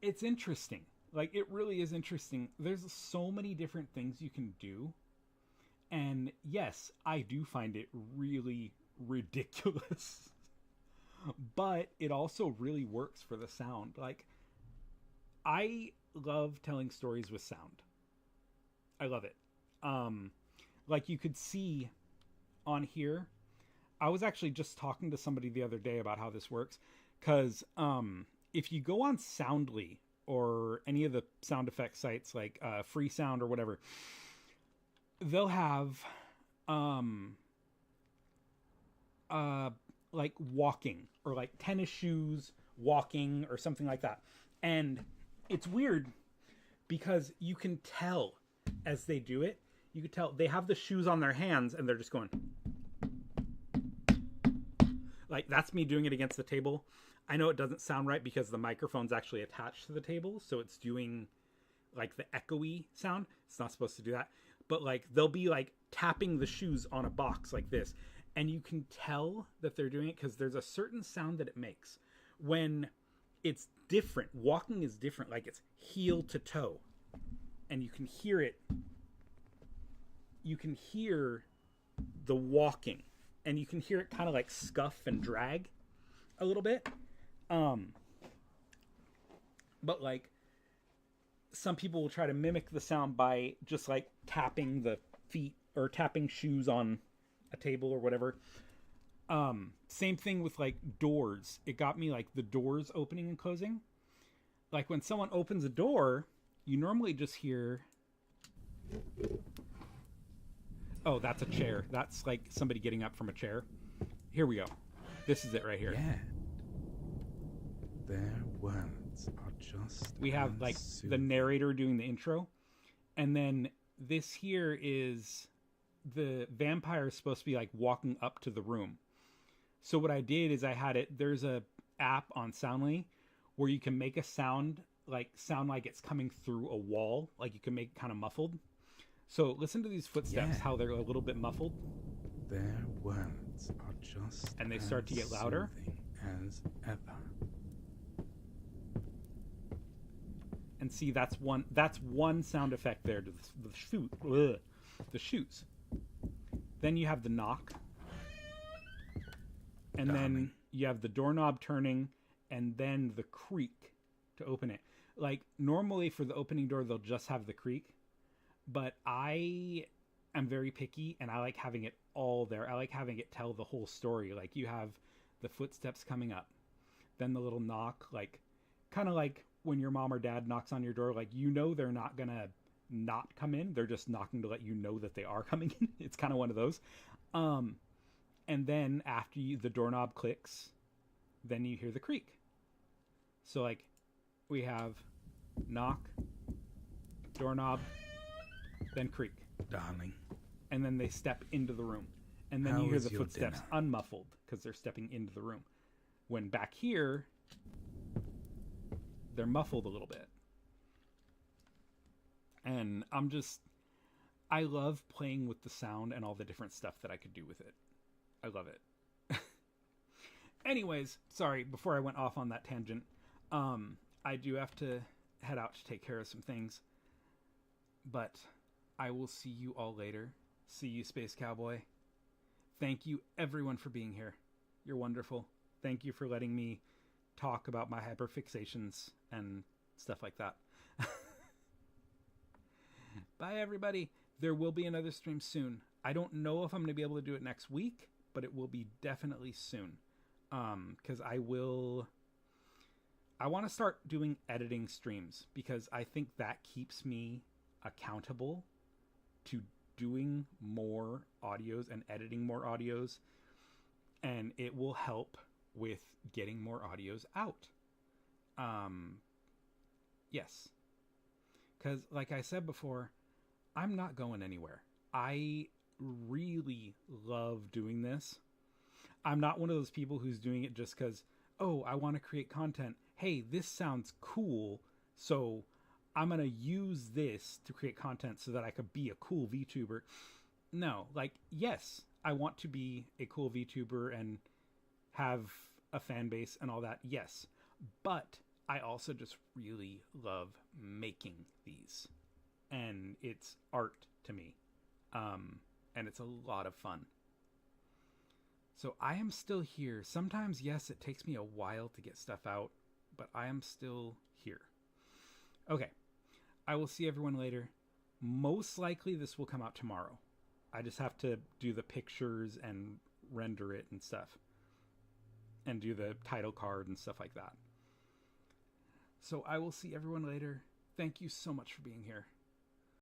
it's interesting. Like, it really is interesting. There's so many different things you can do. And yes, I do find it really ridiculous. But it also really works for the sound. Like, I love telling stories with sound. I love it. Like you could see on here, I was actually just talking to somebody the other day about how this works. Because if you go on Soundly or any of the sound effect sites like Freesound or whatever, they'll have like walking or like tennis shoes walking or something like that. And it's weird because you can tell as they do it, you can tell they have the shoes on their hands and they're just going like, that's me doing it against the table. I know it doesn't sound right because the microphone's actually attached to the table, so it's doing like the echoey sound. It's not supposed to do that. But like they'll be like tapping the shoes on a box like this, and you can tell that they're doing it because there's a certain sound that it makes when it's different. Walking is different, like it's heel to toe, and you can hear it. You can hear the walking, and you can hear it kind of like scuff and drag a little bit. But like some people will try to mimic the sound by just like tapping the feet or tapping shoes on a table or whatever. Same thing with like doors. It got me like the doors opening and closing. Like when someone opens a door, you normally just hear Oh, that's a chair. That's like somebody getting up from a chair. Here we go. This is it right here. Yeah. Their words are just. We have like the narrator doing the intro, and then this here is the vampire is supposed to be like walking up to the room. So what I did is I had it. There's a app on Soundly where you can make a sound like it's coming through a wall. Like you can make it kind of muffled. So listen to these footsteps, how they're a little bit muffled. Their words are just. And they start to get louder. As ever. And see, that's one sound effect there to the shoots. Then you have the knock. And then you have the doorknob turning, and then the creak to open it. Like, normally for the opening door, they'll just have the creak. But I am very picky, and I like having it all there. I like having it tell the whole story. Like, you have the footsteps coming up. Then the little knock, like, kind of like when your mom or dad knocks on your door. Like, you know they're not going to not come in. They're just knocking to let you know that they are coming in. It's kind of one of those. And then after the doorknob clicks, then you hear the creak. So, like, we have knock, doorknob, then creak. Darling. And then they step into the room. And then you hear the footsteps unmuffled because they're stepping into the room. When back here, they're muffled a little bit. And I love playing with the sound and all the different stuff that I could do with it. I love it. Anyways, sorry, before I went off on that tangent, I do have to head out to take care of some things. But I will see you all later. See you, Space Cowboy. Thank you, everyone, for being here. You're wonderful. Thank you for letting me talk about my hyperfixations and stuff like that. Bye, everybody. There will be another stream soon. I don't know if I'm going to be able to do it next week, but it will be definitely soon. Because I want to start doing editing streams because I think that keeps me accountable to doing more audios and editing more audios, and it will help with getting more audios out. Yes, because like I said before, I'm not going anywhere. I really love doing this. I'm not one of those people who's doing it just because, oh, I want to create content. Hey, this sounds cool, so I'm going to use this to create content so that I could be a cool VTuber. No, like, yes, I want to be a cool VTuber and have a fan base and all that. Yes, but I also just really love making these, and it's art to me. And it's a lot of fun. So I am still here. Sometimes, yes, it takes me a while to get stuff out, but I am still here. Okay. I will see everyone later. Most likely this will come out tomorrow. I just have to do the pictures and render it and stuff. And do the title card and stuff like that. So I will see everyone later. Thank you so much for being here.